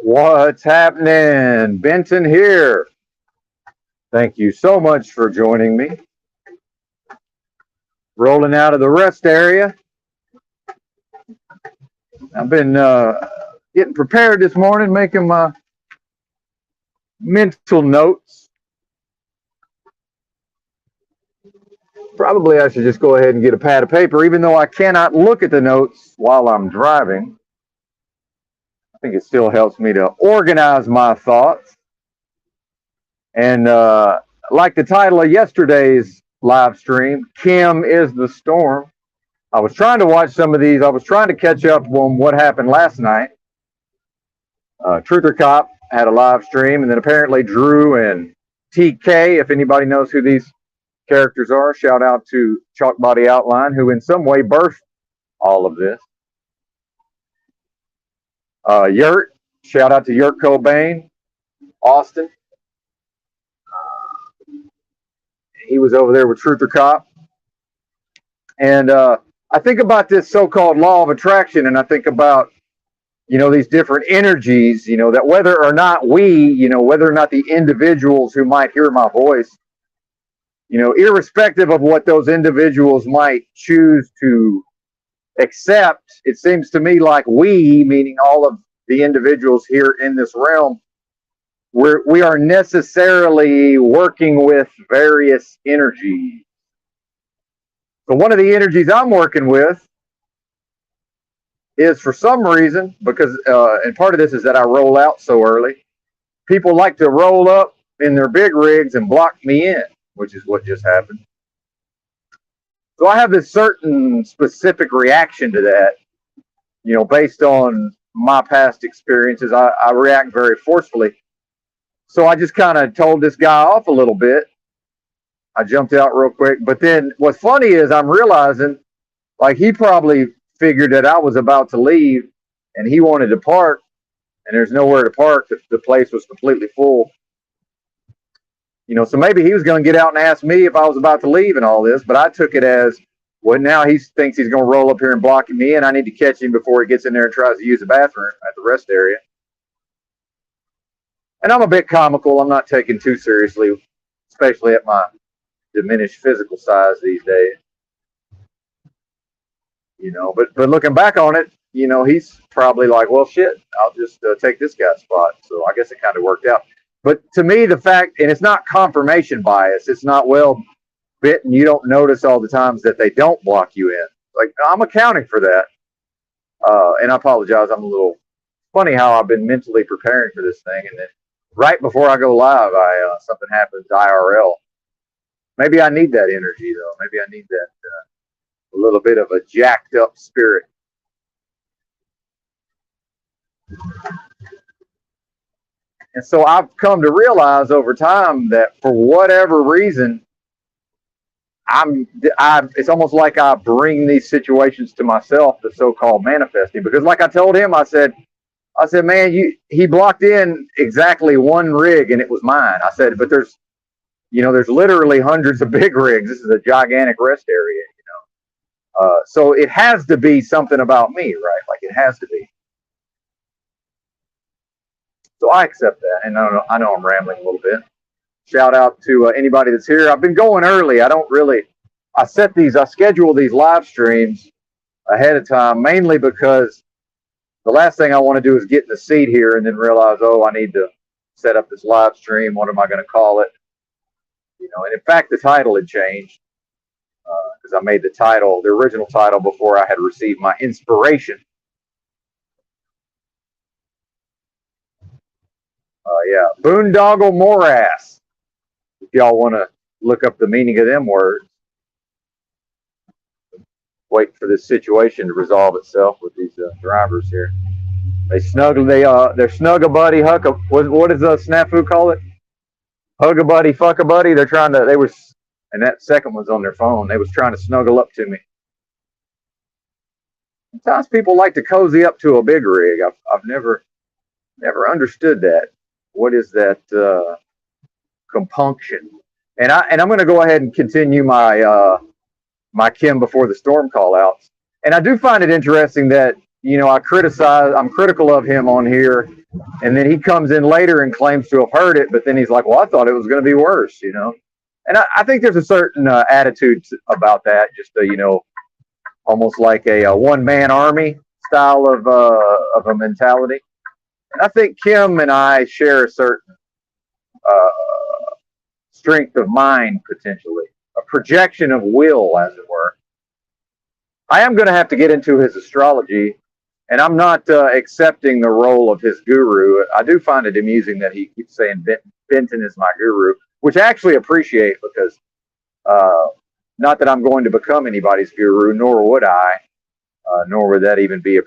What's happening? Benton here. Thank you so much for joining me. Rolling out of the rest area. I've been getting prepared this morning, making my mental notes. Probably I should just go ahead and get a pad of paper, even though I cannot look at the notes while I'm driving. I think it still helps me to organize my thoughts. And like the title of yesterday's live stream, Kim is the storm. I was trying to watch some of these. I was trying to catch up on what happened last night. Truth or Cop had a live stream, and then apparently Drew and TK, if anybody knows who these characters are, shout out to Chalk Body Outline, who in some way birthed all of this. Yurt, shout out to Yurt Cobain, Austin. He was over there with Truth or Cop. And I think about this so-called law of attraction, and I think about, these different energies, that whether or not we, whether or not the individuals who might hear my voice, irrespective of what those individuals might choose to accept, it seems to me like we, meaning all of the individuals here in this realm, we are necessarily working with various energies. So one of the energies I'm working with is, for some reason, because, and part of this is that I roll out so early, people like to roll up in their big rigs and block me in, which is what just happened. So I have this certain specific reaction to that, based on my past experiences. I react very forcefully. So I just kind of told this guy off a little bit. I jumped out real quick. But then what's funny is I'm realizing, like, he probably figured that I was about to leave and he wanted to park, and there's nowhere to park. The place was completely full. So maybe he was going to get out and ask me if I was about to leave and all this, but I took it as, well, now he thinks he's going to roll up here and block me in. I need to catch him before he gets in there and tries to use the bathroom at the rest area. And I'm a bit comical. I'm not taken too seriously, especially at my diminished physical size these days. But looking back on it, he's probably like, well, shit, I'll just take this guy's spot. So I guess it kind of worked out. But to me, the fact, and it's not confirmation bias. It's not, well, Benton, you don't notice all the times that they don't block you in. Like, I'm accounting for that. And I apologize. I'm a little funny how I've been mentally preparing for this thing. And then right before I go live, something happens IRL. Maybe I need that energy, though. Maybe I need that a little bit of a jacked up spirit. And so I've come to realize over time that for whatever reason, it's almost like I bring these situations to myself, the so-called manifesting. Because like I told him, I said, man, he blocked in exactly one rig and it was mine. I said, but there's literally hundreds of big rigs. This is a gigantic rest area, so it has to be something about me, right? Like, it has to be. So I accept that, and I know I'm rambling a little bit. Shout out to anybody that's here. I've been going early. I schedule these live streams ahead of time, mainly because the last thing I want to do is get in the seat here and then realize, oh, I need to set up this live stream. What am I going to call it? And in fact, the title had changed because I made the original title, before I had received my inspiration. Yeah, Boondoggle Morass. If y'all want to look up the meaning of them words. Wait for this situation to resolve itself with these drivers here. They're snug-a-buddy, what does Snafu call it? Hug-a-buddy, fuck-a-buddy. And that second one's on their phone. They was trying to snuggle up to me. Sometimes people like to cozy up to a big rig. I've never understood that. What is that compunction? And I'm going to go ahead and continue my my Kim before the storm call outs. And I do find it interesting that, I'm critical of him on here, and then he comes in later and claims to have heard it, but then he's like, well, I thought it was going to be worse. And I think there's a certain attitude about that, just, almost like a one-man army style of a mentality. And I think Kim and I share a certain strength of mind, potentially, a projection of will, as it were. I am going to have to get into his astrology, and I'm not accepting the role of his guru. I do find it amusing that he keeps saying Benton is my guru, which I actually appreciate, because not that I'm going to become anybody's guru, nor would I, nor would that even be,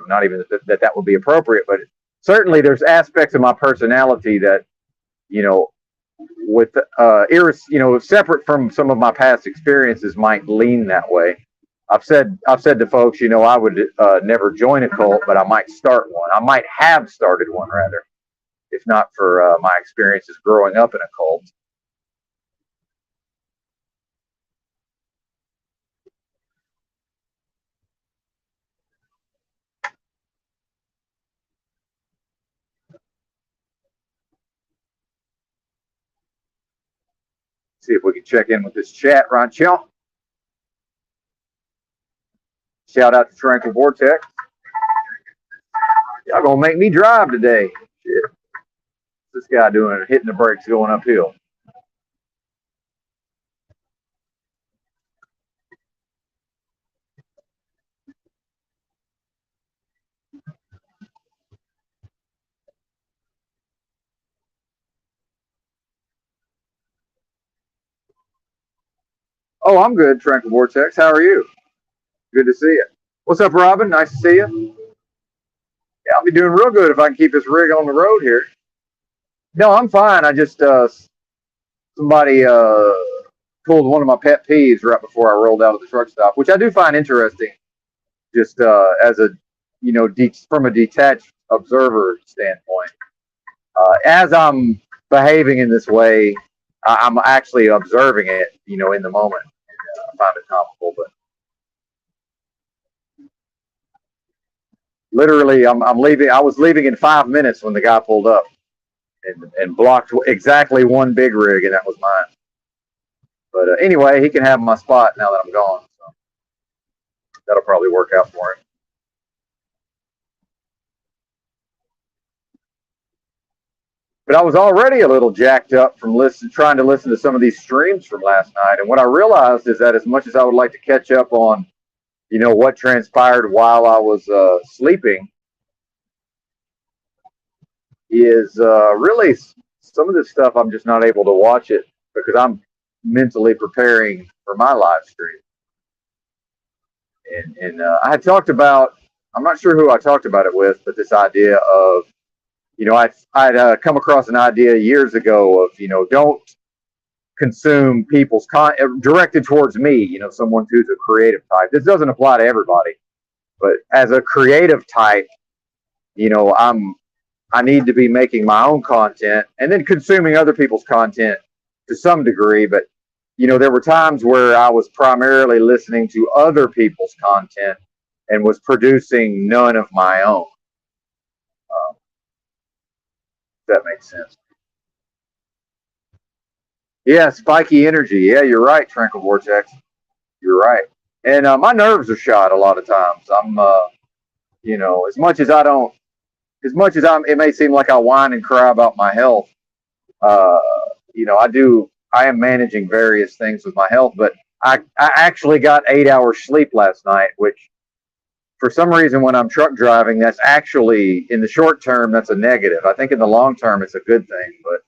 not even that would be appropriate. But certainly there's aspects of my personality that, with separate from some of my past experiences, might lean that way. I've said to folks, I would never join a cult, but I might start one. I might have started one, rather, if not for my experiences growing up in a cult. See if we can check in with this chat, Ron Chill. Shout out to Tranquil Vortex. Y'all gonna make me drive today. Shit. What's this guy doing? Hitting the brakes going uphill. Oh, I'm good, Tranquil Vortex. How are you? Good to see you. What's up, Robin? Nice to see you. Yeah, I'll be doing real good if I can keep this rig on the road here. No, I'm fine. I just somebody pulled one of my pet peeves right before I rolled out of the truck stop, which I do find interesting, just as a from a detached observer standpoint. As I'm behaving in this way, I'm actually observing it, in the moment. I find it comical, but literally, I'm leaving. I was leaving in 5 minutes when the guy pulled up and blocked exactly one big rig, and that was mine. But anyway, he can have my spot now that I'm gone. So that'll probably work out for him. But I was already a little jacked up from trying to listen to some of these streams from last night. And what I realized is that as much as I would like to catch up on, what transpired while I was sleeping, is really some of this stuff I'm just not able to watch it because I'm mentally preparing for my live stream. And I had talked about, I'm not sure who I talked about it with, but this idea of, I'd come across an idea years ago of, don't consume people's content directed towards me, someone who's a creative type. This doesn't apply to everybody, but as a creative type, I need to be making my own content and then consuming other people's content to some degree. But, there were times where I was primarily listening to other people's content and was producing none of my own. If that makes sense. Yeah, spiky energy. Yeah, you're right, Tranquil Vortex. You're right. And my nerves are shot a lot of times. I'm, as much as it may seem like I whine and cry about my health, I am managing various things with my health, but I actually got 8 hours sleep last night, which for some reason when I'm truck driving, that's actually, in the short term, that's a negative. I think in the long term, it's a good thing, but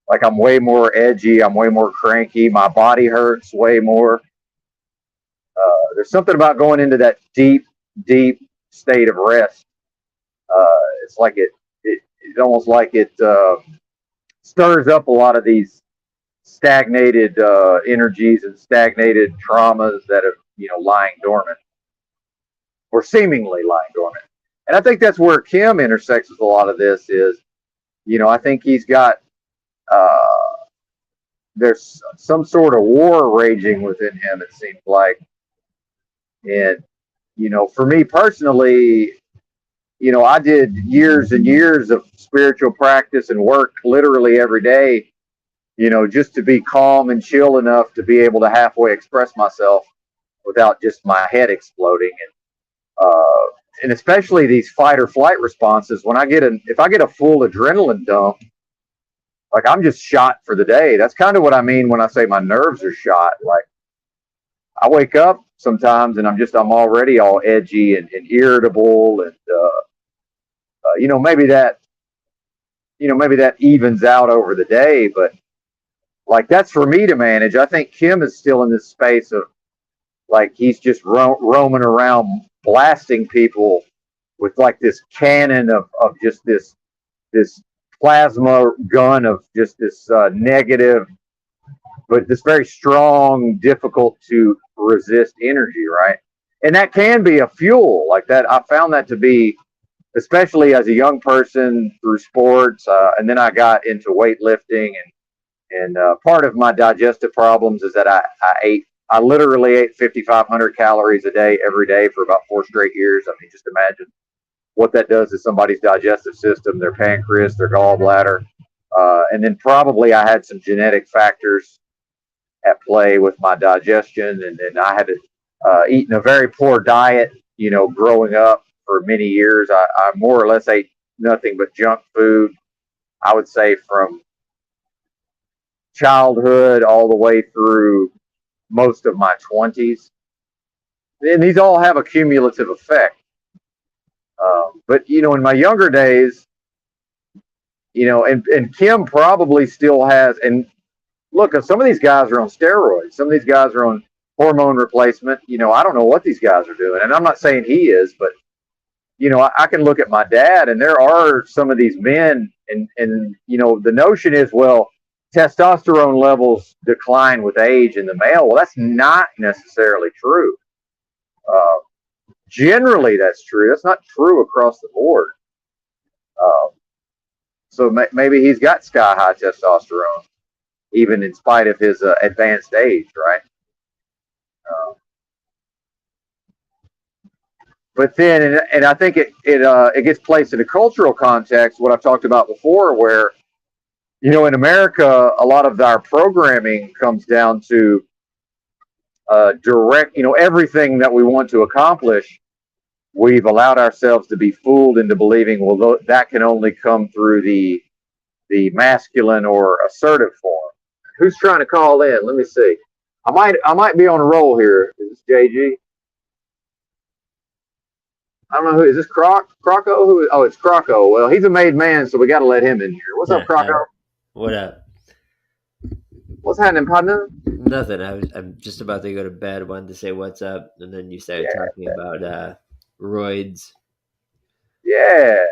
like I'm way more edgy, I'm way more cranky, my body hurts way more. There's something about going into that deep, deep state of rest. It's like it's almost like it stirs up a lot of these stagnated energies and stagnated traumas that are, lying dormant or seemingly lying dormant. And I think that's where Kim intersects with a lot of this is, I think he's got, there's some sort of war raging within him, it seems like. And, for me personally, I did years and years of spiritual practice and worked literally every day, just to be calm and chill enough to be able to halfway express myself without just my head exploding. And especially these fight or flight responses, when if I get a full adrenaline dump, like I'm just shot for the day. That's kind of what I mean when I say my nerves are shot. Like I wake up sometimes and I'm already all edgy and irritable. And, maybe that evens out over the day, but like that's for me to manage. I think Kim is still in this space of like he's just roaming around blasting people with like this cannon of just this plasma gun of just this negative, but this very strong, difficult to resist energy, right? And that can be a fuel like that. I found that to be, especially as a young person through sports, and then I got into weightlifting, and part of my digestive problems is that I literally ate 5,500 calories a day every day for about 4 straight years. I mean, just imagine what that does to somebody's digestive system, their pancreas, their gallbladder. And then probably I had some genetic factors at play with my digestion. And I had eaten a very poor diet, growing up for many years. I more or less ate nothing but junk food, I would say from childhood all the way through most of my 20s. And these all have a cumulative effect. But, in my younger days, and Kim probably still has, and look, some of these guys are on steroids. Some of these guys are on hormone replacement. I don't know what these guys are doing. And I'm not saying he is, but, I can look at my dad, and there are some of these men, and the notion is, well, testosterone levels decline with age in the male. Well, that's not necessarily true. Generally, that's true. That's not true across the board. So maybe he's got sky high testosterone, even in spite of his advanced age, right? But then, and I think it gets placed in a cultural context, what I've talked about before, where, in America, a lot of our programming comes down to direct, everything that we want to accomplish. We've allowed ourselves to be fooled into believing, well, that can only come through the masculine or assertive form. Who's trying to call in? Let me see. I might be on a roll here. Is this JG? I don't know who is this. Croco? Who? Oh, it's Croco. Well, he's a made man, so we got to let him in here. What's up, Croco? What up? What's happening, partner? Nothing. I'm just about to go to bed. Wanted to say what's up, and then you started talking about roids. Yeah.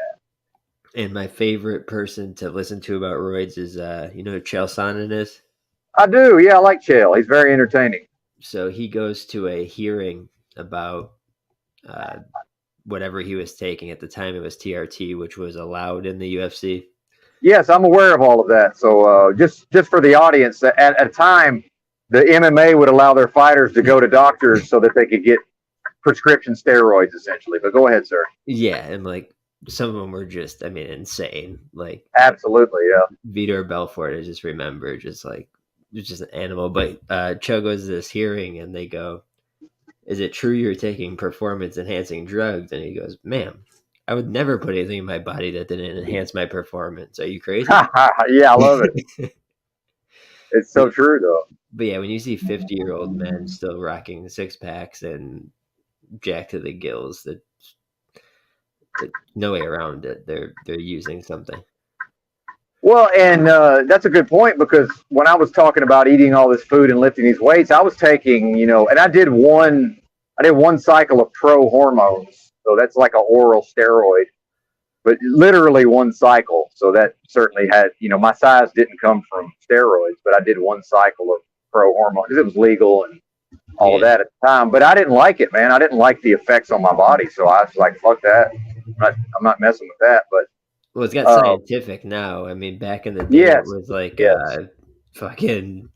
And my favorite person to listen to about roids is who Chael Sonnen is? I do. Yeah, I like Chael. He's very entertaining. So he goes to a hearing about whatever he was taking at the time. It was TRT, which was allowed in the UFC. Yes, I'm aware of all of that. So just for the audience, at a time, the MMA would allow their fighters to go to doctors so that they could get prescription steroids, essentially. But go ahead, sir. Yeah, and like some of them were just, insane. Like absolutely, yeah. Vitor Belfort, I just remember, just like it's just an animal. But Chael goes to this hearing, and they go, "Is it true you're taking performance-enhancing drugs?" And he goes, "Ma'am, I would never put anything in my body that didn't enhance my performance. Are you crazy?" Yeah, I love it. It's so true, though. But yeah, when you see 50-year-old men still rocking 6-packs and jacked to the gills, that no way around it. They're using something. Well, and that's a good point, because when I was talking about eating all this food and lifting these weights, I was taking, and I did one cycle of pro hormones. So that's like an oral steroid, but literally one cycle. So that certainly had, my size didn't come from steroids, but I did one cycle of pro hormone because it was legal and all of that at the time. But I didn't like it, man. I didn't like the effects on my body. So I was like, fuck that. I'm not messing with that. But well, it's got scientific now. I mean, back in the day, it was like fucking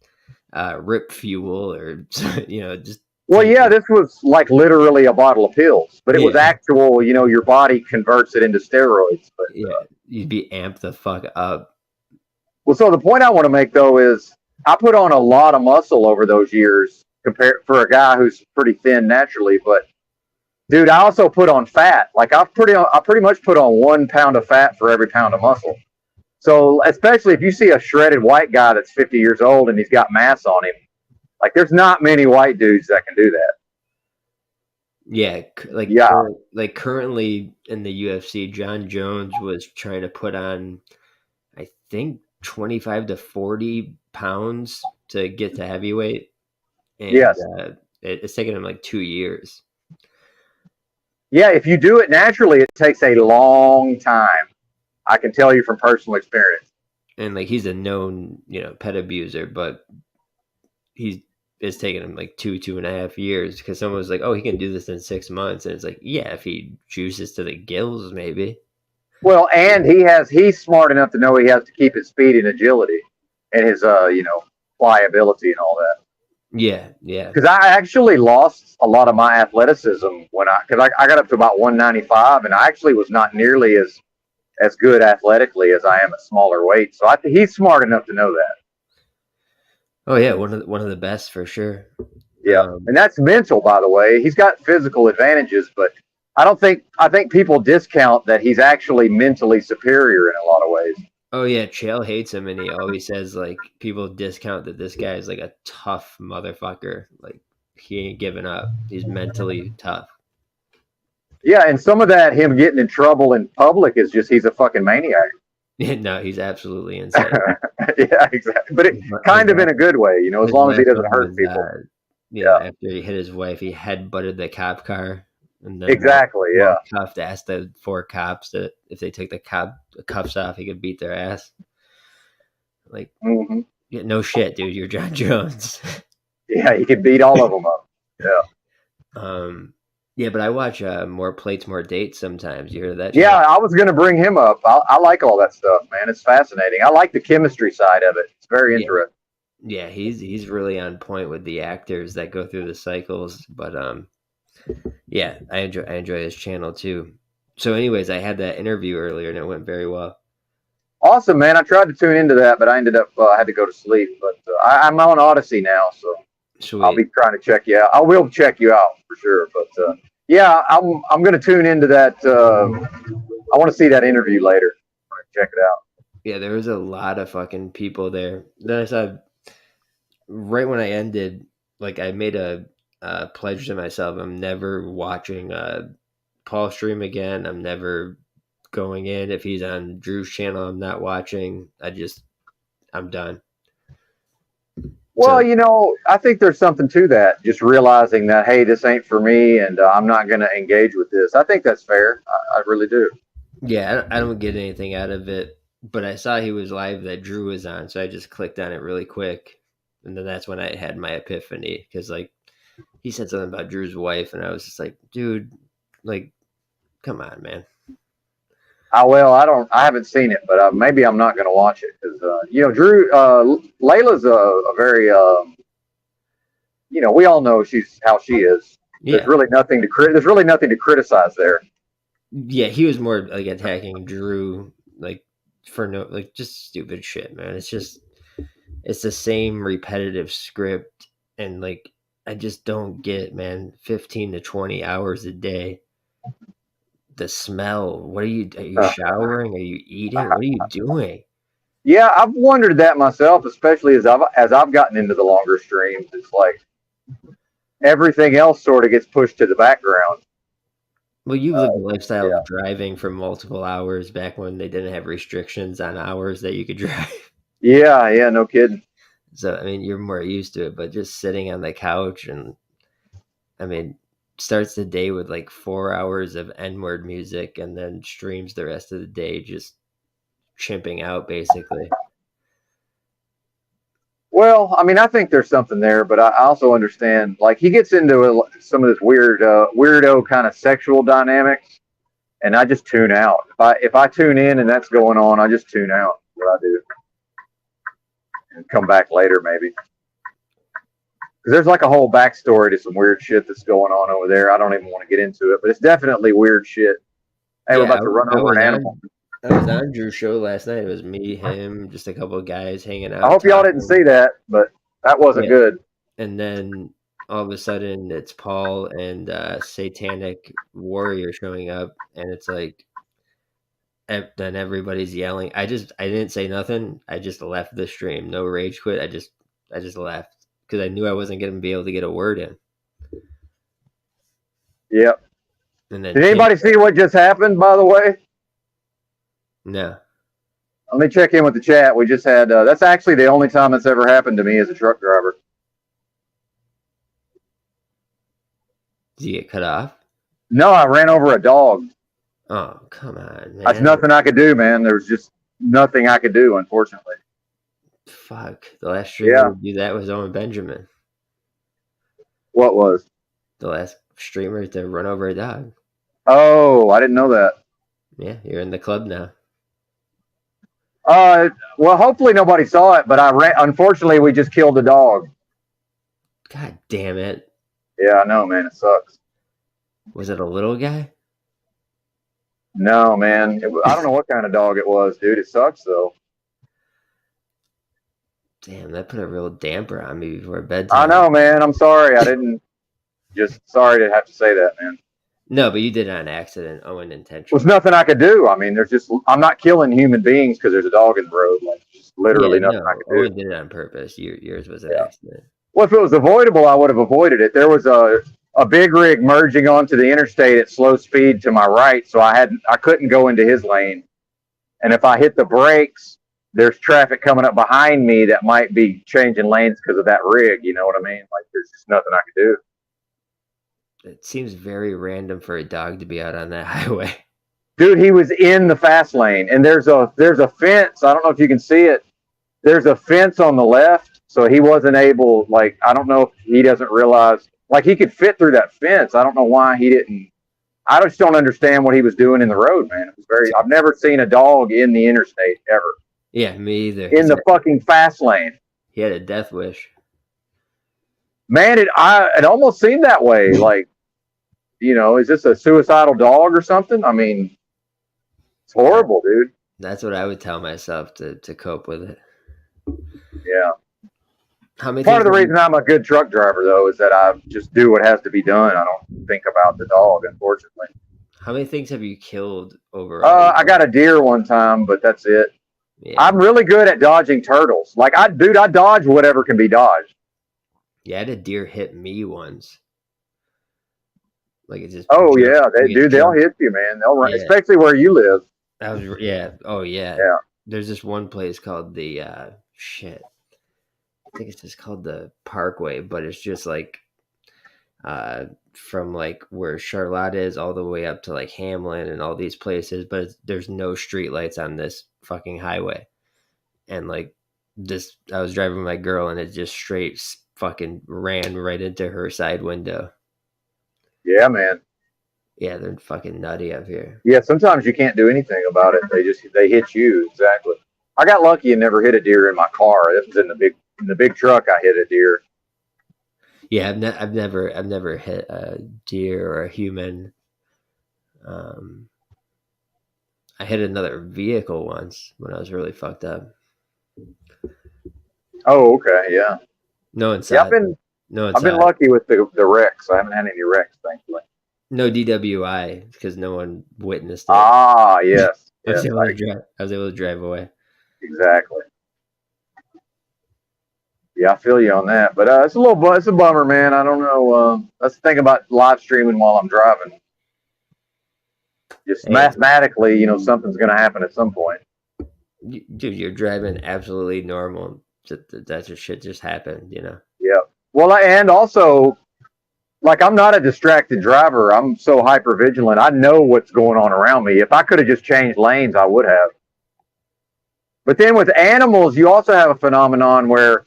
rip fuel or just Well, take yeah, it. this was like literally a bottle of pills, but it was Yeah, actual. Your body converts it into steroids. But yeah, you'd be amped the fuck up. well, so the point I want to make though is I put on a lot of muscle over those years compared for a guy who's pretty thin naturally. But dude, I also put on fat. Like I pretty much put on 1 pound of fat for every pound of muscle. So especially if you see a shredded white guy that's 50 years old and he's got mass on him, like there's not many white dudes that can do that. Yeah, Yeah. like currently in the UFC, John Jones was trying to put on, I think, 25 to 40 pounds to get to heavyweight, and Yes. it's taken him like 2 years. Yeah. If you do it naturally, it takes a long time. I can tell you from personal experience. And like he's a known, pet abuser, but it's taken him like 2.5 years because someone was like, "Oh, he can do this in 6 months," and it's like, yeah, if he juices to the gills, maybe. Well, and he's smart enough to know he has to keep his speed and agility and his pliability and all that. Yeah, yeah. Because I actually lost a lot of my athleticism because I got up to about 195, and I actually was not nearly as good athletically as I am at smaller weights. So he's smart enough to know that. Oh yeah, one of the best for sure. Yeah, and that's mental, by the way. He's got physical advantages, but I think people discount that he's actually mentally superior in a lot of ways. Oh yeah, Chael hates him, and he always says like people discount that this guy is like a tough motherfucker. Like he ain't giving up. He's mentally tough. Yeah, and some of that him getting in trouble in public is just he's a fucking maniac. No, he's absolutely insane. Yeah, exactly. But it kind of in a good way, as long as he doesn't hurt people. Yeah, after he hit his wife, he headbutted the cop car, and then exactly, yeah. Cuffed asked the 4 cops that if they took the cuffs off, he could beat their ass. Like, yeah, no shit, dude. You're John Jones. Yeah, he could beat all of them up. Yeah. Yeah, but I watch More Plates, More Dates sometimes. You hear that? Yeah, I was going to bring him up. I like all that stuff, man. It's fascinating. I like the chemistry side of it. It's very interesting. Yeah, he's really on point with the actors that go through the cycles. But yeah, I enjoy his channel too. So, anyways, I had that interview earlier and it went very well. Awesome, man. I tried to tune into that, but I ended up I had to go to sleep. But I'm on Odyssey now, so Sweet. I'll be trying to check you out. I will check you out for sure. But yeah, I'm going to tune into that. I want to see that interview later. Check it out. Yeah, there was a lot of fucking people there. Then I saw right when I ended, like I made a pledge to myself. I'm never watching Paul stream again. I'm never going in. If he's on Drew's channel, I'm not watching. I'm done. Well, I think there's something to that. Just realizing that, hey, this ain't for me, and I'm not going to engage with this. I think that's fair. I really do. Yeah, I don't get anything out of it. But I saw he was live that Drew was on, so I just clicked on it really quick, and then that's when I had my epiphany because like he said something about Drew's wife, and I was just like, dude, like, come on, man. I haven't seen it, but maybe I'm not going to watch it because Drew, Layla's a very, we all know how she is. Yeah. There's really nothing to criticize there. Yeah, he was more like attacking Drew, like for just stupid shit, man. It's the same repetitive script, and like I just don't get, man. 15 to 20 hours a day. The smell. What are you showering? Are you eating? What are you doing? Yeah, I've wondered that myself, especially as I've gotten into the longer streams. It's like everything else sort of gets pushed to the background. Well, you lived the lifestyle of driving for multiple hours back when they didn't have restrictions on hours that you could drive. Yeah, no kidding. So, I mean, you're more used to it, but just sitting on the couch and, I mean, starts the day with like 4 hours of N-word music and then streams the rest of the day just chimping out, basically. Well, I mean, I think there's something there, but I also understand, like, he gets into some of this weirdo kind of sexual dynamics, and I just tune out. If I tune in and that's going on, I just tune out. What I do, and come back later maybe. Because there's like a whole backstory to some weird shit that's going on over there. I don't even want to get into it, but it's definitely weird shit. Hey, we're about to run over an animal. I was on Drew's show last night. It was me, him, just a couple of guys hanging out. I hope y'all didn't see that, but that wasn't good. And then all of a sudden, it's Paul and Satanic Warrior showing up, and it's like, then everybody's yelling. I didn't say nothing. I just left the stream. No rage quit. I just left because I knew I wasn't going to be able to get a word in. Yep. And then did anybody see what just happened, by the way? No. Let me check in with the chat. We just had, that's actually the only time that's ever happened to me as a truck driver. Did you get cut off? No, I ran over a dog. Oh, come on, man. That's nothing I could do, man. There's just nothing I could do, unfortunately. Fuck. The last streamer to do that was Owen Benjamin. What was? The last streamer to run over a dog. Oh, I didn't know that. Yeah, you're in the club now. Well, hopefully nobody saw it, but unfortunately, we just killed a dog. God damn it. Yeah, I know, man. It sucks. Was it a little guy? No, man. I don't know what kind of dog it was, dude. It sucks, though. Damn, that put a real damper on me before bedtime. I know, man. I'm sorry. I didn't. Just sorry to have to say that, man. No, but you did it on accident. Owen intentionally. There's nothing I could do. I mean, I'm not killing human beings because there's a dog in the road. Like, just literally nothing I could do. Owen did it on purpose. Yours was an accident. Well, if it was avoidable, I would have avoided it. There was a big rig merging onto the interstate at slow speed to my right, so I couldn't go into his lane. And if I hit the brakes, there's traffic coming up behind me that might be changing lanes because of that rig. You know what I mean? Like, there's just nothing I could do. It seems very random for a dog to be out on that highway. Dude, he was in the fast lane, and there's a fence. I don't know if you can see it. There's a fence on the left, so he wasn't able. Like, I don't know if he doesn't realize. Like, he could fit through that fence. I don't know why he didn't. I just don't understand what he was doing in the road, man. It was I've never seen a dog in the interstate ever. Yeah, me either. In the fucking fast lane. He had a death wish. Man, it almost seemed that way. Like, you know, is this a suicidal dog or something? I mean, it's horrible, dude. That's what I would tell myself to cope with it. Yeah. Part of the reason I'm a good truck driver, though, is that I just do what has to be done. I don't think about the dog, unfortunately. How many things have you killed overall? I got a deer one time, but that's it. Yeah. I'm really good at dodging turtles. Like, I dodge whatever can be dodged. Yeah, I had a deer hit me once. Like, it just. Oh yeah, they'll hit you, man. They'll run, especially where you live. Oh yeah. Yeah. There's this one place called the shit. I think it's just called the Parkway, but it's just like from like where Charlotte is all the way up to like Hamlin and all these places, but there's no street lights on this fucking highway. And like I was driving with my girl and it just straight fucking ran right into her side window. Yeah, man. Yeah, they're fucking nutty up here. Yeah, sometimes you can't do anything about it. They hit you. Exactly. I got lucky and never hit a deer in my car. It was in the big truck. I hit a deer. Yeah, I've never hit a deer or a human. I hit another vehicle once when I was really fucked up. Oh, okay, yeah. No inside. Yeah, I've been lucky with the wrecks. I haven't had any wrecks, thankfully. No DWI because no one witnessed it. Ah, yes. I was able to drive away. Exactly. Yeah, I feel you on that. But it's a bummer, man. I don't know. That's the thing about live streaming while I'm driving. Just mathematically, you know, something's going to happen at some point. Dude, you're driving absolutely normal. That's what shit just happened, you know? Yeah. Well, and also, like, I'm not a distracted driver. I'm so hyper vigilant. I know what's going on around me. If I could have just changed lanes, I would have. But then with animals, you also have a phenomenon where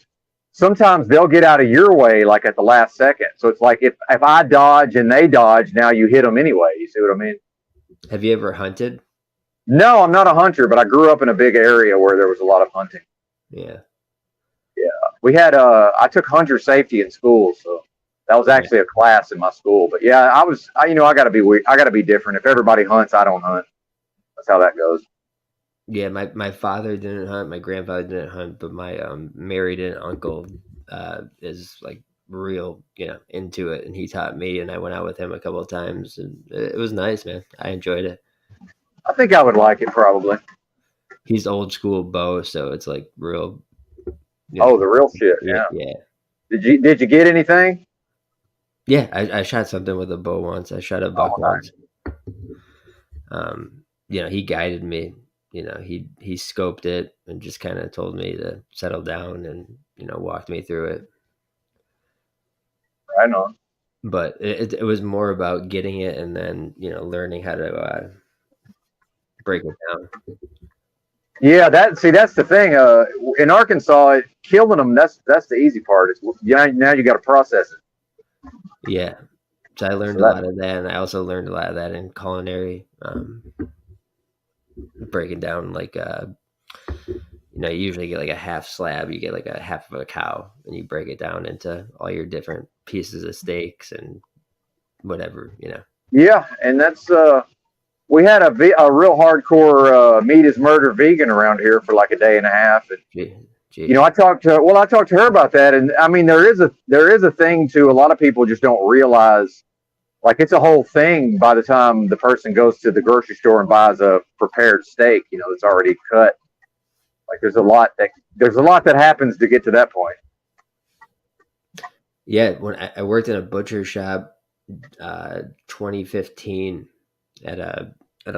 sometimes they'll get out of your way, like at the last second. So it's like if I dodge and they dodge, now you hit them anyway. You see what I mean? Have you ever hunted? No, I'm not a hunter, but I grew up in a big area where there was a lot of hunting. Yeah. Yeah. we had I took hunter safety in school, so that was actually a class in my school. But yeah, I got to be weird. I got to be different. If everybody hunts, I don't hunt. That's how that goes. Yeah, my father didn't hunt, my grandfather didn't hunt, but my married uncle is like real, into it, and he taught me, and I went out with him a couple of times, and it was nice, man. I enjoyed it. I think I would like it probably. He's old school bow, so it's like real. Oh, the real shit. Yeah. Yeah. Did you get anything? Yeah, I shot something with a bow once. I shot a buck once. He guided me. He scoped it and just kind of told me to settle down and walked me through it. Right on. But it was more about getting it and then learning how to break it down. Yeah, that's the thing. In Arkansas, killing them, that's the easy part. Now you got to process it. Yeah, so I learned a lot of that, and I also learned a lot of that in culinary, breaking down like you usually get like a half slab. You get like a half of a cow, and you break it down into all your different pieces of steaks and whatever. Yeah, and that's we had a real hardcore meat is murder vegan around here for like a day and a half, and I talked to her about that, and I mean there is a thing to a lot of people just don't realize, like it's a whole thing by the time the person goes to the grocery store and buys a prepared steak, that's already cut. Like there's a lot that happens to get to that point. Yeah, when I worked in a butcher shop, 2015 at a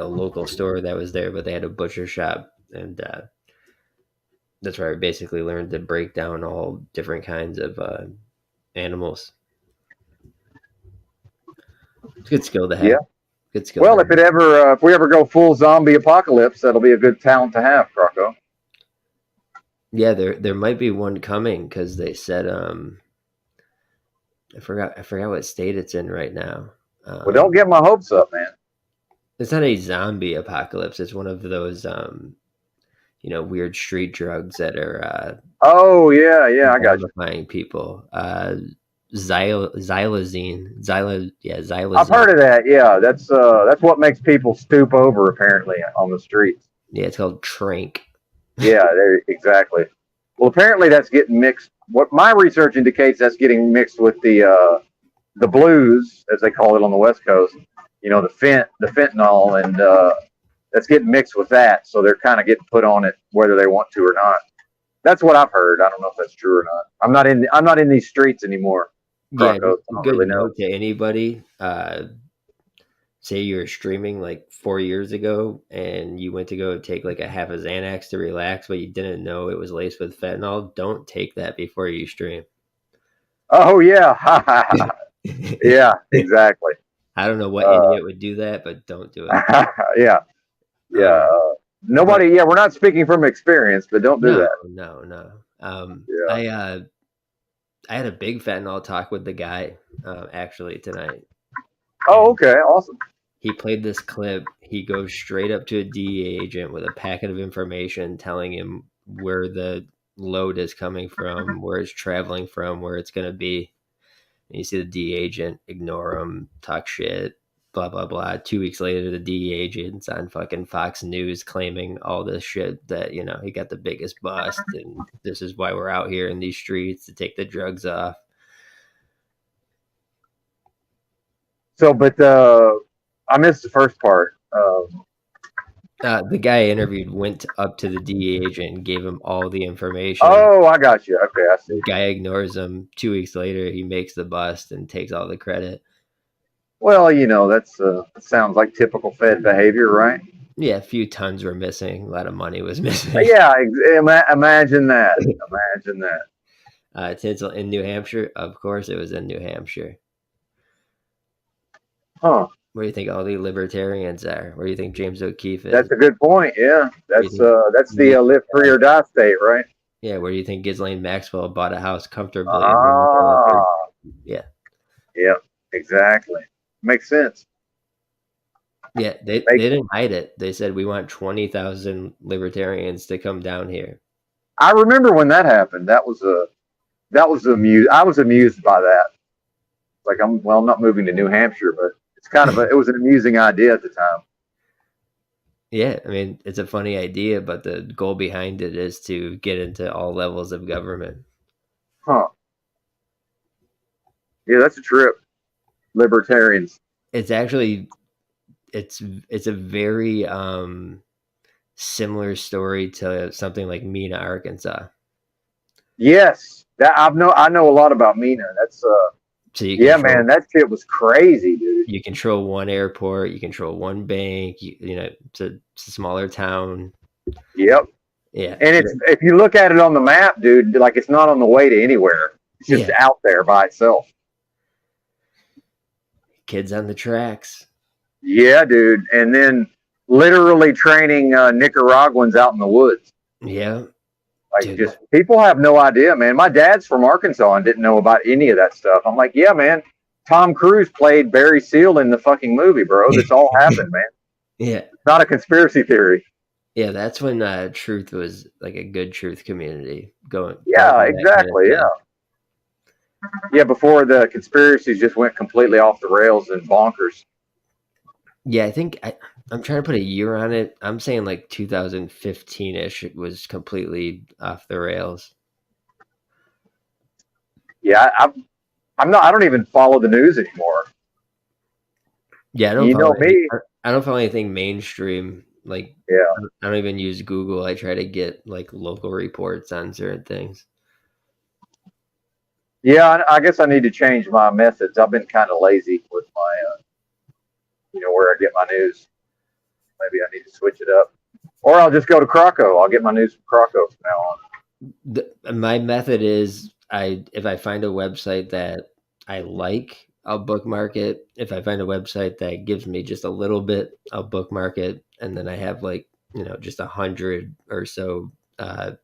local store that was there, but they had a butcher shop, and that's where I basically learned to break down all different kinds of animals. It's a good skill to have. Yeah. Good skill. Well, if we ever go full zombie apocalypse, that'll be a good talent to have, Croco. Yeah, there might be one coming because they said I forgot what state it's in right now. Well, don't get my hopes up, man. It's not a zombie apocalypse. It's one of those weird street drugs that are oh yeah, I got you. Mortifying people. Xylazine. Xylazine. I've heard of that. Yeah, that's what makes people stoop over apparently on the streets. Yeah, it's called Trank. Yeah, exactly. Well, apparently that's getting mixed. What my research indicates, that's getting mixed with the blues, as they call it on the West Coast. The fentanyl, and that's getting mixed with that. So they're kind of getting put on it whether they want to or not. That's what I've heard. I don't know if that's true or not. I'm not in these streets anymore. Yeah, good really note to anybody. Say you were streaming like 4 years ago and you went to go take like a half a Xanax to relax, but you didn't know it was laced with fentanyl. Don't take that before you stream. Oh yeah. Yeah, exactly. I don't know what idiot would do that, but don't do it. Yeah. Nobody. Yeah, we're not speaking from experience, but don't do that. No. Yeah. I had a big fentanyl talk with the guy actually tonight. Oh, okay, awesome. He played this clip. He goes straight up to a DEA agent with a packet of information telling him where the load is coming from, where it's traveling from, where it's going to be. And you see the DEA agent ignore him, talk shit, blah, blah, blah. 2 weeks later, the DEA agent's on fucking Fox News claiming all this shit that, he got the biggest bust. And this is why we're out here in these streets, to take the drugs off. So, but I missed the first part. The guy I interviewed went up to the DEA agent and gave him all the information. Oh, I got you. Okay, I see. The guy ignores him. 2 weeks later, he makes the bust and takes all the credit. Well, that sounds like typical Fed behavior, right? Yeah, a few tons were missing. A lot of money was missing. Yeah, imagine that. Imagine that. Tinsel in New Hampshire? Of course it was in New Hampshire. Huh. Where do you think all the libertarians are? Where do you think James O'Keefe is? That's a good point. Yeah, that's the live free or die state, right? Yeah, where do you think Ghislaine Maxwell bought a house comfortably? Yeah, exactly. Makes sense. Yeah, they didn't hide it. They said we want 20,000 libertarians to come down here. I remember when that happened. That was that was amused. I was amused by that. Like I'm not moving to New Hampshire, but it's kind of it was an amusing idea at the time. Yeah, I mean, it's a funny idea, but the goal behind it is to get into all levels of government. Huh. Yeah, that's a trip. Libertarians. It's actually it's a very similar story to something like Mena, Arkansas. Yes. That I know a lot about Mena. That's So you yeah, control, man, that shit was crazy, dude. you control one airport, you control one bank. You know, it's a smaller town. Yep. Yeah, And it's if you look at it on the map, dude, like it's not on the way to anywhere. It's just yeah. out there by itself. Kids on the tracks. Yeah, dude. And then literally training Nicaraguans out in the woods. Yeah, Like dude. just people have no idea, man. My dad's from Arkansas and didn't know about any of that stuff. I'm like, yeah, man. Tom Cruise played Barry Seal in the fucking movie, bro. This all happened, man. Yeah, It's not a conspiracy theory. yeah. That's when truth was like a good truth community going. Yeah, going through that kind of exactly. stuff. Yeah. Yeah, before the conspiracies just went completely off the rails and bonkers. Yeah, I think I'm trying to put a year on it. I'm saying like 2015-ish. It was completely off the rails. Yeah, I'm not. I don't even follow the news anymore. Yeah, I don't You follow know me. I don't follow anything mainstream. Like, Yeah. I don't even use Google. I try to get like local reports on certain things. Yeah, I guess I need to change my methods. I've been kind of lazy with my, where I get my news. Maybe I need to switch it up, or I'll just go to Croco. I'll get my news from Croco from now on. My method is if I find a website that I like, I'll bookmark it. If I find a website that gives me just a little bit, I'll bookmark it, and then I have like just 100 or so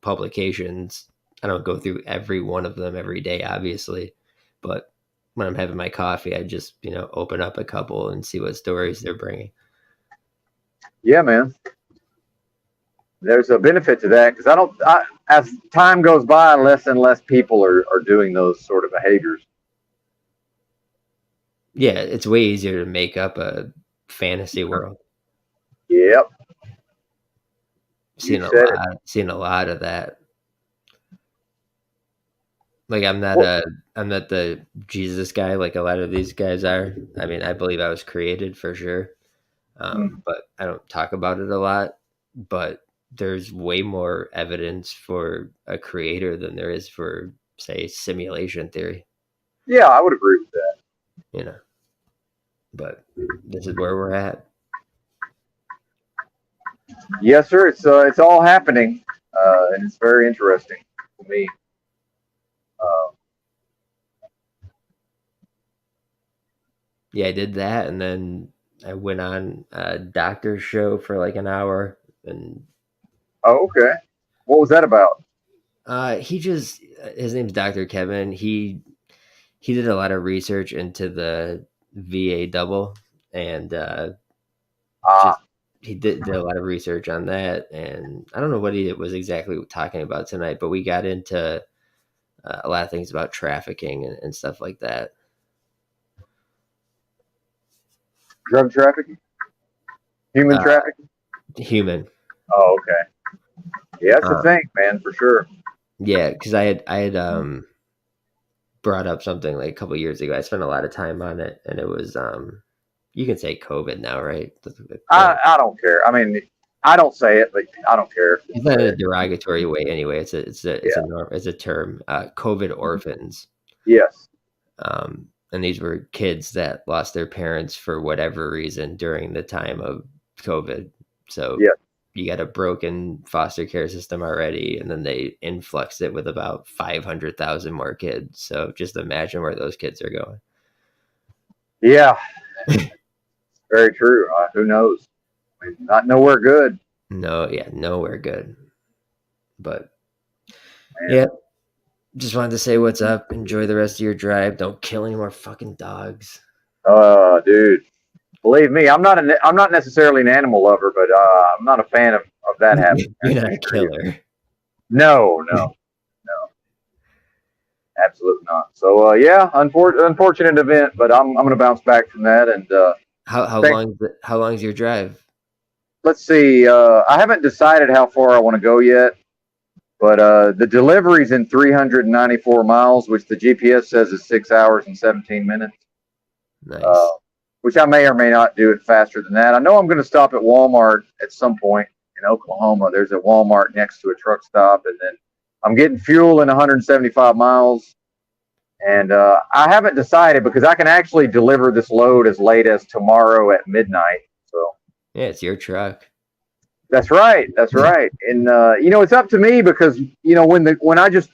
publications. I don't go through every one of them every day, obviously, but when I'm having my coffee, I just open up a couple and see what stories they're bringing. Yeah, man. There's a benefit to that because as time goes by, less and less people are doing those sort of behaviors. Yeah, it's way easier to make up a fantasy world. Yep. Seen a lot of that. Like I'm not the Jesus guy like a lot of these guys are. I mean, I believe I was created for sure, but I don't talk about it a lot. But there's way more evidence for a creator than there is for, say, simulation theory. Yeah, I would agree with that. But this is where we're at. Yes, sir. It's all happening, and it's very interesting to me. Yeah, I did that, and then I went on a doctor's show for like an hour, and Oh, okay. What was that about? His name's Dr. Kevin. He did a lot of research into the VA double, and he did a lot of research on that. And I don't know what he was exactly talking about tonight, but we got into a lot of things about trafficking and stuff like that. Drug trafficking? Human trafficking? Human. Oh, okay. Yeah, that's the thing, man, for sure. Yeah, because I had brought up something like a couple of years ago. I spent a lot of time on it, and it was you can say COVID now, right? I don't care. I mean, I don't say it, but I don't care. It's not in a derogatory way anyway. It's a term. COVID orphans. Yes. And these were kids that lost their parents for whatever reason during the time of COVID. So you got a broken foster care system already, and then they influxed it with about 500,000 more kids. So just imagine where those kids are going. Yeah. Very true. Who knows? I mean, not nowhere good. Nowhere good. But yeah, just wanted to say what's up. Enjoy the rest of your drive. Don't kill any more fucking dogs. Dude, believe me, I'm not necessarily an animal lover, but I'm not a fan of that happening. You're not a killer. No. Absolutely not. So yeah, unfortunate event, but I'm going to bounce back from that. And thank, how long is your drive? let's see. I haven't decided how far I want to go yet, but the delivery's in 394 miles, which the GPS says is 6 hours and 17 minutes. Nice. Which I may or may not do it faster than that. I know I'm going to stop at Walmart at some point in Oklahoma. There's a Walmart next to a truck stop, and then I'm getting fuel in 175 miles. And I haven't decided because I can actually deliver this load as late as tomorrow at midnight. So Yeah, it's your truck. that's right. That's right. And it's up to me because when I just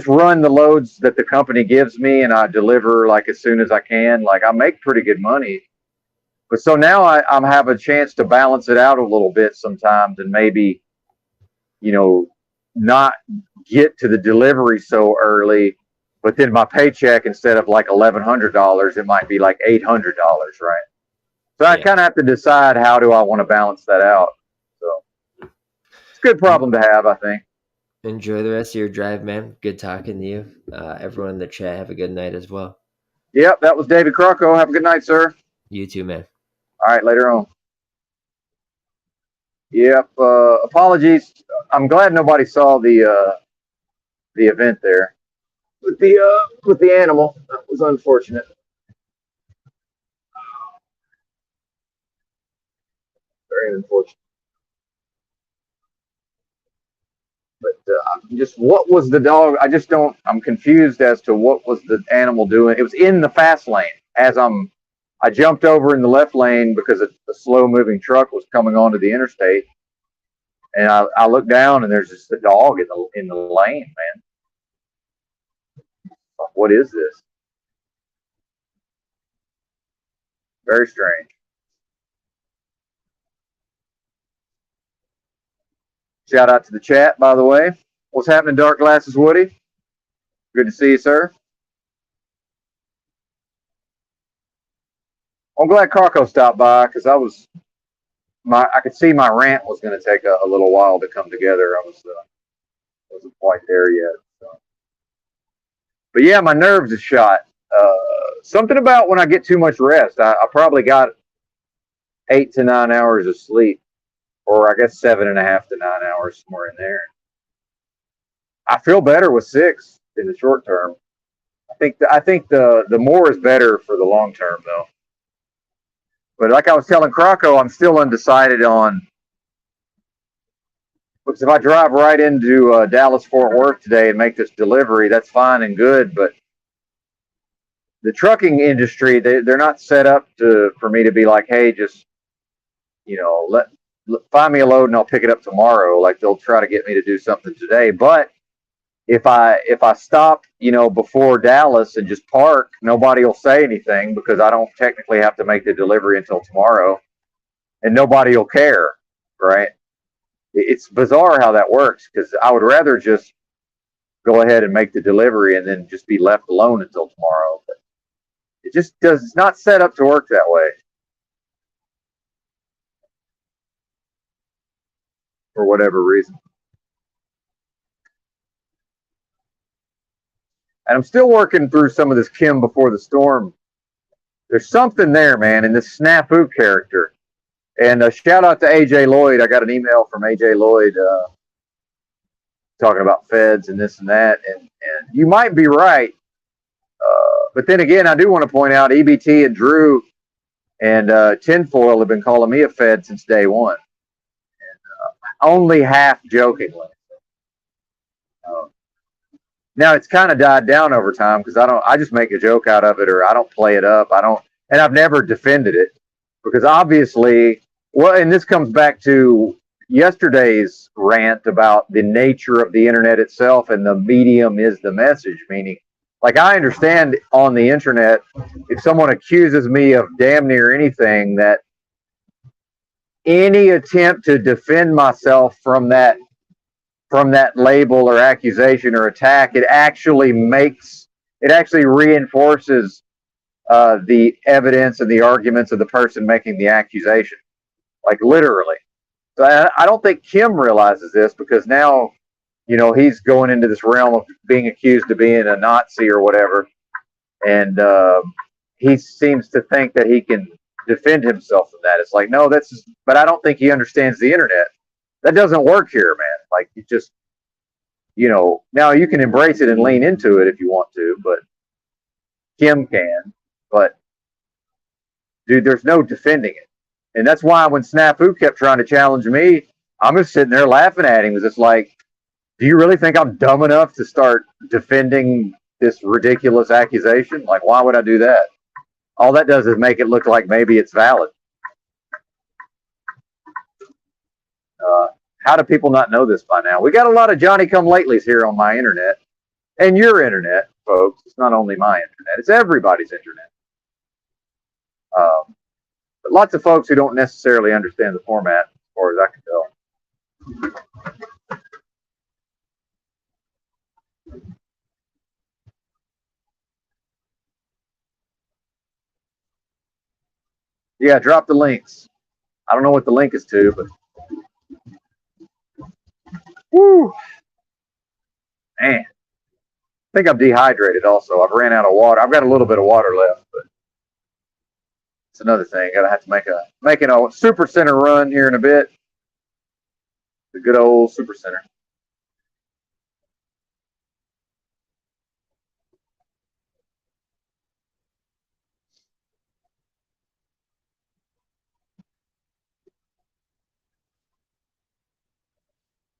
run the loads that the company gives me and I deliver like as soon as I can, like I make pretty good money. But so now I'm have a chance to balance it out a little bit sometimes and maybe, not get to the delivery so early, but then my paycheck instead of like $1,100, it might be like $800, right? So I kind of have to decide how do I want to balance that out. So it's a good problem to have, I think. Enjoy the rest of your drive, man. Good talking to you. Everyone in the chat, have a good night as well. Yep, that was David Crocco. Have a good night, sir. You too, man. All right, later on. Yep. Apologies. I'm glad nobody saw the event there with the animal. That was unfortunate. Very unfortunate. But just what was the dog? I just don't. I'm confused as to what was the animal doing. It was in the fast lane as I jumped over in the left lane because a slow moving truck was coming onto the interstate, and I looked down and there's just a dog in the lane, man. What is this? Very strange. Shout out to the chat, by the way. What's happening, Dark Glasses Woody? Good to see you, sir. I'm glad Carco stopped by because I could see my rant was going to take a little while to come together. I wasn't quite there yet. So. But yeah, my nerves are shot. Something about when I get too much rest. I probably got 8 to 9 hours of sleep, or I guess 7.5 to 9 hours, somewhere in there. I feel better with 6 in the short term. I think the more is better for the long term, though. But like I was telling Crocco, I'm still undecided on. Because if I drive right into Dallas-Fort Worth today and make this delivery, that's fine and good. But the trucking industry, they're not set up for me to be like, hey, just find me a load and I'll pick it up tomorrow. Like they'll try to get me to do something today. But if I stop, before Dallas and just park, nobody will say anything because I don't technically have to make the delivery until tomorrow, and nobody will care, right? It's bizarre how that works because I would rather just go ahead and make the delivery and then just be left alone until tomorrow. But it just does. It's not set up to work that way for whatever reason. And I'm still working through some of this Kim before the storm. There's something there, man, in this snafu character. And shout out to AJ Lloyd. I got an email from AJ Lloyd talking about feds and this and that. And you might be right. But then again, I do want to point out EBT and Drew and Tinfoil have been calling me a fed since day one. And, only half jokingly. Now it's kind of died down over time because I just make a joke out of it or I don't play it up. And I've never defended it because obviously, and this comes back to yesterday's rant about the nature of the internet itself and the medium is the message, meaning like I understand on the internet, if someone accuses me of damn near anything, that any attempt to defend myself from that label or accusation or attack, it actually reinforces the evidence and the arguments of the person making the accusation, like literally. So I don't think Kim realizes this because now you know, he's going into this realm of being accused of being a Nazi or whatever, and he seems to think that he can defend himself from that. It's like, no, but I don't think he understands the internet. That doesn't work here, man. Like, you just, you know, now you can embrace it and lean into it if you want to, but Kim can, but dude, there's no defending it. And that's why when Snafu kept trying to challenge me, I'm just sitting there laughing at him. It's like, do you really think I'm dumb enough to start defending this ridiculous accusation? Like, why would I do that? All that does is make it look like maybe it's valid. How do people not know this by now? We got a lot of Johnny-come-latelys here on my internet and your internet, folks. It's not only my internet; it's everybody's internet. But lots of folks who don't necessarily understand the format, as far as I can tell. Yeah, drop the links. I don't know what the link is to, but whoo, man. I think I'm dehydrated also. I've ran out of water. I've got a little bit of water left, but it's another thing. Gotta have to make a super center run here in a bit. The good old super center.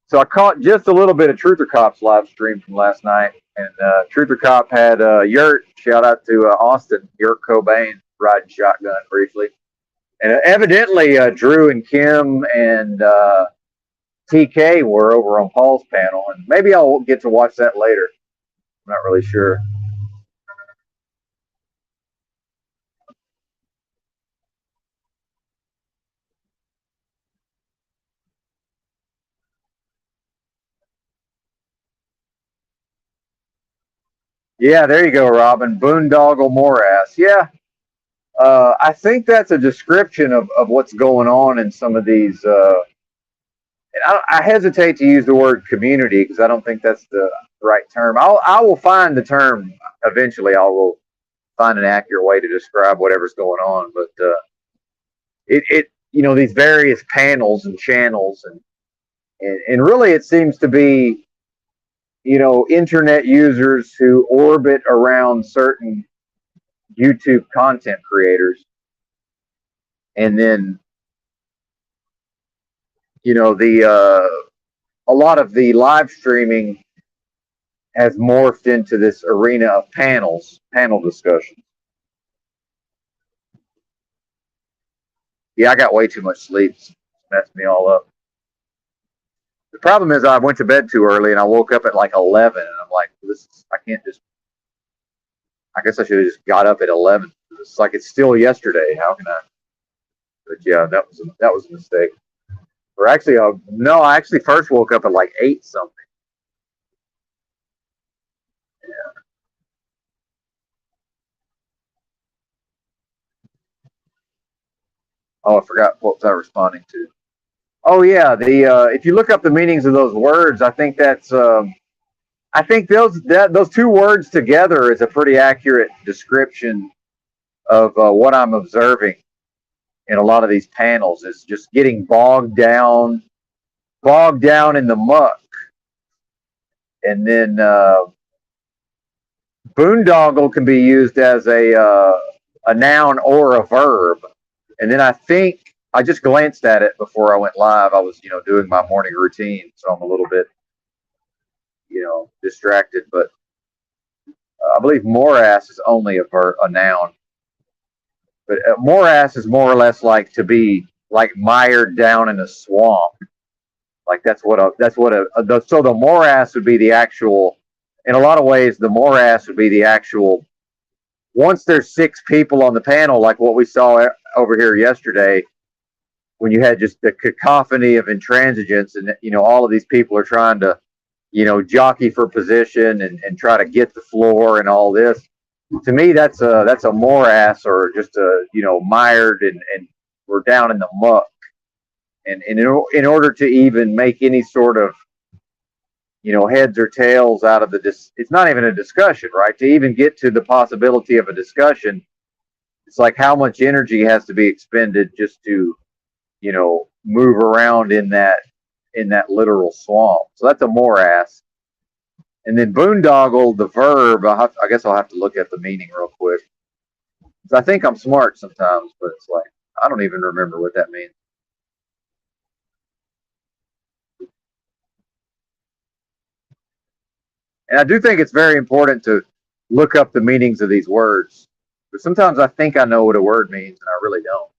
So I caught just a little bit of Truther Cop's live stream from last night, and Truther Cop had Yurt. Shout out to Austin, Yurt Cobain, riding shotgun briefly, and evidently Drew and Kim and TK were over on Paul's panel, and maybe I'll get to watch that later. I'm not really sure. Yeah, there you go, Robin. Boondoggle Morass. Yeah, I think that's a description of what's going on in some of these. I hesitate to use the word community because I don't think that's the right term. I will find the term eventually. I will find an accurate way to describe whatever's going on. But you know, these various panels and channels and really it seems to be, you know, internet users who orbit around certain YouTube content creators, and then, you know, a lot of the live streaming has morphed into this arena of panel discussion. Yeah, I got way too much sleep. It's messed me all up. The problem is I went to bed too early and I woke up at like 11 and I'm like, I can't just, I guess I should have just got up at 11. It's like it's still yesterday. How can I? But yeah, that was a mistake. Or actually, no, I actually first woke up at like 8 something. Yeah. Oh, I forgot what was I responding to. Oh yeah, the if you look up the meanings of those words, I think that's I think those two words together is a pretty accurate description of what I'm observing in a lot of these panels. Is just getting bogged down in the muck, and then boondoggle can be used as a noun or a verb. And then I think I just glanced at it before I went live. I was, you know, doing my morning routine, so I'm a little bit, you know, distracted. But I believe morass is only a noun. But morass is more or less like to be like mired down in a swamp. Like so the morass would be the actual. In a lot of ways, the morass would be the actual. Once there's 6 people on the panel, like what we saw over here yesterday, when you had just the cacophony of intransigence, and you know all of these people are trying to, you know, jockey for position and try to get the floor and all this. To me, that's a morass, or just a, you know, mired and we're down in the muck. And in order to even make any sort of, heads or tails out of it's not even a discussion, right? To even get to the possibility of a discussion, it's like how much energy has to be expended just to, move around in that literal swamp. So that's a morass. And then boondoggle, the verb, I guess I'll have to look at the meaning real quick. I think I'm smart sometimes, but it's like, I don't even remember what that means. And I do think it's very important to look up the meanings of these words. But sometimes I think I know what a word means, and I really don't.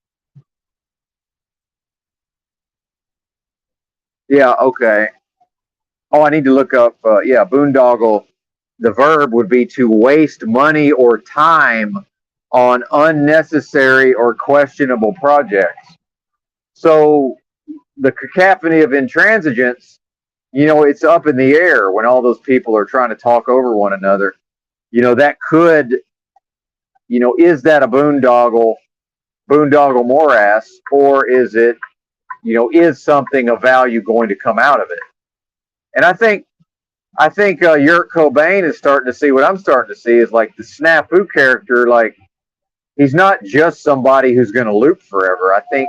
Yeah, okay. Oh, I need to look up, boondoggle. The verb would be to waste money or time on unnecessary or questionable projects. So the cacophony of intransigence, it's up in the air when all those people are trying to talk over one another. That could, is that a boondoggle morass, or is it, is something of value going to come out of it? And I think Yurt Cobain is starting to see what I'm starting to see is like the snafu character. Like, he's not just somebody who's going to loop forever. I think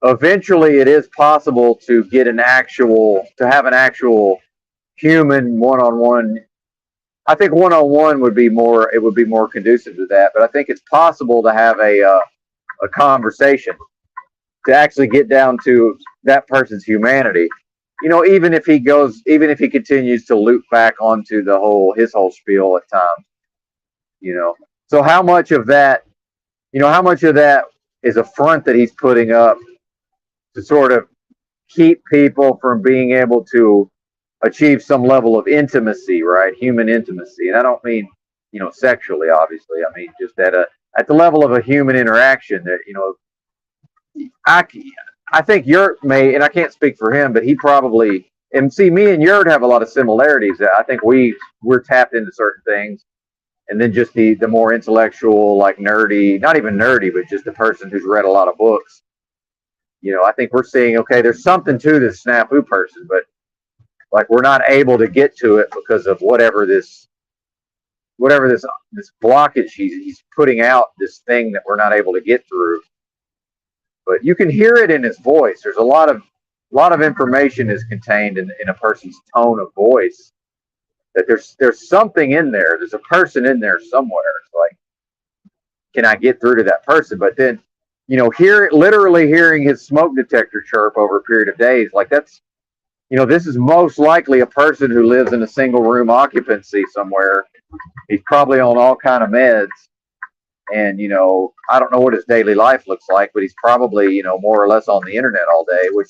eventually it is possible to get have an actual human one-on-one. I think one-on-one would be more conducive to that, but I think it's possible to have a conversation, to actually get down to that person's humanity. Even if he continues to loop back onto his whole spiel at times. So how much of that is a front that he's putting up to sort of keep people from being able to achieve some level of intimacy, right? Human intimacy. And I don't mean, sexually, obviously. I mean, just at the level of a human interaction that, I think Yurt may, and I can't speak for him, but he probably, and see, me and Yurt have a lot of similarities. I think we're tapped into certain things. And then just the more intellectual, like nerdy, not even nerdy, but just the person who's read a lot of books. I think we're seeing, okay, there's something to this snafu person, but like we're not able to get to it because of whatever this blockage he's putting out, this thing that we're not able to get through. But you can hear it in his voice. There's a lot of information is contained in a person's tone of voice. That there's something in there. There's a person in there somewhere. It's like, can I get through to that person? But then, literally hearing his smoke detector chirp over a period of days, like that's, this is most likely a person who lives in a single room occupancy somewhere. He's probably on all kind of meds. And, I don't know what his daily life looks like, but he's probably, more or less on the internet all day, which,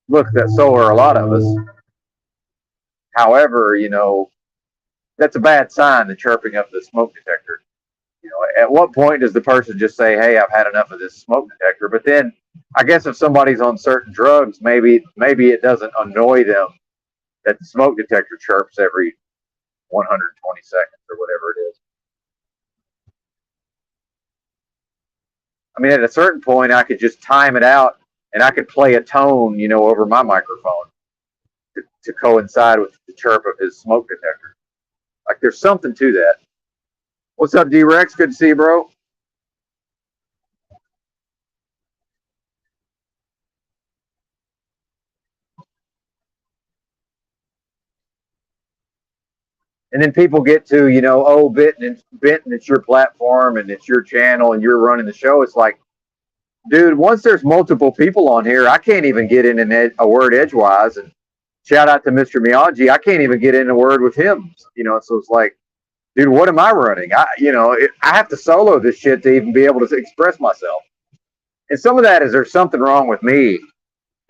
look, so are a lot of us. However, that's a bad sign, the chirping of the smoke detector. At what point does the person just say, hey, I've had enough of this smoke detector? But then I guess if somebody's on certain drugs, maybe it doesn't annoy them that the smoke detector chirps every 120 seconds or whatever it is. I mean, at a certain point, I could just time it out and I could play a tone, over my microphone to coincide with the chirp of his smoke detector. Like, there's something to that. What's up, D-Rex? Good to see you, bro. And then people get to, oh, Benton, it's your platform and it's your channel and you're running the show. It's like, dude, once there's multiple people on here, I can't even get in a word edgewise. And shout out to Mr. Miyagi. I can't even get in a word with him. So it's like, dude, what am I running? I have to solo this shit to even be able to express myself. And some of that is there's something wrong with me,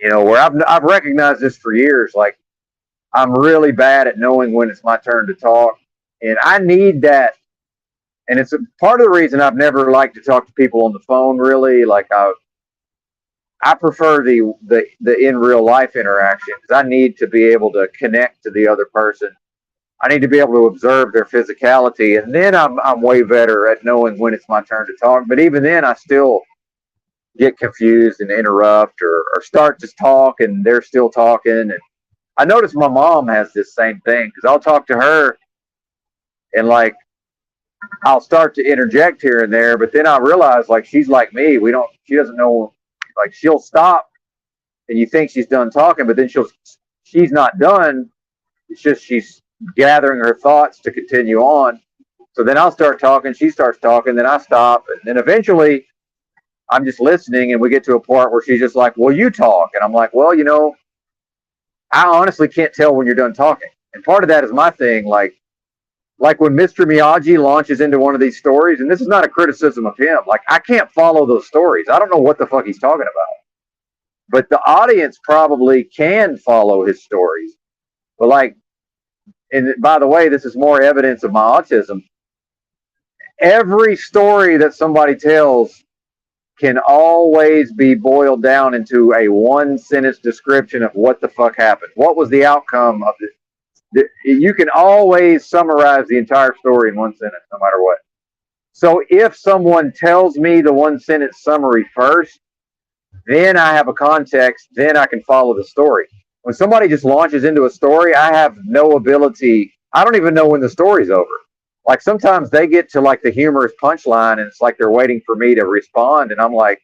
where I've recognized this for years. Like, I'm really bad at knowing when it's my turn to talk, and I need that. And it's a part of the reason I've never liked to talk to people on the phone. Really, like I prefer the in real life interaction because I need to be able to connect to the other person. I need to be able to observe their physicality, and then I'm way better at knowing when it's my turn to talk. But even then, I still get confused and interrupt or start to talk, and they're still talking, and I notice my mom has this same thing because I'll talk to her and like I'll start to interject here and there, but then I realize like she's like me. She doesn't know, like she'll stop and you think she's done talking, but then she's not done. It's just she's gathering her thoughts to continue on. So then I'll start talking, she starts talking, then I stop, and then eventually I'm just listening, and we get to a part where she's just like, well, you talk. And I'm like, well, I honestly can't tell when you're done talking. And part of that is my thing, like when Mr. Miyagi launches into one of these stories, and this is not a criticism of him, like I can't follow those stories. I don't know what the fuck he's talking about. But the audience probably can follow his stories. But like, and by the way, this is more evidence of my autism. Every story that somebody tells can always be boiled down into a one sentence description of what the fuck happened. What was the outcome of this? You can always summarize the entire story in one sentence, no matter what. So if someone tells me the one sentence summary first, then I have a context, then I can follow the story. When somebody just launches into a story, I have no ability. I don't even know when the story's over. Like sometimes they get to like the humorous punchline and it's like they're waiting for me to respond. And I'm like,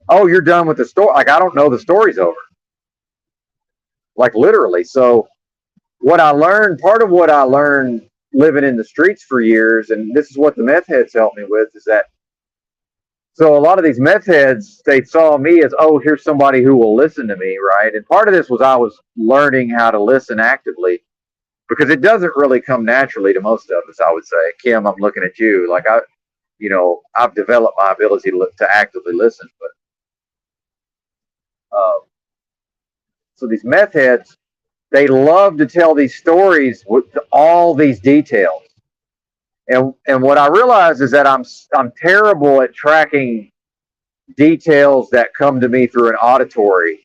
oh, you're done with the story. Like, I don't know the story's over. Like literally. So part of what I learned living in the streets for years, and this is what the meth heads helped me with, is that so a lot of these meth heads, they saw me as, oh, here's somebody who will listen to me, right? And part of this was I was learning how to listen actively because it doesn't really come naturally to most of us, I would say. Kim, I'm looking at you. Like I've developed my ability to actively listen. But so these meth heads, they love to tell these stories with all these details. And what I realize is that I'm terrible at tracking details that come to me through auditory.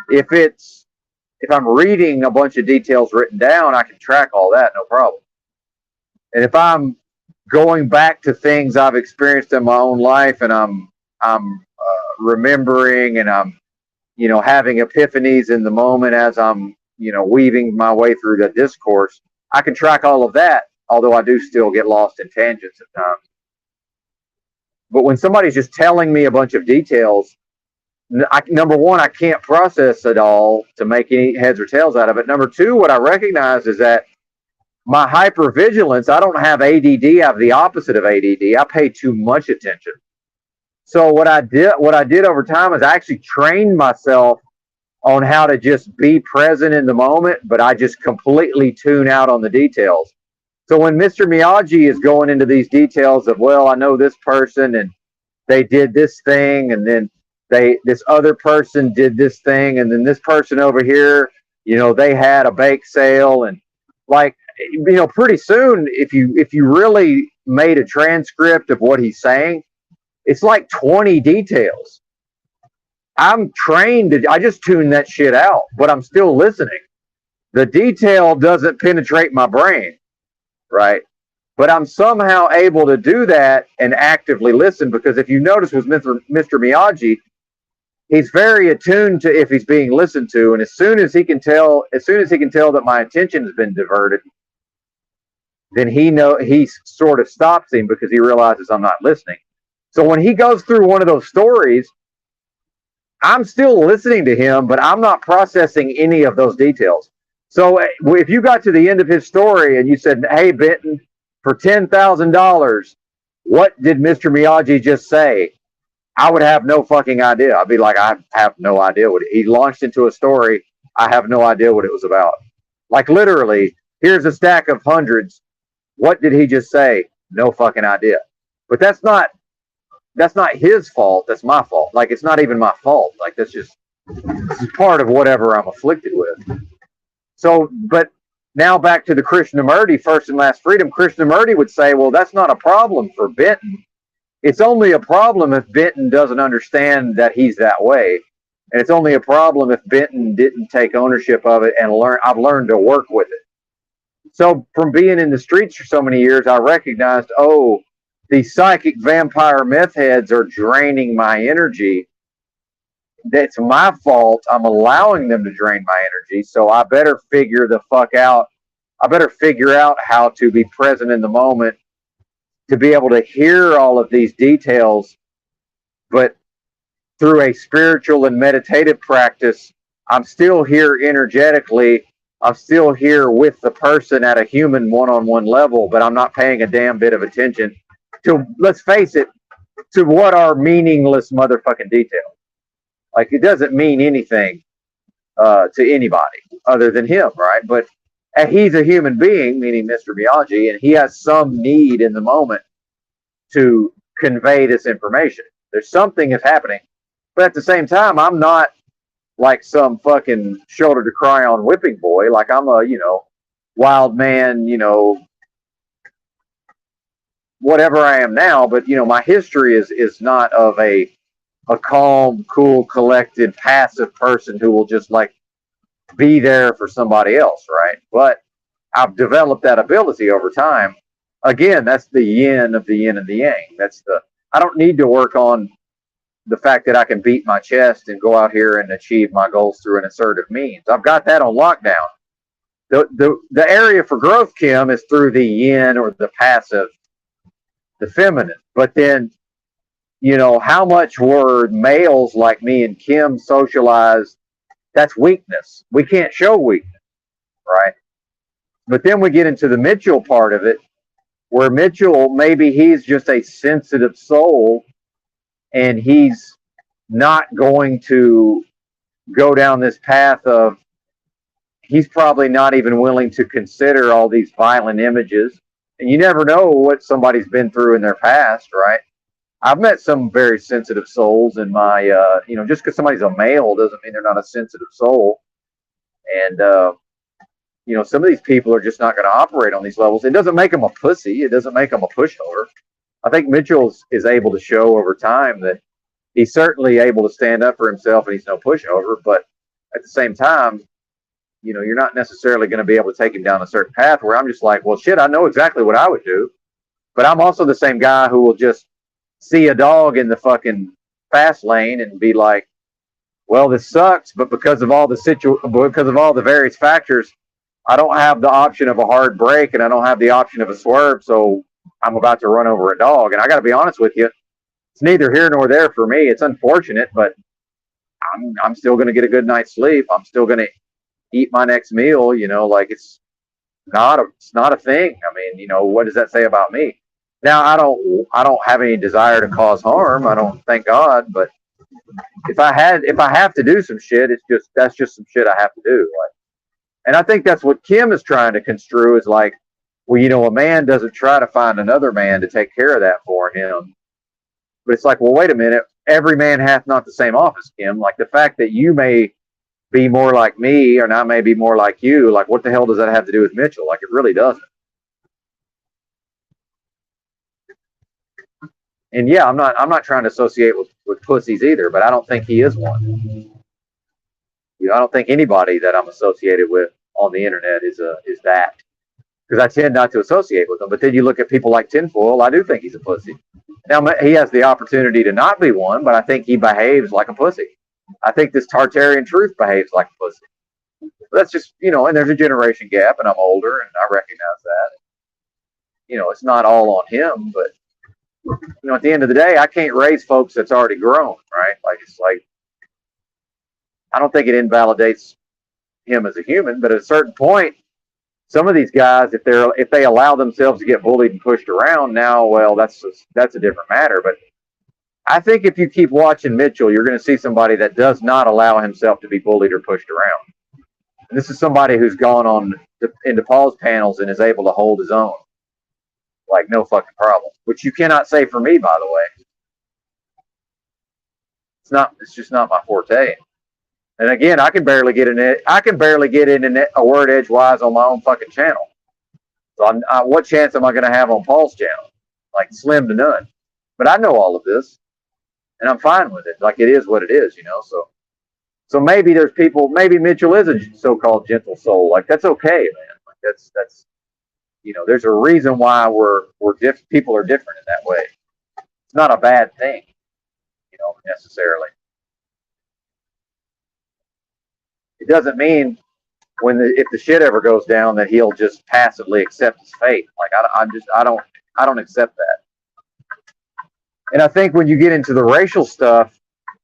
If I'm reading a bunch of details written down, I can track all that, no problem. And if I'm going back to things I've experienced in my own life, and I'm remembering, and I'm having epiphanies in the moment as I'm weaving my way through the discourse, I can track all of that. Although I do still get lost in tangents at times. But when somebody's just telling me a bunch of details, number one, I can't process it all to make any heads or tails out of it. Number two, what I recognize is that my hypervigilance, I don't have ADD, I have the opposite of ADD. I pay too much attention. So what I did over time is I actually trained myself on how to just be present in the moment, but I just completely tune out on the details. So when Mr. Miyagi is going into these details of, well, I know this person and they did this thing, and then this other person did this thing, and then this person over here, they had a bake sale, and like, pretty soon, if you really made a transcript of what he's saying, it's like 20 details. I'm trained I just tune that shit out, but I'm still listening. The detail doesn't penetrate my brain. Right. But I'm somehow able to do that and actively listen, because if you notice with Mr. Miyagi, he's very attuned to if he's being listened to. And as soon as he can tell that my attention has been diverted, then he sort of stops him because he realizes I'm not listening. So when he goes through one of those stories, I'm still listening to him, but I'm not processing any of those details. So if you got to the end of his story and you said, hey, Benton, for $10,000, what did Mr. Miyagi just say? I would have no fucking idea. I'd be like, I have no idea he launched into a story. I have no idea what it was about. Like literally, here's a stack of hundreds. What did he just say? No fucking idea. But that's not his fault. That's my fault. Like, it's not even my fault. Like, this is part of whatever I'm afflicted with. So, but now back to the Krishnamurti, First and Last Freedom. Krishnamurti would say, well, that's not a problem for Benton. It's only a problem if Benton doesn't understand that he's that way. And it's only a problem if Benton didn't take ownership of it and I've learned to work with it. So from being in the streets for so many years, I recognized, oh, these psychic vampire meth heads are draining my energy. that's my fault. I'm allowing them to drain my energy. So I better figure the fuck out. I better figure out how to be present in the moment to be able to hear all of these details, but through a spiritual and meditative practice, I'm still here energetically. I'm still here with the person at a human one-on-one level, but I'm not paying a damn bit of attention to, let's face it, to what are meaningless motherfucking details. Like, it doesn't mean anything to anybody other than him, right? But he's a human being, meaning Mr. Miyagi, and he has some need in the moment to convey this information. There's something that's happening. But at the same time, I'm not like some fucking shoulder to cry on whipping boy. Like, I'm a, wild man, whatever I am now. But, my history is not of a calm, cool, collected, passive person who will just like be there for somebody else, right? But I've developed that ability over time. Again, that's the yin of the yin and the yang. I don't need to work on the fact that I can beat my chest and go out here and achieve my goals through an assertive means. I've got that on lockdown. The area for growth, Kim, is through the yin or the passive, the feminine. But then, how much were males like me and Kim socialized? That's weakness. We can't show weakness, right? But then we get into the Mitchell part of it, where Mitchell, maybe he's just a sensitive soul and he's not going to go down this path of, he's probably not even willing to consider all these violent images. And you never know what somebody's been through in their past, right? I've met some very sensitive souls in my, just because somebody's a male doesn't mean they're not a sensitive soul. And, some of these people are just not going to operate on these levels. It doesn't make them a pussy. It doesn't make them a pushover. I think Mitchell is able to show over time that he's certainly able to stand up for himself and he's no pushover. But at the same time, you're not necessarily going to be able to take him down a certain path where I'm just like, well, shit, I know exactly what I would do. But I'm also the same guy who will just see a dog in the fucking fast lane and be like, well, this sucks, but because of all the various factors, I don't have the option of a hard break and I don't have the option of a swerve, so I'm about to run over a dog. And I got to be honest with you, it's neither here nor there for me. It's unfortunate, but I'm still going to get a good night's sleep. I'm still going to eat my next meal. Like it's not a thing. I mean, what does that say about me? Now I don't have any desire to cause harm. I don't, thank God. But if I have to do some shit, that's just some shit I have to do. Like, and I think that's what Kim is trying to construe is like, well, a man doesn't try to find another man to take care of that for him. But it's like, well, wait a minute. Every man hath not the same office, Kim. Like the fact that you may be more like me and I may be more like you, like what the hell does that have to do with Mitchell? Like it really doesn't. And yeah, I'm not trying to associate with pussies either, but I don't think he is one. I don't think anybody that I'm associated with on the internet is that, because I tend not to associate with them. But then you look at people like Tinfoil, I do think he's a pussy. Now he has the opportunity to not be one, but I think he behaves like a pussy. I think this Tartarian truth behaves like a pussy. But that's just, and there's a generation gap, and I'm older, and I recognize that. It's not all on him, but at the end of the day, I can't raise folks that's already grown, right? Like it's like, I don't think it invalidates him as a human, but at a certain point, some of these guys, if they allow themselves to get bullied and pushed around now, well, that's a different matter. But I think if you keep watching Mitchell, you're going to see somebody that does not allow himself to be bullied or pushed around. And this is somebody who's gone into Paul's panels and is able to hold his own, like no fucking problem. Which you cannot say for me, by the way. It's just not my forte. And again, I can barely get in a word edgewise on my own fucking channel. So what chance am I going to have on Paul's channel? Like slim to none. But I know all of this, and I'm fine with it. Like it is what it is, So maybe there's people. Maybe Mitchell is a so-called gentle soul. Like that's okay, man. Like that's there's a reason why people are different in that way. It's not a bad thing, necessarily. it doesn't mean if the shit ever goes down that he'll just passively accept his fate. Like I don't accept that. And I think when you get into the racial stuff,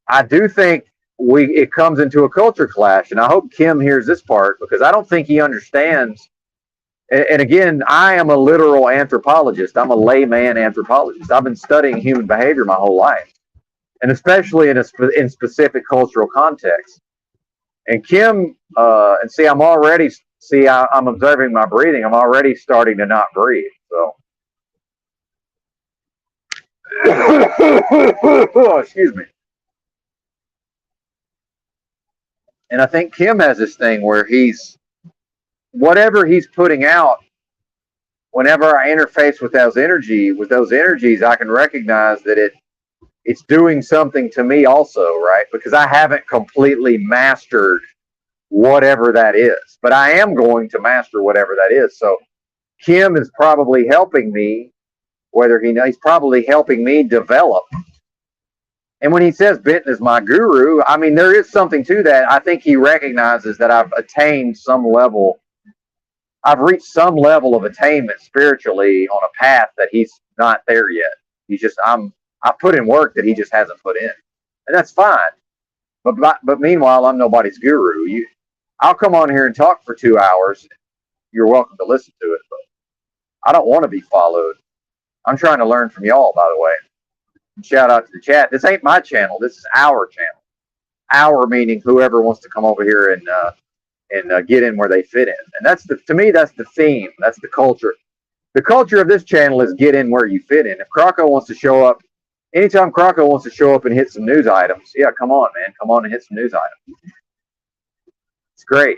I do think it comes into a culture clash. And I hope Kim hears this part, because I don't think he understands. And again, I am a literal anthropologist. I'm a layman anthropologist. I've been studying human behavior my whole life, and especially in specific cultural contexts. And Kim, and see, I'm observing my breathing. I'm already starting to not breathe. So, excuse me. And I think Kim has this thing where whatever he's putting out, whenever I interface with those energies, I can recognize that it's doing something to me also, right? Because I haven't completely mastered whatever that is, but I am going to master whatever that is. So Kim is probably helping me, he's probably helping me develop. And when he says Benton is my guru, I mean, there is something to that. I think he recognizes that I've reached some level of attainment spiritually on a path that he's not there yet. I put in work that he just hasn't put in, and that's fine. But meanwhile, I'm nobody's guru. I'll come on here and talk for 2 hours. You're welcome to listen to it, but I don't want to be followed. I'm trying to learn from y'all, by the way. Shout out to the chat. This ain't my channel. This is our channel. Our meaning whoever wants to come over here and get in where they fit in. And to me, that's the theme. That's the culture. The culture of this channel is get in where you fit in. If Croco wants to show up, anytime Croco wants to show up and hit some news items, yeah, come on, man. Come on and hit some news items. It's great.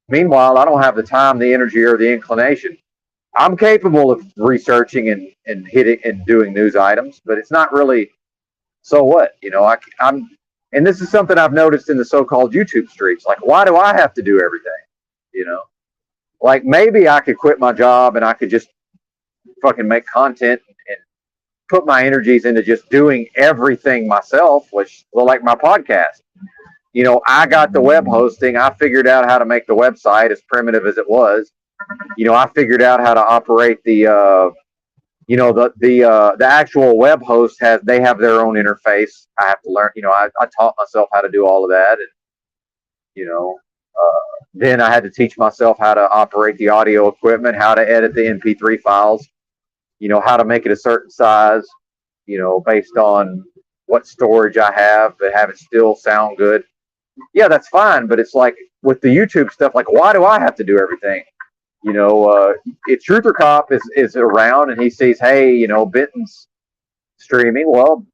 Meanwhile, I don't have the time, the energy, or the inclination. I'm capable of researching and hitting and doing news items, but it's not really, so what? And this is something I've noticed in the so-called YouTube streets. Like, why do I have to do everything? Like, maybe I could quit my job and I could just fucking make content and put my energies into just doing everything myself, like my podcast. I got the web hosting. I figured out how to make the website, as primitive as it was. I figured out how to operate the actual web host they have their own interface. I have to learn, I taught myself how to do all of that. And, then I had to teach myself how to operate the audio equipment, how to edit the MP3 files, how to make it a certain size, based on what storage I have, but have it still sound good. Yeah, that's fine. But it's like with the YouTube stuff, like, why do I have to do everything? If Truther Cop is around and he sees, hey, Benton's streaming, well,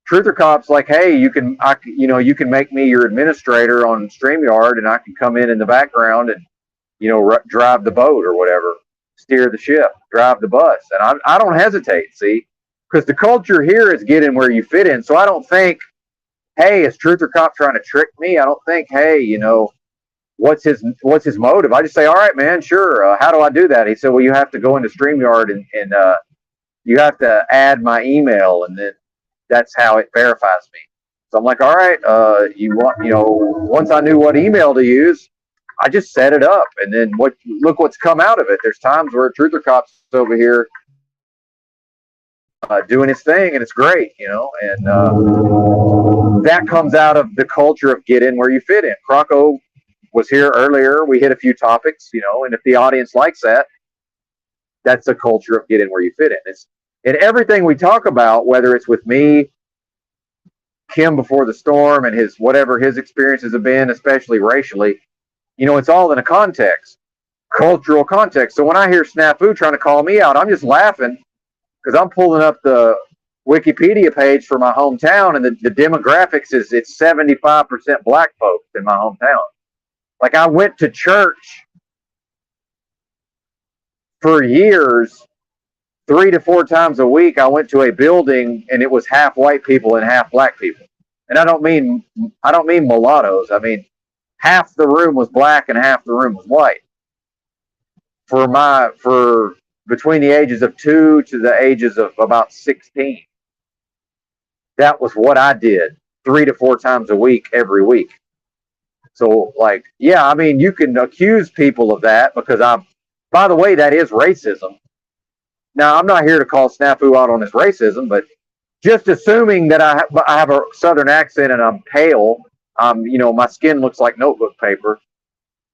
Truther Cop's like, hey, you can make me your administrator on StreamYard, and I can come in the background and, drive the boat or whatever, steer the ship, drive the bus. And I don't hesitate, see, because the culture here is get in where you fit in. So I don't think, hey, is Truther Cop trying to trick me? I don't think, hey, what's his motive? I just say, all right, man, sure. How do I do that? He said, well, you have to go into StreamYard and you have to add my email, and then that's how it verifies me. So I'm like, all right, once I knew what email to use, I just set it up, and then look what's come out of it. There's times where Truther Cop's over here doing his thing, and it's great, and that comes out of the culture of get in where you fit in. Croco was here earlier. We hit a few topics, and if the audience likes that, that's the culture of get in where you fit in. It's in everything we talk about, whether it's with me, Kim before the storm, and whatever his experiences have been, especially racially, it's all in a context, cultural context. So when I hear Snafu trying to call me out, I'm just laughing, because I'm pulling up the Wikipedia page for my hometown, and the demographics it's 75% black folks in my hometown. Like, I went to church for years, 3 to 4 times a week. I went to a building, and it was half white people and half black people. And I don't mean mulattoes. I mean, half the room was black and half the room was white. For between the ages of 2 to the ages of about 16. That was what I did 3 to 4 times a week, every week. So, like, yeah, I mean, you can accuse people of that because by the way, that is racism. Now, I'm not here to call Snafu out on his racism, but just assuming that I have a Southern accent and I'm pale, my skin looks like notebook paper.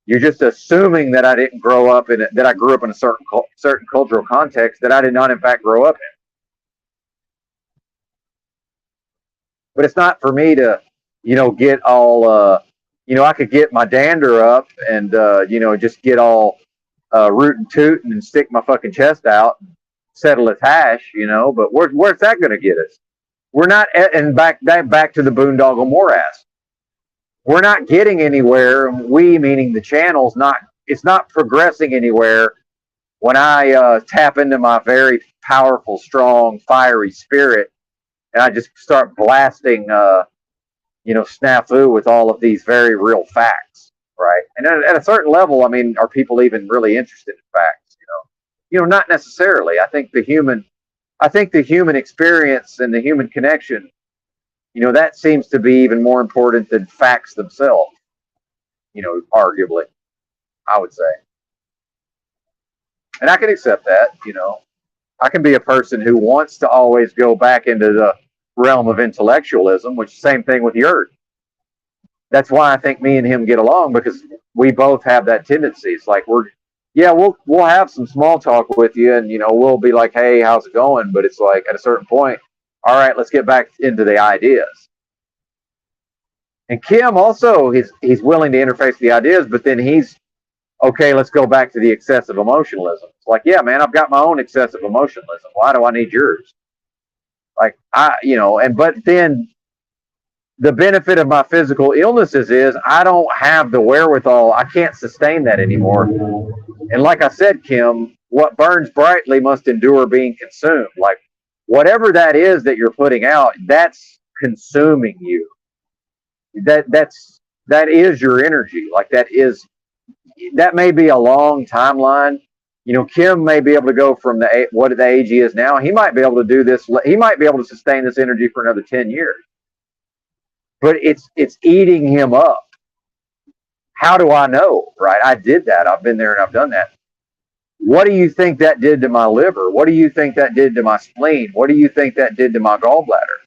You're just assuming that I didn't grow up that I grew up in a certain cultural context that I did not, in fact, grow up in. But it's not for me to, get all, I could get my dander up and, just get all rootin' tootin' and stick my fucking chest out, and settle a hash, but where's that going to get us? We're not, and back to the boondoggle morass. We're not getting anywhere. We, meaning the channel's it's not progressing anywhere when I tap into my very powerful, strong, fiery spirit and I just start blasting, Snafu with all of these very real facts, right? And at a certain level, I mean, are people even really interested in facts? Not necessarily. I think the human experience and the human connection, that seems to be even more important than facts themselves. Arguably, I would say, and I can accept that. I can be a person who wants to always go back into the realm of intellectualism, which is the same thing with Yurt. That's why I think me and him get along, because we both have that tendency. It's like we'll have some small talk with you, and we'll be like, hey, how's it going? But it's like at a certain point, all right, let's get back into the ideas. And Kim also, he's willing to interface the ideas, but then he's okay, let's go back to the excessive emotionalism. It's like, yeah, man, I've got my own excessive emotionalism. Why do I need yours? Like, but then the benefit of my physical illnesses is I don't have the wherewithal. I can't sustain that anymore. And like I said, Kim, what burns brightly must endure being consumed. Like, whatever that is that you're putting out, that's consuming you. That is your energy. Like, that may be a long timeline. Kim may be able to go from what the age he is now. He might be able to do this. He might be able to sustain this energy for another 10 years. But it's eating him up. How do I know? Right? I did that. I've been there and I've done that. What do you think that did to my liver? What do you think that did to my spleen? What do you think that did to my gallbladder?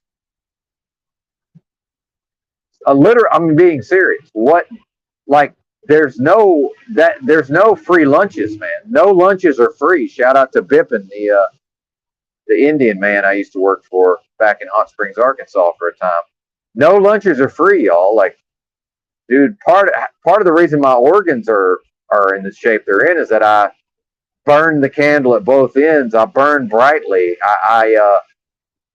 I'm being serious. There's no free lunches, man. No lunches are free. Shout out to Bippin, the Indian man I used to work for back in Hot Springs, Arkansas for a time. No lunches are free, y'all. Like, dude, part of the reason my organs are in the shape they're in is that I burned the candle at both ends. I burned brightly.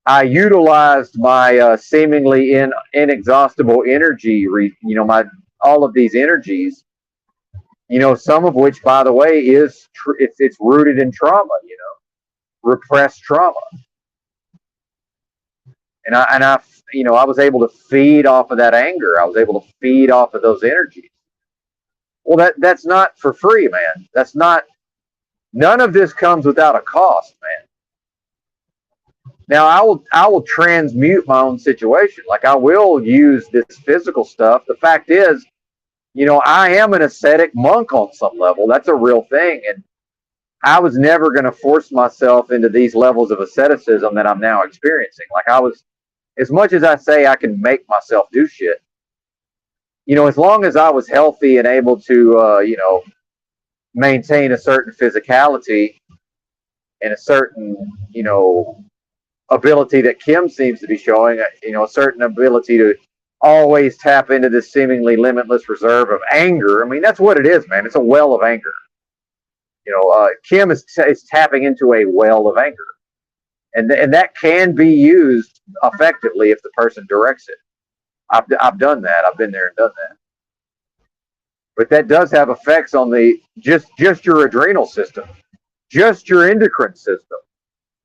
I utilized my seemingly inexhaustible energy. All of these energies, some of which, by the way, is it's rooted in trauma, repressed trauma. And I was able to feed off of that anger. I was able to feed off of those energies. Well, that's not for free, man. None of this comes without a cost, man. Now, I will transmute my own situation. Like, I will use this physical stuff. The fact is, I am an ascetic monk on some level. That's a real thing. And I was never going to force myself into these levels of asceticism that I'm now experiencing. Like, as much as I say I can make myself do shit, as long as I was healthy and able to, maintain a certain physicality and a certain, ability that Kim seems to be showing, a certain ability to always tap into this seemingly limitless reserve of anger. I mean, that's what it is, man. It's a well of anger. Kim is tapping into a well of anger. And that can be used effectively if the person directs it. I've done that. I've been there and done that. But that does have effects on just your adrenal system, just your endocrine system.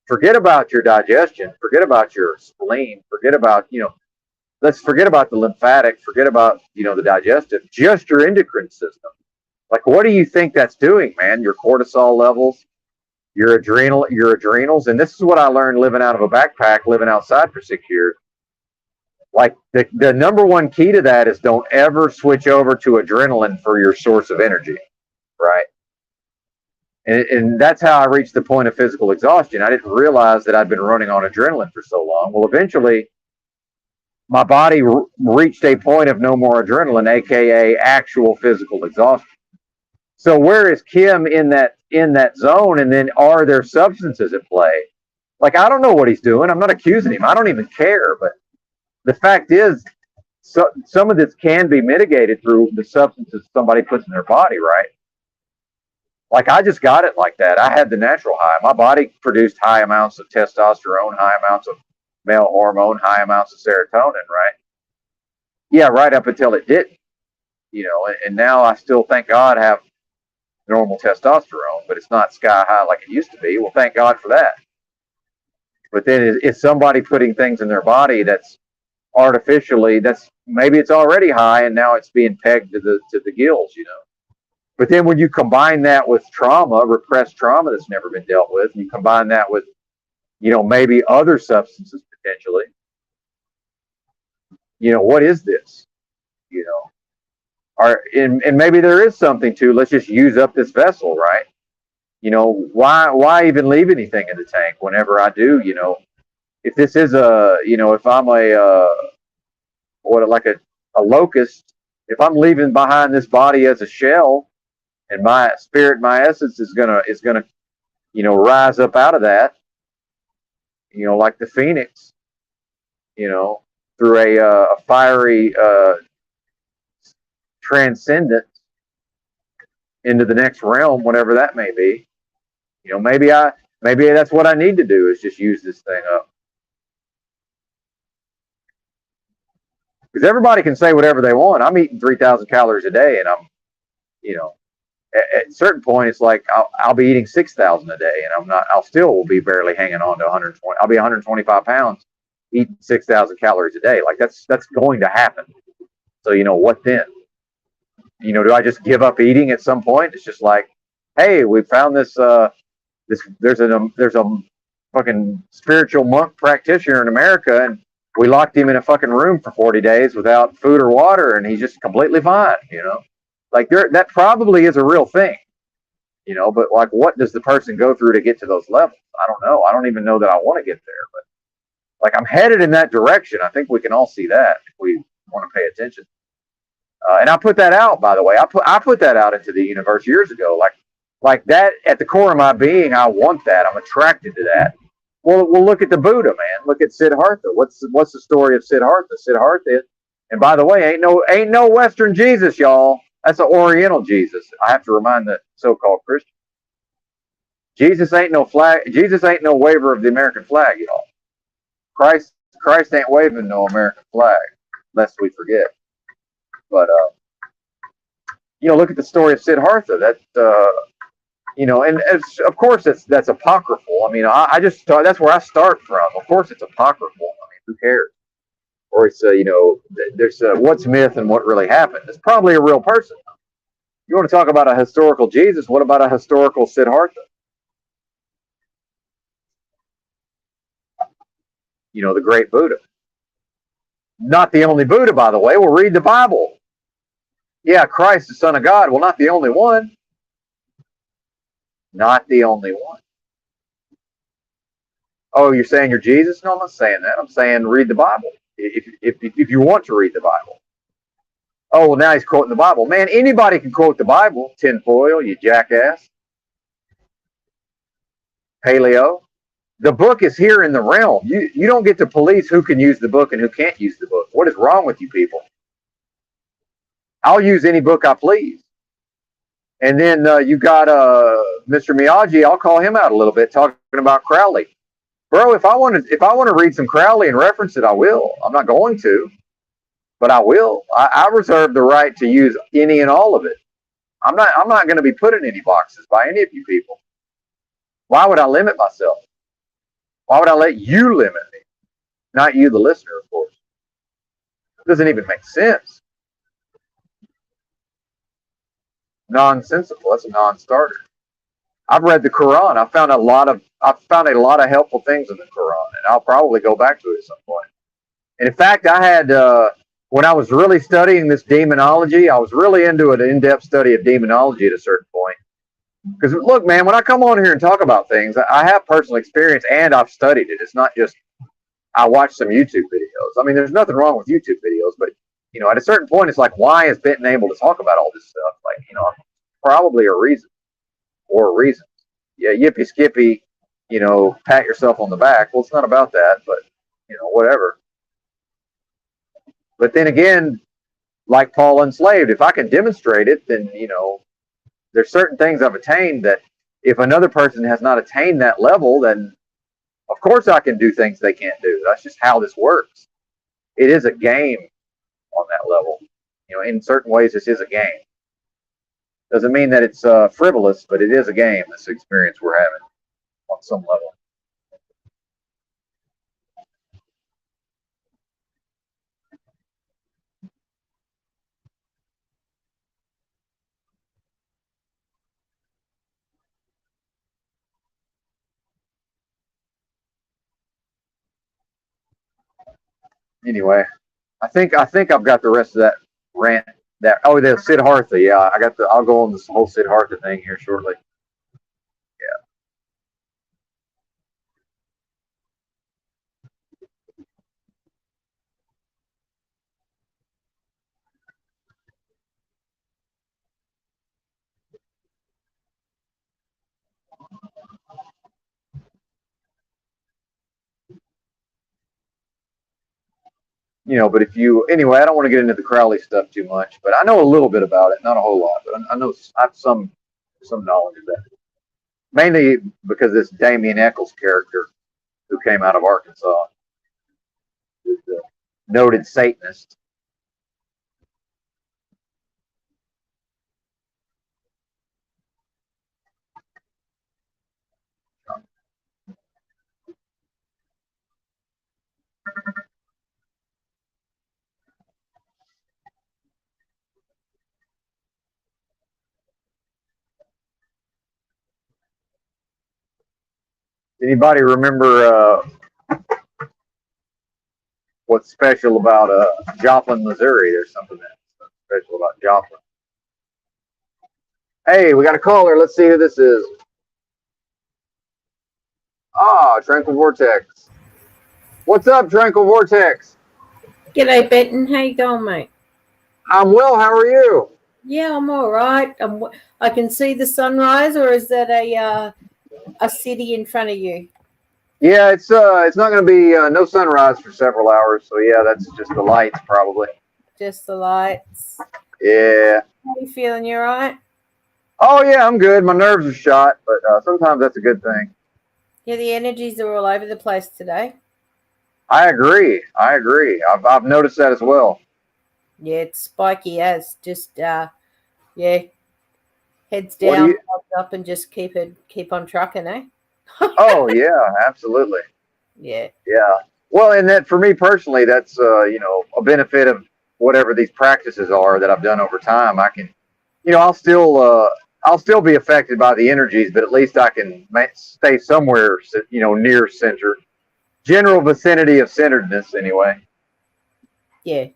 Forget about your digestion. Forget about your spleen. Forget about, let's forget about the lymphatic. Forget about, the digestive. Just your endocrine system. Like, what do you think that's doing, man? Your cortisol levels, your adrenals. And this is what I learned living out of a backpack, living outside for 6 years. Like the number one key to that is don't ever switch over to adrenaline for your source of energy, right? And that's how I reached the point of physical exhaustion. I didn't realize that I'd been running on adrenaline for so long. Well, eventually, my body reached a point of no more adrenaline, aka actual physical exhaustion. So where is Kim in that zone? And then are there substances at play? Like, I don't know what he's doing. I'm not accusing him. I don't even care. But the fact is, some of this can be mitigated through the substances somebody puts in their body, right? Like, I just got it like that. I had the natural high. My body produced high amounts of testosterone, high amounts of male hormone, high amounts of serotonin, right? Yeah, right up until it didn't, and now I still, thank God, have normal testosterone, but it's not sky high like it used to be. Well, thank God for that. But then is somebody putting things in their body that's artificially, that's maybe it's already high and now it's being pegged to the gills, But then when you combine that with trauma, repressed trauma that's never been dealt with, and you combine that with, maybe other substances potentially, what is this? And maybe there is something to, let's just use up this vessel, right? Why even leave anything in the tank whenever I do, if this is if I'm a locust, if I'm leaving behind this body as a shell, and my spirit, my essence is gonna rise up out of that, like the phoenix, through a fiery transcendence into the next realm, whatever that may be. Maybe that's what I need to do, is just use this thing up. Because everybody can say whatever they want. I'm eating 3,000 calories a day, and I'm, at a certain point, it's like I'll be eating 6,000 a day, and I'll still be barely hanging on to 120. I'll be 125 pounds eating 6,000 calories a day. Like that's going to happen. So what then? Do I just give up eating at some point? It's just like, hey, we found this. There's a fucking spiritual monk practitioner in America, and we locked him in a fucking room for 40 days without food or water, and he's just completely fine. Like that probably is a real thing. But like, what does the person go through to get to those levels? I don't know. I don't even know that I want to get there, but like, I'm headed in that direction. I think we can all see that if we want to pay attention. And I put that out, by the way. I put that out into the universe years ago. Like that, at the core of my being, I want that. I'm attracted to that. Well, look at the Buddha, man. Look at Siddhartha. What's the story of Siddhartha? Siddhartha, and by the way, ain't no Western Jesus, y'all. That's an Oriental Jesus. I have to remind the so-called Christian. Jesus ain't no flag. Jesus ain't no waver of the American flag, y'all. Christ ain't waving no American flag, lest we forget. But look at the story of Siddhartha. That and of course that's apocryphal. I mean, I just that's where I start from. Of course, it's apocryphal. I mean, who cares? Or it's there's what's myth and what really happened. It's probably a real person. You want to talk about a historical Jesus? What about a historical Siddhartha? The great Buddha. Not the only Buddha, by the way. We'll read the Bible. Yeah, Christ, the Son of God. Well, not the only one. Not the only one. Oh, you're saying you're Jesus? No, I'm not saying that. I'm saying read the Bible. If you want to read the Bible. Oh, well, now he's quoting the Bible. Man, anybody can quote the Bible. Tinfoil, you jackass. Paleo. The book is here in the realm. You don't get to police who can use the book and who can't use the book. What is wrong with you people? I'll use any book I please. And then you got Mr. Miyagi. I'll call him out a little bit, talking about Crowley. Bro, if I want to read some Crowley and reference it, I will. I'm not going to, but I will. I reserve the right to use any and all of it. I'm not going to be put in any boxes by any of you people. Why would I limit myself? Why would I let you limit me? Not you, the listener, of course. It doesn't even make sense. Nonsensical. That's a non-starter. I've read the Quran. I found a lot of helpful things in the Quran, and I'll probably go back to it at some point. And in fact, I had, when I was really studying this demonology, I was really into an in-depth study of demonology at a certain point. Because look, man, when I come on here and talk about things, I have personal experience and I've studied it. It's not just I watch some YouTube videos. I mean, there's nothing wrong with YouTube videos, but at a certain point, it's like, why is Benton able to talk about all this stuff? Like, probably a reason or reasons. Yeah, yippee skippy, pat yourself on the back. Well, it's not about that, but whatever. But then again, like Paul Enslaved, if I can demonstrate it, then there's certain things I've attained that if another person has not attained that level, then of course I can do things they can't do. That's just how this works. It is a game on that level. In certain ways, this is a game. Doesn't mean that it's frivolous, but it is a game, this experience we're having on some level. Anyway, I think I've got the rest of that rant. The Siddhartha. Yeah, I'll go on this whole Siddhartha thing here shortly. Yeah. But anyway, I don't want to get into the Crowley stuff too much, but I know a little bit about it, not a whole lot, but I know I have some knowledge of that. Mainly because this Damien Eccles character who came out of Arkansas, is a noted Satanist. Anybody remember what's special about Joplin, Missouri? There's something that's special about Joplin. Hey, we got a caller. Let's see who this is. Tranquil Vortex. What's up, Tranquil Vortex? G'day, Benton. How you going, mate? I'm well. How are you? Yeah, I'm all right. I can see the sunrise, or is that a city in front of you? Yeah, it's not going to be no sunrise for several hours. So yeah, that's just the lights probably. Just the lights. Yeah. How you feeling? You all right? Oh yeah, I'm good. My nerves are shot, but sometimes that's a good thing. Yeah, the energies are all over the place today. I agree. I've noticed that as well. Yeah, it's spiky as just heads down, up, and just keep on trucking, eh? Oh yeah, absolutely. Yeah. Yeah. Well, and that for me personally, that's a benefit of whatever these practices are that I've done over time. I can, I'll still be affected by the energies, but at least I can stay somewhere, near center, general vicinity of centeredness, anyway. Yeah.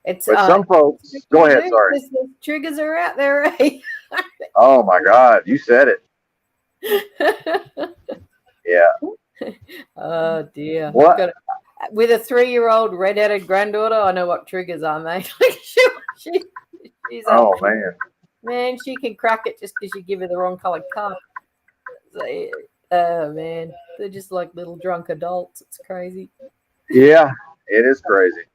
It's but some folks. Go ahead. Sorry. The triggers are out there, right? Oh my God, you said it. Yeah. Oh dear. What? With a 3-year-old red-headed granddaughter, I know what triggers are, mate. She's oh man. Man, she can crack it just because you give her the wrong colored card. Oh man, they're just like little drunk adults. It's crazy. Yeah, it is crazy.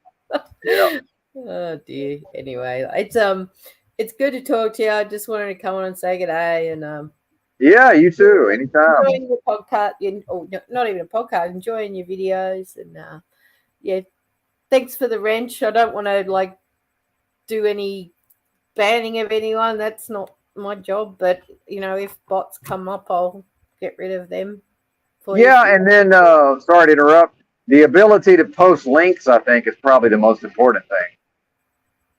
Yeah. Oh dear. Anyway, it's good to talk to you. I just wanted to come on and say good day and Yeah, you too. Anytime. Enjoying your podcast, not even a podcast. Enjoying your videos and yeah. Thanks for the wrench. I don't want to do any banning of anyone. That's not my job. But if bots come up, I'll get rid of them. Yeah, and then sorry to interrupt. The ability to post links, I think, is probably the most important thing.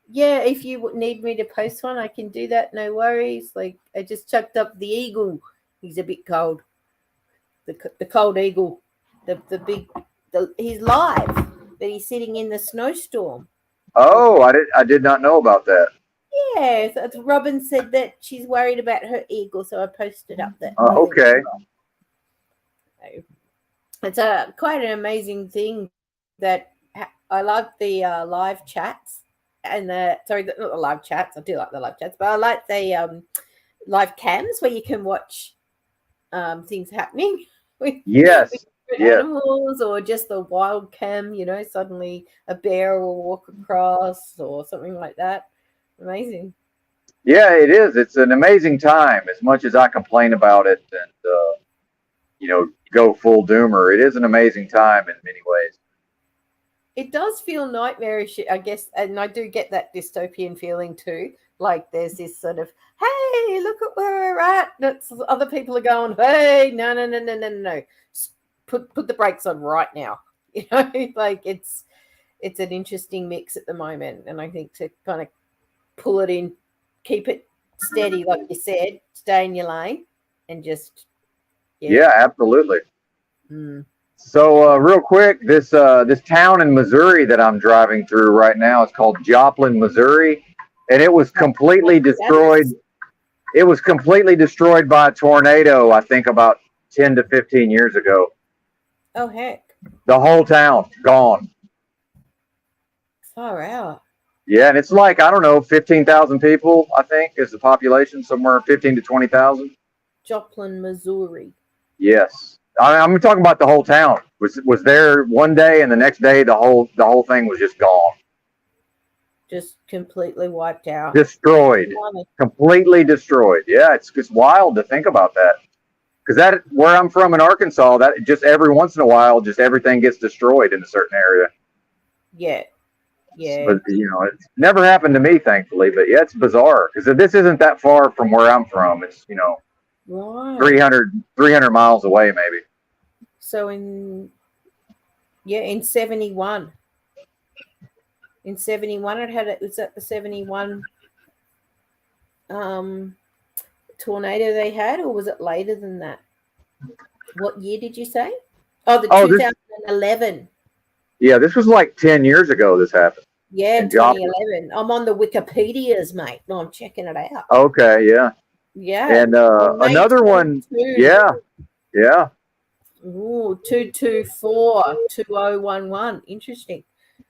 Yeah, if you need me to post one, I can do that. No worries. I just chucked up the eagle. He's a bit cold. The cold eagle. The big. He's live. but he's sitting in the snowstorm. Oh, I did not know about that. Yeah, so Robin said that she's worried about her eagle, so I posted up that. Okay. It's quite an amazing thing that I love the live chats and not the live chats. I do like the live chats, but I like the live cams where you can watch things happening with, Yes. with different animals, or just the wild cam. Suddenly a bear will walk across or something like that. Amazing. Yeah, it is. It's an amazing time. As much as I complain about it and go full doomer, it is an amazing time in many ways. It does feel nightmarish, I guess, and I do get that dystopian feeling too. Like there's this sort of, hey, look at where we're at. That's, other people are going, hey, no. Put the brakes on right now. Like it's an interesting mix at the moment, and I think to kind of pull it in, keep it steady, like you said, stay in your lane, and just Yeah, absolutely. Mm. So real quick, this town in Missouri that I'm driving through right now is called Joplin, Missouri, and it was completely destroyed. It was completely destroyed by a tornado, I think about 10 to 15 years ago. Oh heck! The whole town gone. Far out. Yeah, and it's like, I don't know, 15,000 people, I think, is the population, somewhere 15 to 20,000. Joplin, Missouri. Yes. I'm talking about the whole town. Was there one day, and the next day the whole thing was just gone. Just completely wiped out. Destroyed. Completely destroyed. Yeah, it's just wild to think about that. Because where I'm from in Arkansas, that just every once in a while, just everything gets destroyed in a certain area. Yeah. Yeah. But, it's never happened to me, thankfully. But yeah, it's bizarre because this isn't that far from where I'm from. It's, Right. 300 miles away, maybe. So in 71. In 71, it was at the 71 tornado they had, or was it later than that? What year did you say? Oh, 2011. This was like 10 years ago this happened. Yeah, 2011. I'm on the Wikipedias, mate. No, I'm checking it out. Okay, yeah. Yeah. And another one. Yeah. Ooh, 224-2011. Interesting.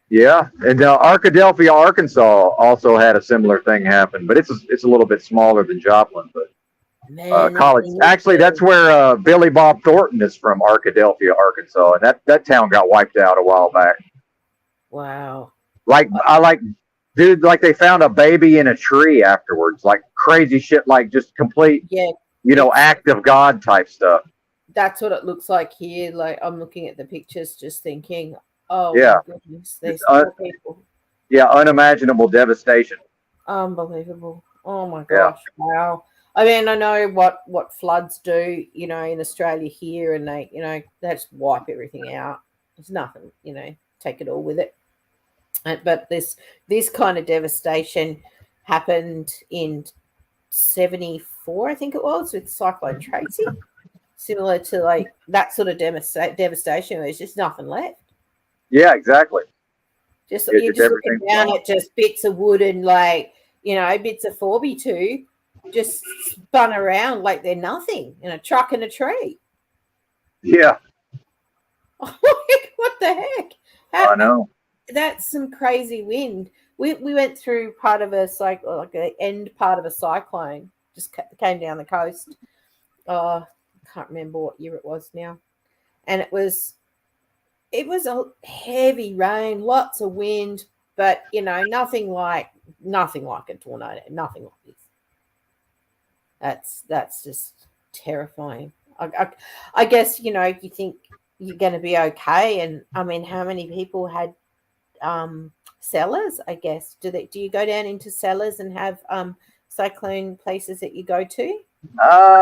Yeah, and Arkadelphia, Arkansas also had a similar thing happen, but it's a little bit smaller than Joplin. But college, actually, that's where Billy Bob Thornton is from, Arkadelphia, Arkansas, and that town got wiped out a while back. Wow. Dude, like they found a baby in a tree afterwards, like crazy shit, like just complete, act of God type stuff. That's what it looks like here. Like I'm looking at the pictures, just thinking, oh yeah, my goodness, there's poor people. Yeah, unimaginable devastation. Unbelievable. Oh my gosh. Yeah. Wow. I mean, I know what floods do, in Australia here, and they just wipe everything out. There's nothing, take it all with it. But this kind of devastation happened in 74, I think it was, with Cyclone Tracy. Similar to like that sort of devastation, there's just nothing left. Yeah, exactly. You're just looking down at just bits of wood and bits of 4x2 just spun around like they're nothing in a truck and a tree. Yeah. What the heck? I know. That's some crazy wind. We went through part of a cyclone, like the end part of a cyclone, just came down the coast. I can't remember what year it was now, and it was a heavy rain, lots of wind, but nothing like a tornado, nothing like this. That's just terrifying. I guess you think you're going to be okay, and I mean, how many people had cellars? I guess do you go down into cellars and have cyclone places that you go to?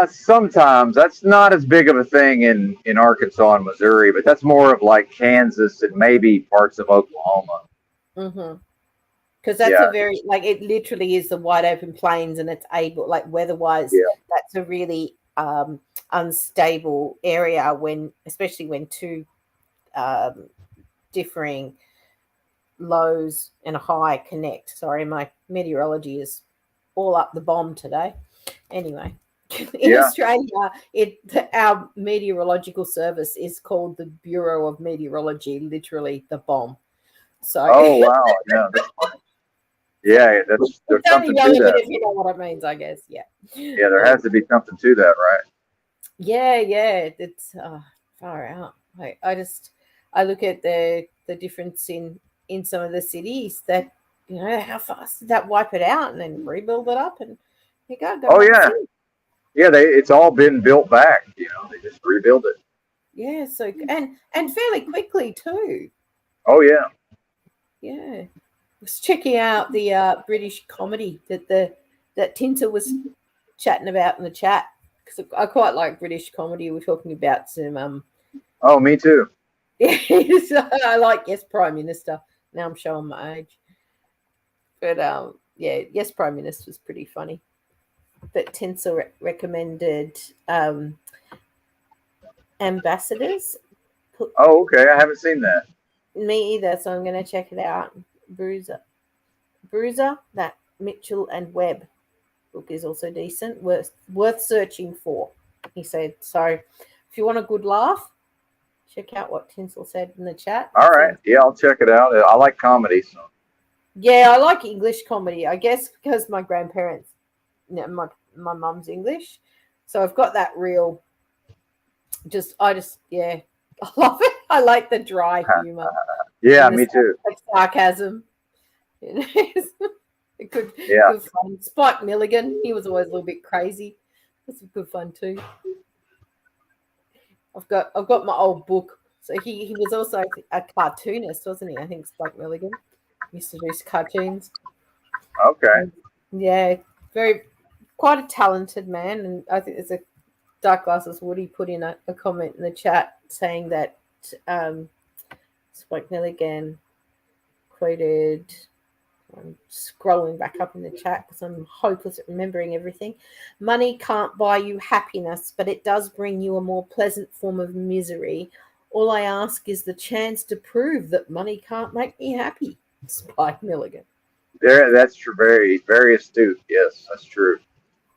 Sometimes. That's not as big of a thing in Arkansas and Missouri, but that's more of like Kansas and maybe parts of Oklahoma. Mm-hmm. Because that's a very, it literally is the wide open plains, and it's able, weather-wise, that's a really unstable area especially when two differing lows and a high connect. Sorry, my meteorology is all up the bomb today. Anyway, in Yeah. Australia, our meteorological service is called the Bureau of Meteorology, literally the bomb. So Oh wow. Yeah. That's funny. Yeah. There's it's only something to relevant that. if you know what it means, I guess. Yeah. Yeah. There has to be something to that, right? Yeah, it's far out. I look at the difference in some of the cities that how fast did that wipe it out and then rebuild it up and go Oh another yeah. city. Yeah. It's all been built back. They just rebuild it. Yeah, so and fairly quickly too. Oh yeah. Yeah, I was checking out the British comedy that Tinter was chatting about in the chat because I quite like British comedy. We're talking about some Oh, me too. yes, I like Yes Prime Minister. Now I'm showing my age. But yeah, Yes Prime Minister was pretty funny. But Tinsel recommended Ambassadors. Oh, okay. I haven't seen that. Me either, so I'm going to check it out. Bruiser, that Mitchell and Webb book is also decent. Worth searching for, he said. So if you want a good laugh, check out what Tinsel said in the chat. All right. Yeah, I'll check it out. I like comedy, so. Yeah, I like English comedy. I guess because my grandparents, my mum's English, so I've got that real. I love it. I like the dry humor. Yeah, and me too. the sarcasm. Good Yeah. fun. Spike Milligan, he was always a little bit crazy. That's good fun too. I've got my old book. So he was also a cartoonist, wasn't he? I think Spike Milligan used to do cartoons. Okay. Yeah, quite a talented man, and I think there's a Dark Glasses Woody put in a comment in the chat saying that Spike Milligan quoted. I'm scrolling back up in the chat because I'm hopeless at remembering everything. Money can't buy you happiness, but it does bring you a more pleasant form of misery. All I ask is the chance to prove that money can't make me happy. Spike Milligan. That's true. Very, very astute. Yes, that's true.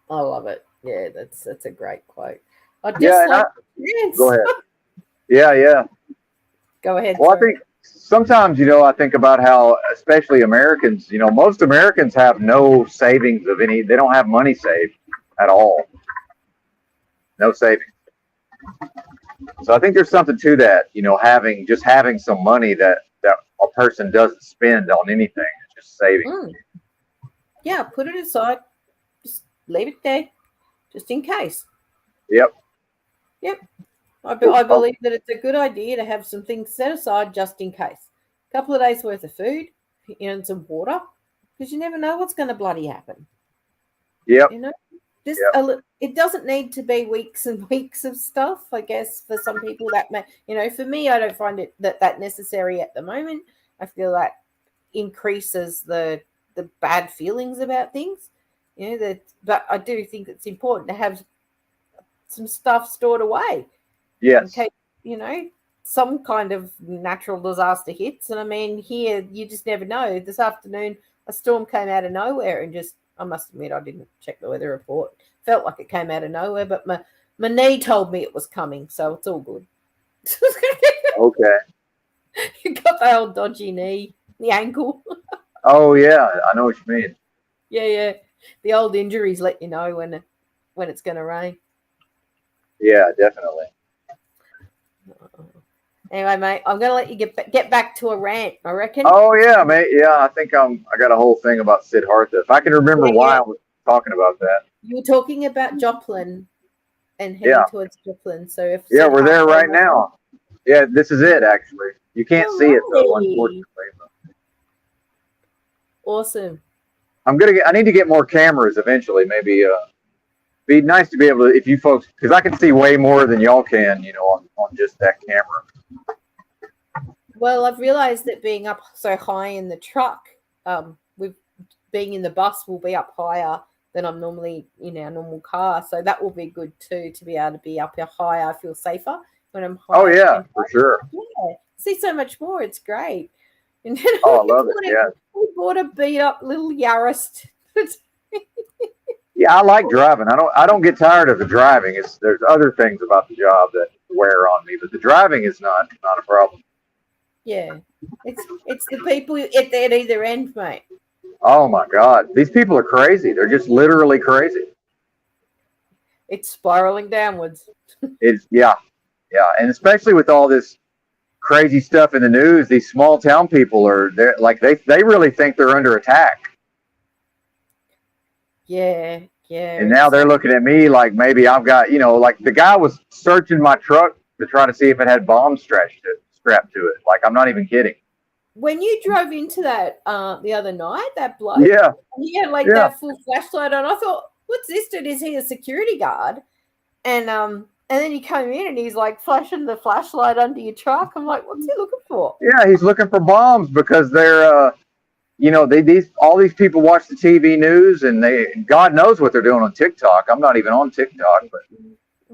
I love it. Yeah, that's a great quote. I Yeah, dislike go ahead. Yeah. Go ahead. Well, sorry. I think sometimes, I think about how, especially Americans, most Americans have no savings of any. They don't have money saved at all. No savings. So I think there's something to that, having some money that a person doesn't spend on anything. It's just saving. Yeah, put it aside. Just leave it there, just in case. Yep. I believe that it's a good idea to have some things set aside just in case. A couple of days worth of food, and some water, because you never know what's going to bloody happen. Yep. It doesn't need to be weeks and weeks of stuff. I guess for some people that may, for me, I don't find it that necessary at the moment. I feel that increases the bad feelings about things. But I do think it's important to have some stuff stored away. Yes. In case, some kind of natural disaster hits. And I mean, here, you just never know. This afternoon, a storm came out of nowhere and I must admit, I didn't check the weather report. Felt like it came out of nowhere, but my knee told me it was coming, so it's all good. Okay. You got the old dodgy knee, the ankle. Oh, yeah. I know what you mean. Yeah. The old injuries let you know when it's going to rain. Yeah, definitely. Anyway, mate, I'm going to let you get back to a rant, I reckon. Oh, yeah, mate. Yeah, I think I got a whole thing about Siddhartha. If I can remember why I was talking about that. You were talking about Joplin and heading towards Joplin. So if we're there right now. Yeah, this is it, actually. You can't see it, though, unfortunately. Awesome. I need to get more cameras eventually. Maybe be nice to be able to, if you folks, because I can see way more than y'all can, on just that camera. Well, I've realized that being up so high in the truck, with being in the bus, will be up higher than I'm normally in our normal car. So that will be good too, to be able to be up higher. I feel safer when I'm high. Oh, yeah, for sure. Yeah, see so much more. It's great. And then Oh, I love it. Yeah. we bought a beat up little Yaris. Yeah, I like driving. I don't get tired of the driving. There's other things about the job that wear on me, but the driving is not a problem. Yeah, it's the people at either end, mate. Oh my God, these people are crazy. They're just literally crazy. It's spiraling downwards. Yeah, and especially with all this crazy stuff in the news, these small town people they're like they really think they're under attack. Yeah. And now they're looking at me like maybe I've got, like the guy was searching my truck to try to see if it had bombs strapped to it. Like, I'm not even kidding. When you drove into that the other night, that bloke, Yeah. he had like that full flashlight on. I thought, what's this dude? Is he a security guard? And then you come in and he's like flashing the flashlight under your truck. I'm like, what's he looking for? Yeah, he's looking for bombs because they're all these people watch the TV news and God knows what they're doing on TikTok. I'm not even on TikTok, but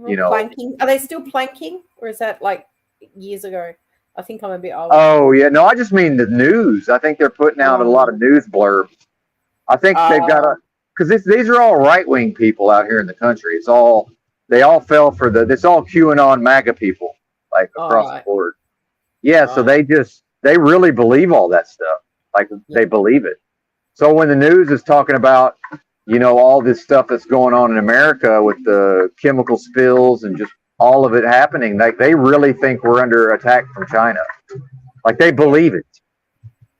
planking. Are they still planking, or is that like years ago? I think I'm a bit old. Oh yeah, no, I just mean the news. I think they're putting out a lot of news blurbs. I think they've got because these are all right wing people out here in the country. They all fell for it's all QAnon MAGA people like across the board. Yeah, so they really believe all that stuff. Like they believe it. So when the news is talking about, all this stuff that's going on in America with the chemical spills and just all of it happening, like they really think we're under attack from China. Like they believe it.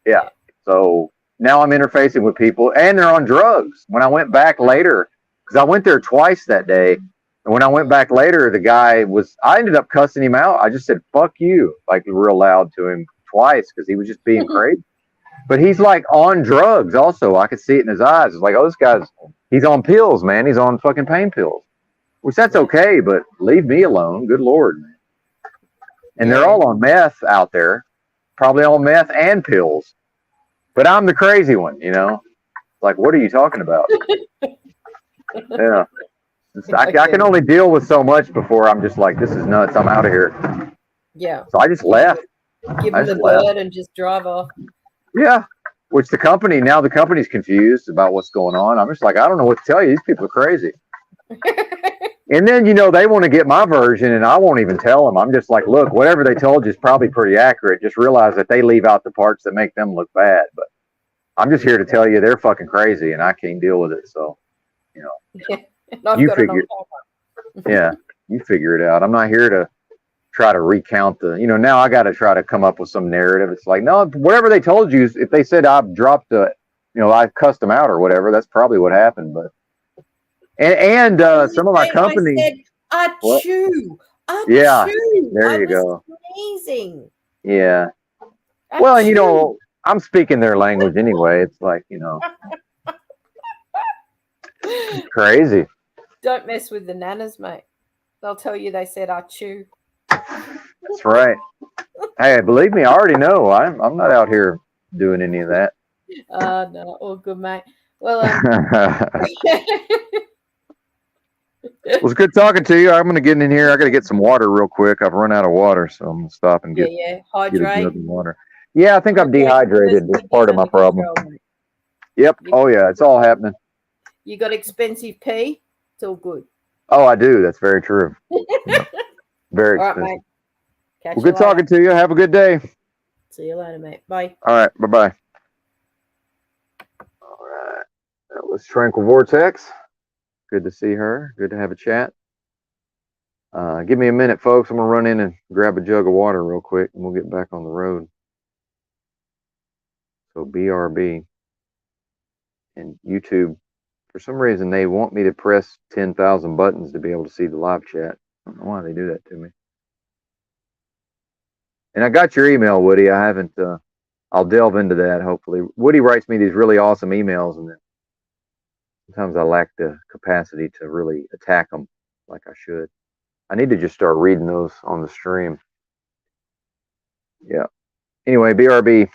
Yeah. So now I'm interfacing with people and they're on drugs. When I went back later, because I went there twice that day. And when I went back later, the guy I ended up cussing him out. I just said, fuck you, like real loud to him twice because he was just being crazy. But he's like on drugs also. I could see it in his eyes. It's like, oh, he's on pills, man. He's on fucking pain pills. Which that's okay, but leave me alone. Good Lord, man. And they're all on meth out there. Probably on meth and pills. But I'm the crazy one, Like, what are you talking about? Yeah. I can only deal with so much before I'm just like, this is nuts. I'm out of here. Yeah. So I just left. Give him the bird and just drive off. Yeah. Which the company's confused about what's going on. I'm just like, I don't know what to tell you. These people are crazy. And then, they want to get my version and I won't even tell them. I'm just like, look, whatever they told you is probably pretty accurate. Just realize that they leave out the parts that make them look bad. But I'm just here to tell you they're fucking crazy and I can't deal with it. So, you figure it out. I'm not here to try to recount now I got to try to come up with some narrative. It's like, no, whatever they told you, if they said I've dropped I cussed them out or whatever, that's probably what happened. But and some of my companies said, achoo. Yeah, there you go. Amazing. Yeah. Achoo. Well, and I'm speaking their language anyway. It's like, it's crazy. Don't mess with the nanas, mate. They'll tell you they said achoo. That's right. Hey, believe me, I already know. I'm not out here doing any of that. No, all good, mate. Well, it was good talking to you. I'm going to get in here. I got to get some water real quick. I've run out of water, so I'm going to stop and get hydrate. Get water. Yeah, I think I'm dehydrated. That's part of my problem. Yep. Oh, yeah. It's all happening. You got expensive pee? It's all good. Oh, I do. That's very true. Yeah. Very expensive. All right, mate. Well, good talking to you. Have a good day. See you later, mate. Bye. All right. Bye-bye. All right. That was Tranquil Vortex. Good to see her. Good to have a chat. Give me a minute, folks. I'm going to run in and grab a jug of water real quick, and we'll get back on the road. So BRB. And YouTube, for some reason, they want me to press 10,000 buttons to be able to see the live chat. I don't know why they do that to me. And I got your email, Woody. I haven't, I'll delve into that, hopefully. Woody writes me these really awesome emails, and then sometimes I lack the capacity to really attack them like I should. I need to just start reading those on the stream. Yeah. Anyway, BRB.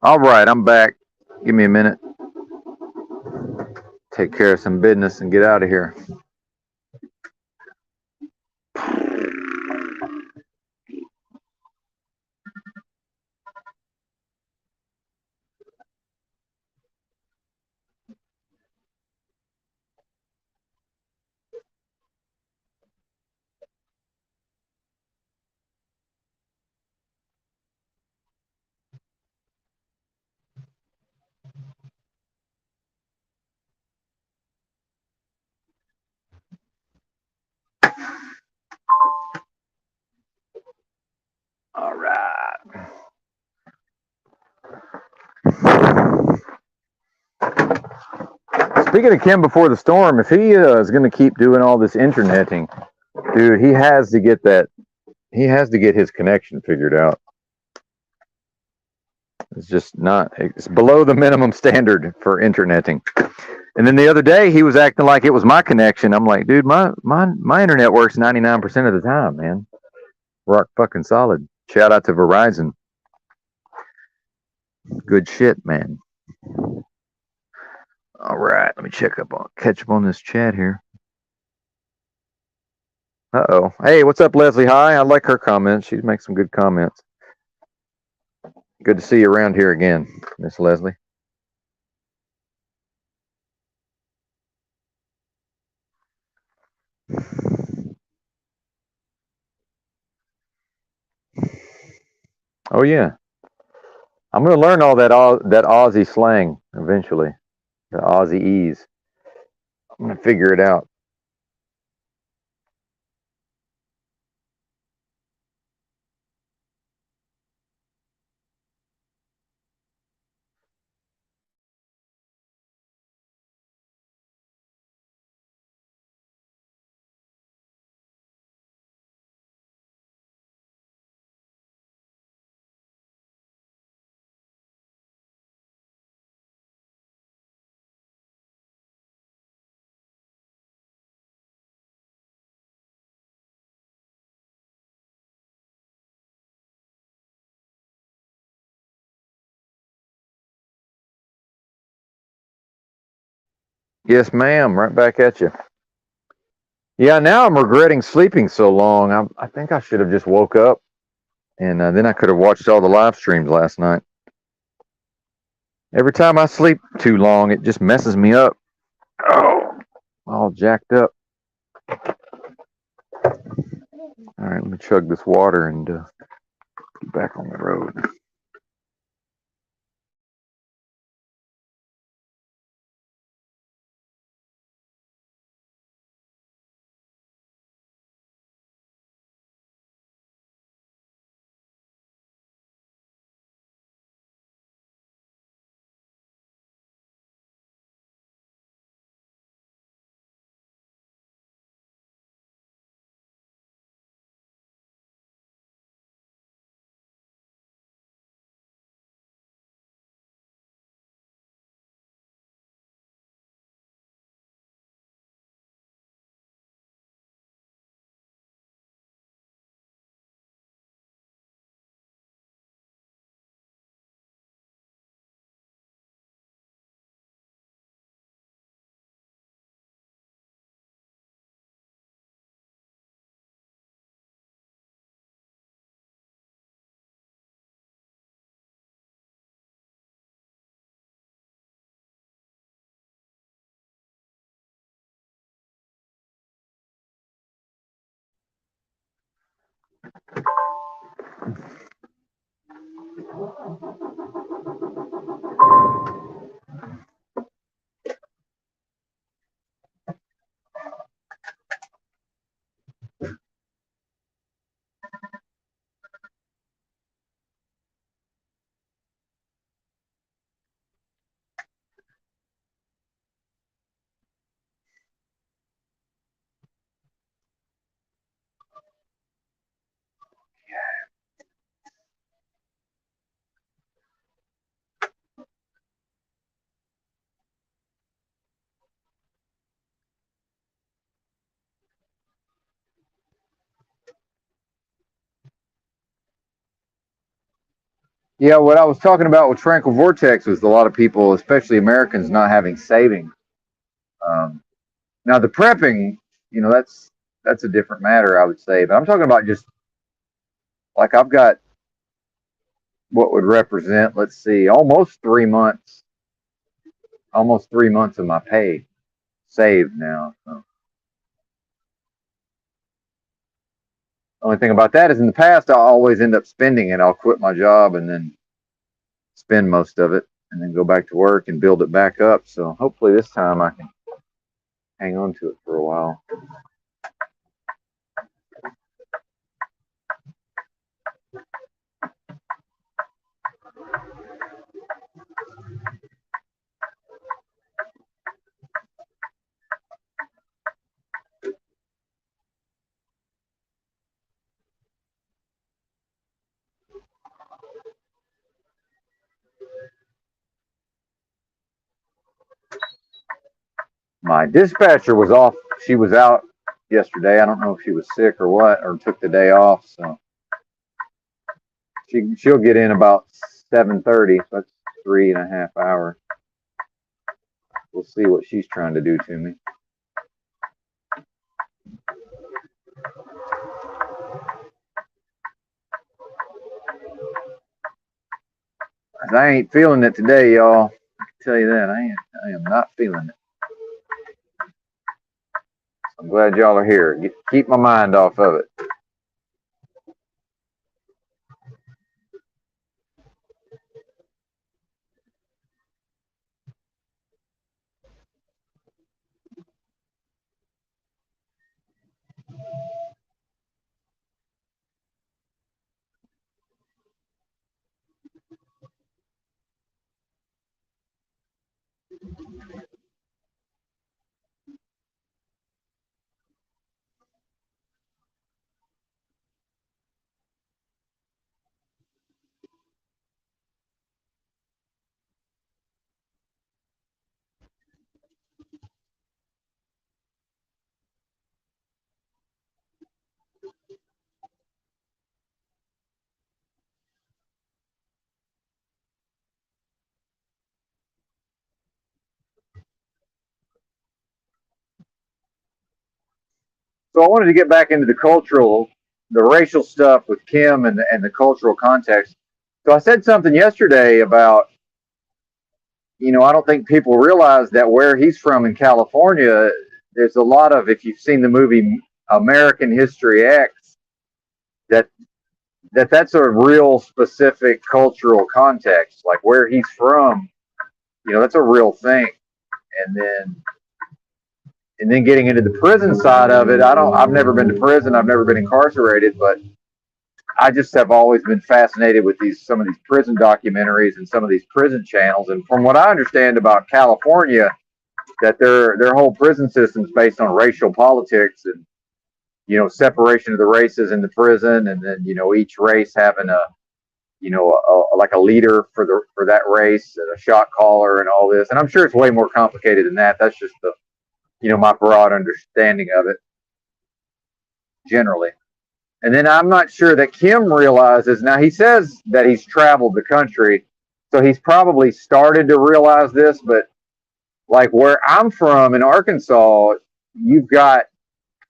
All right, I'm back. Give me a minute. Take care of some business and get out of here. All right. Speaking of Kim before the storm, if he is going to keep doing all this interneting, dude, he has to get that. He has to get his connection figured out. It's just not. It's below the minimum standard for interneting. And then the other day, he was acting like it was my connection. I'm like, dude, my internet works 99% of the time, man. Rock fucking solid. Shout out to Verizon. Good shit, man. All right, let me catch up on this chat here. Uh-oh. Hey, what's up, Leslie? Hi. I like her comments. She makes some good comments. Good to see you around here again, Miss Leslie. Oh yeah, I'm gonna learn all that Aussie slang eventually. The Aussie ease. I'm gonna figure it out. Yes, ma'am. Right back at you. Yeah, now I'm regretting sleeping so long. I think I should have just woke up and then I could have watched all the live streams last night. Every time I sleep too long, it just messes me up. Oh, all jacked up. All right, let me chug this water and get back on the road. Yeah, what I was talking about with Tranquil Vortex was a lot of people, especially Americans, not having savings. Um, Now the prepping, that's a different matter, I would say. But I'm talking about just like I've got what would represent, let's see, almost 3 months of my pay saved now. So the only thing about that is in the past I'll always end up spending it. I'll quit my job and then spend most of it and then go back to work and build it back up. So hopefully this time I can hang on to it for a while. My dispatcher was off. She was out yesterday. I don't know if she was sick or what, or took the day off. So she'll get in about 7:30. So that's 3.5 hours. We'll see what she's trying to do to me. I ain't feeling it today, y'all. I can tell you that. I am not feeling it. I'm glad y'all are here. Keep my mind off of it. So I wanted to get back into the racial stuff with Kim and the cultural context. So I said something yesterday about, I don't think people realize that where he's from in California, there's a lot of, if you've seen the movie American History X, that's a real specific cultural context. Like where he's from, that's a real thing. And then getting into the prison side of it, I've never been to prison, I've never been incarcerated, but I just have always been fascinated with some of these prison documentaries and some of these prison channels. And from what I understand about California, that their whole prison system is based on racial politics and separation of the races in the prison, and then each race having like a leader for that race and a shot caller and all this. And I'm sure it's way more complicated than that. That's just my broad understanding of it generally. And then I'm not sure that Kim realizes, now he says that he's traveled the country, so he's probably started to realize this, but like where I'm from in Arkansas, you've got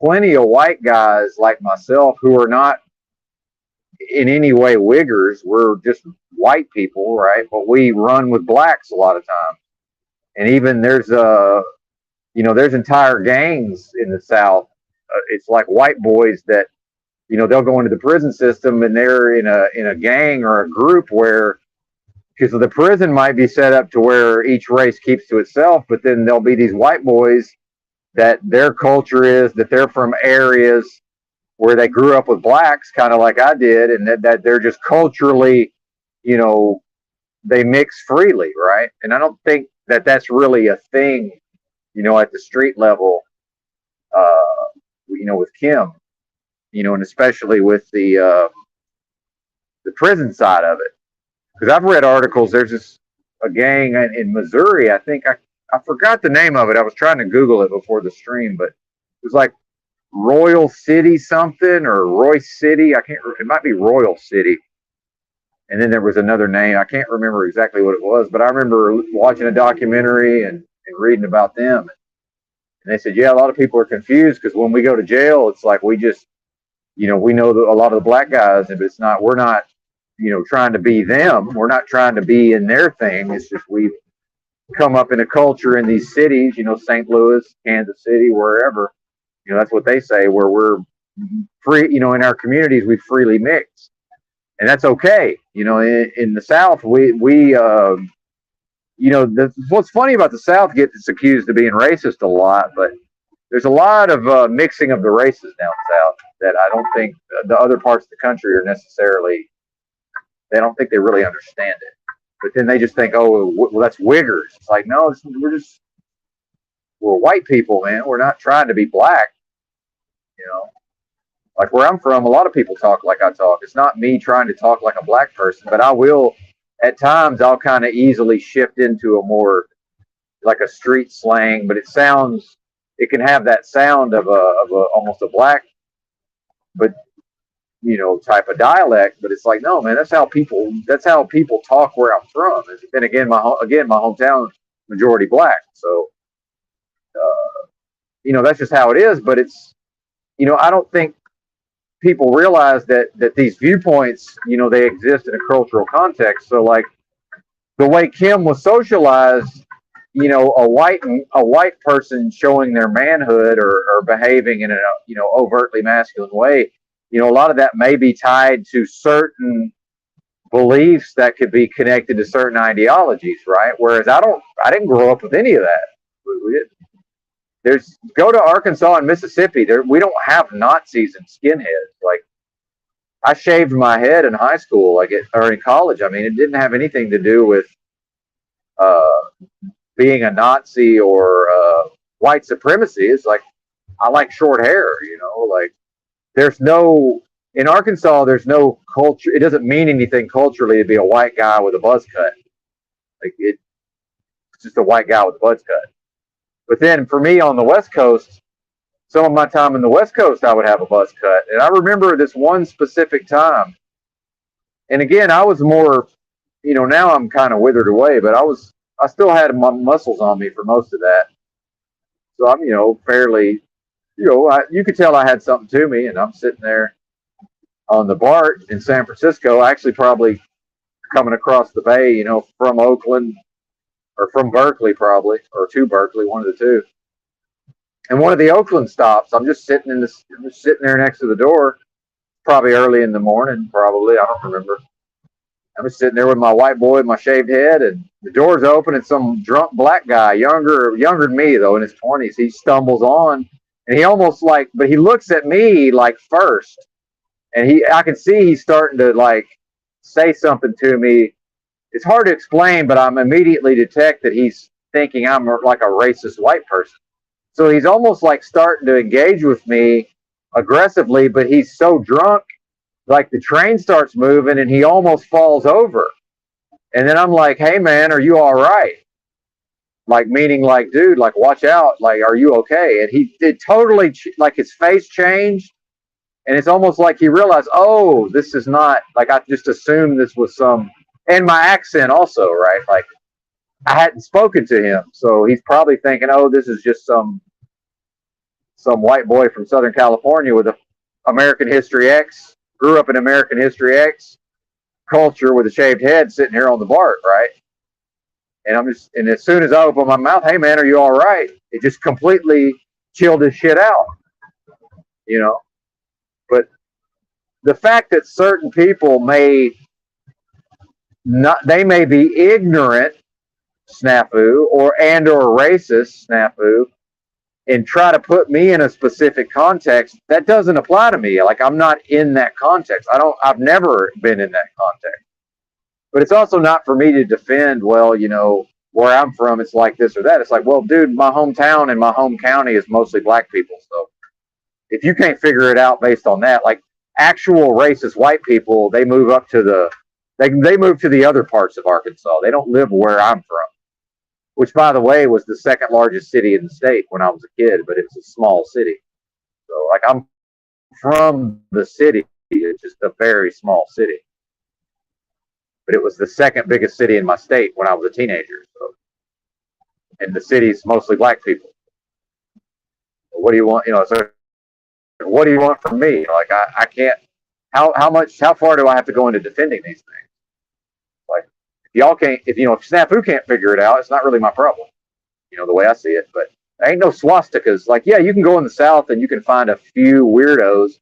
plenty of white guys like myself who are not in any way wiggers. We're just white people, right? But we run with blacks a lot of times. And even there's entire gangs in the South. It's like white boys that, they'll go into the prison system and they're in a gang or a group where, because the prison might be set up to where each race keeps to itself, but then there'll be these white boys that their culture is that they're from areas where they grew up with blacks, kind of like I did, and that they're just culturally, they mix freely, right? And I don't think that that's really a thing, at the street level, with Kim, and especially with the prison side of it. Because I've read articles, there's a gang in Missouri, I think, I forgot the name of it. I was trying to Google it before the stream, but it was like Royal City something or Royce City. It might be Royal City. And then there was another name. I can't remember exactly what it was, but I remember watching a documentary and reading about them. And they said, yeah, a lot of people are confused because when we go to jail, it's like we just, we know a lot of the black guys, but it's not, we're not, trying to be them. We're not trying to be in their thing. It's just we've come up in a culture in these cities, St. Louis, Kansas City, wherever, that's what they say, where we're free, in our communities, we freely mix. And that's okay. In the South, what's funny about the South gets accused of being racist a lot, but there's a lot of mixing of the races down south that I don't think the other parts of the country are necessarily, they don't think they really understand it. But then they just think, oh, well, that's wiggers. It's like, no, we're white people, man. We're not trying to be black. Like where I'm from, a lot of people talk like I talk. It's not me trying to talk like a black person, but I will, at times, I'll kind of easily shift into a more like a street slang, but it can have that sound of almost a black, but type of dialect. But it's like, no, man, that's how people talk where I'm from. And then again, my hometown majority black, so that's just how it is. But it's, I don't think people realize that these viewpoints, they exist in a cultural context. So like the way Kim was socialized, a white person showing their manhood or behaving in an overtly masculine way, a lot of that may be tied to certain beliefs that could be connected to certain ideologies, right? Whereas I didn't grow up with any of that. Go to Arkansas and Mississippi. We don't have Nazis and skinheads. Like I shaved my head in high school, or in college. I mean, it didn't have anything to do with being a Nazi or white supremacy. It's like I like short hair. Like in Arkansas, there's no culture. It doesn't mean anything culturally to be a white guy with a buzz cut. Like it's just a white guy with a buzz cut. But then for me on the West Coast, some of my time in the West Coast, I would have a buzz cut. And I remember this one specific time. And again, I was more, now I'm kind of withered away, but I still had my muscles on me for most of that. So I'm, fairly you could tell I had something to me, and I'm sitting there on the BART in San Francisco, actually probably coming across the bay, from Oakland or from Berkeley probably, or to Berkeley, one of the two. And one of the Oakland stops, I'm just sitting there next to the door, probably early in the morning, probably, I don't remember. I'm just sitting there with my white boy, my shaved head, and the door's open, and some drunk black guy, younger than me though, in his 20s, he stumbles on, and he almost but he looks at me like first, and I can see he's starting to say something to me. It's hard to explain, but I'm immediately detect that he's thinking I'm like a racist white person. So he's almost starting to engage with me aggressively, but he's so drunk, the train starts moving and he almost falls over. And then I'm like, hey man, are you all right? Meaning dude, watch out. Are you okay? And it totally, his face changed. And it's almost like he realized, oh, this is not, I just assumed this was and my accent also, right? I hadn't spoken to him. So he's probably thinking, oh, this is just some white boy from Southern California with a American History X, grew up in American History X culture with a shaved head sitting here on the BART, right? And as soon as I open my mouth, hey man, are you all right? It just completely chilled his shit out, But the fact that certain people may be ignorant, snafu, or racist, snafu, and try to put me in a specific context, that doesn't apply to me. I'm not in that context. I've never been in that context. But it's also not for me to defend, well, where I'm from, it's like this or that. It's well, dude, my hometown and my home county is mostly black people. So if you can't figure it out based on that, actual racist white people, they move up to they move to the other parts of Arkansas. They don't live where I'm from, which, by the way, was the second largest city in the state when I was a kid, but it's a small city. So, I'm from the city. It's just a very small city. But it was the second biggest city in my state when I was a teenager. So, and the city's mostly black people. So what do you want? So what do you want from me? I can't. How far do I have to go into defending these things? If y'all can't, if Snafu can't figure it out, it's not really my problem. The way I see it. But there ain't no swastikas. Yeah, you can go in the South and you can find a few weirdos.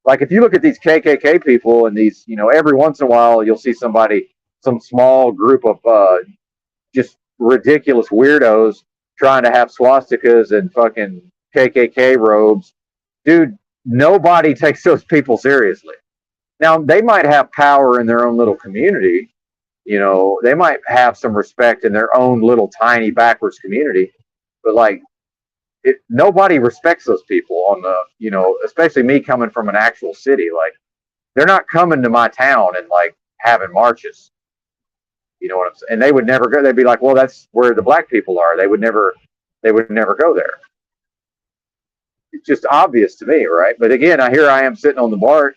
If you look at these KKK people and these, every once in a while you'll see some small group of just ridiculous weirdos trying to have swastikas and fucking KKK robes. Dude, nobody takes those people seriously. Now, they might have power in their own little community. They might have some respect in their own little tiny backwards community. But nobody respects those people on the, especially me coming from an actual city. They're not coming to my town and having marches. You know what I'm saying? And they would never go. They'd be like, well, that's where the black people are. They would never go there. It's just obvious to me, right? But again, here I am sitting on the BART,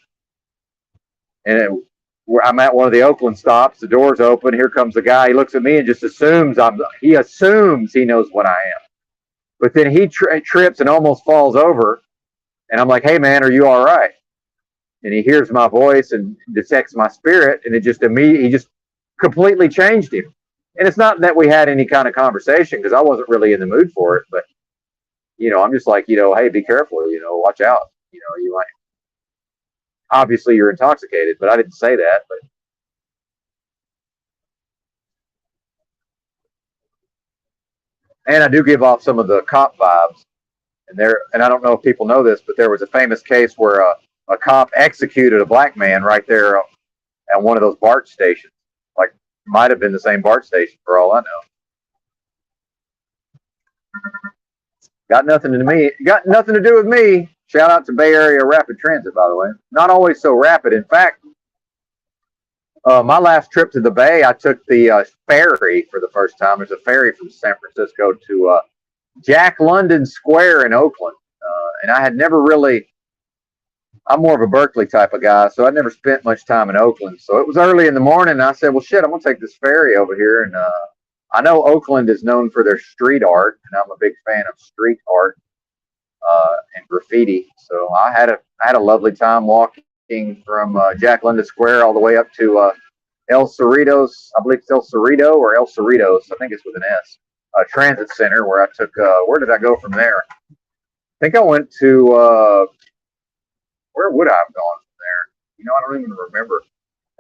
and I'm at one of the Oakland stops. The door's open. Here comes the guy. He looks at me and just assumes he knows what I am. But then he trips and almost falls over. And I'm like, hey, man, are you all right? And he hears my voice and detects my spirit. And he just completely changed him. And it's not that we had any kind of conversation because I wasn't really in the mood for it. But, I'm just like, hey, be careful, watch out. You might. Obviously, you're intoxicated, but I didn't say that. But and I do give off some of the cop vibes. And I don't know if people know this, but there was a famous case where a cop executed a black man right there at one of those BART stations. Might have been the same BART station for all I know. Got nothing to do with me. Shout out to Bay Area Rapid Transit, by the way. Not always so rapid. In fact, my last trip to the Bay, I took the ferry for the first time. There's a ferry from San Francisco to Jack London Square in Oakland. And I had never really, I'm more of a Berkeley type of guy, so I never spent much time in Oakland. So it was early in the morning, and I said, well, shit, I'm going to take this ferry over here. And I know Oakland is known for their street art, and I'm a big fan of street art. and graffiti. So I had a lovely time walking from Jack London Square all the way up to El Cerritos. I believe it's El Cerrito or El Cerritos. I think it's with an S. Transit Center, where I took. Where did I go from there? I think I went to. Where would I have gone from there? You know, I don't even remember.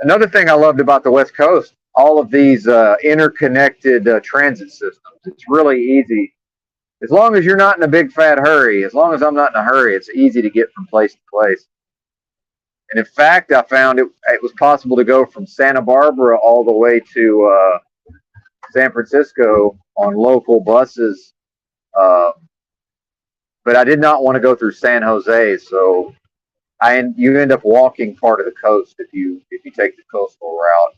Another thing I loved about the West Coast, all of these interconnected transit systems. It's really easy. As long as you're not in a big fat hurry, as long as I'm not in a hurry, it's easy to get from place to place. And in fact, I found it was possible to go from Santa Barbara all the way to San Francisco on local buses. But I did not want to go through San Jose, so you end up walking part of the coast if you take the coastal route.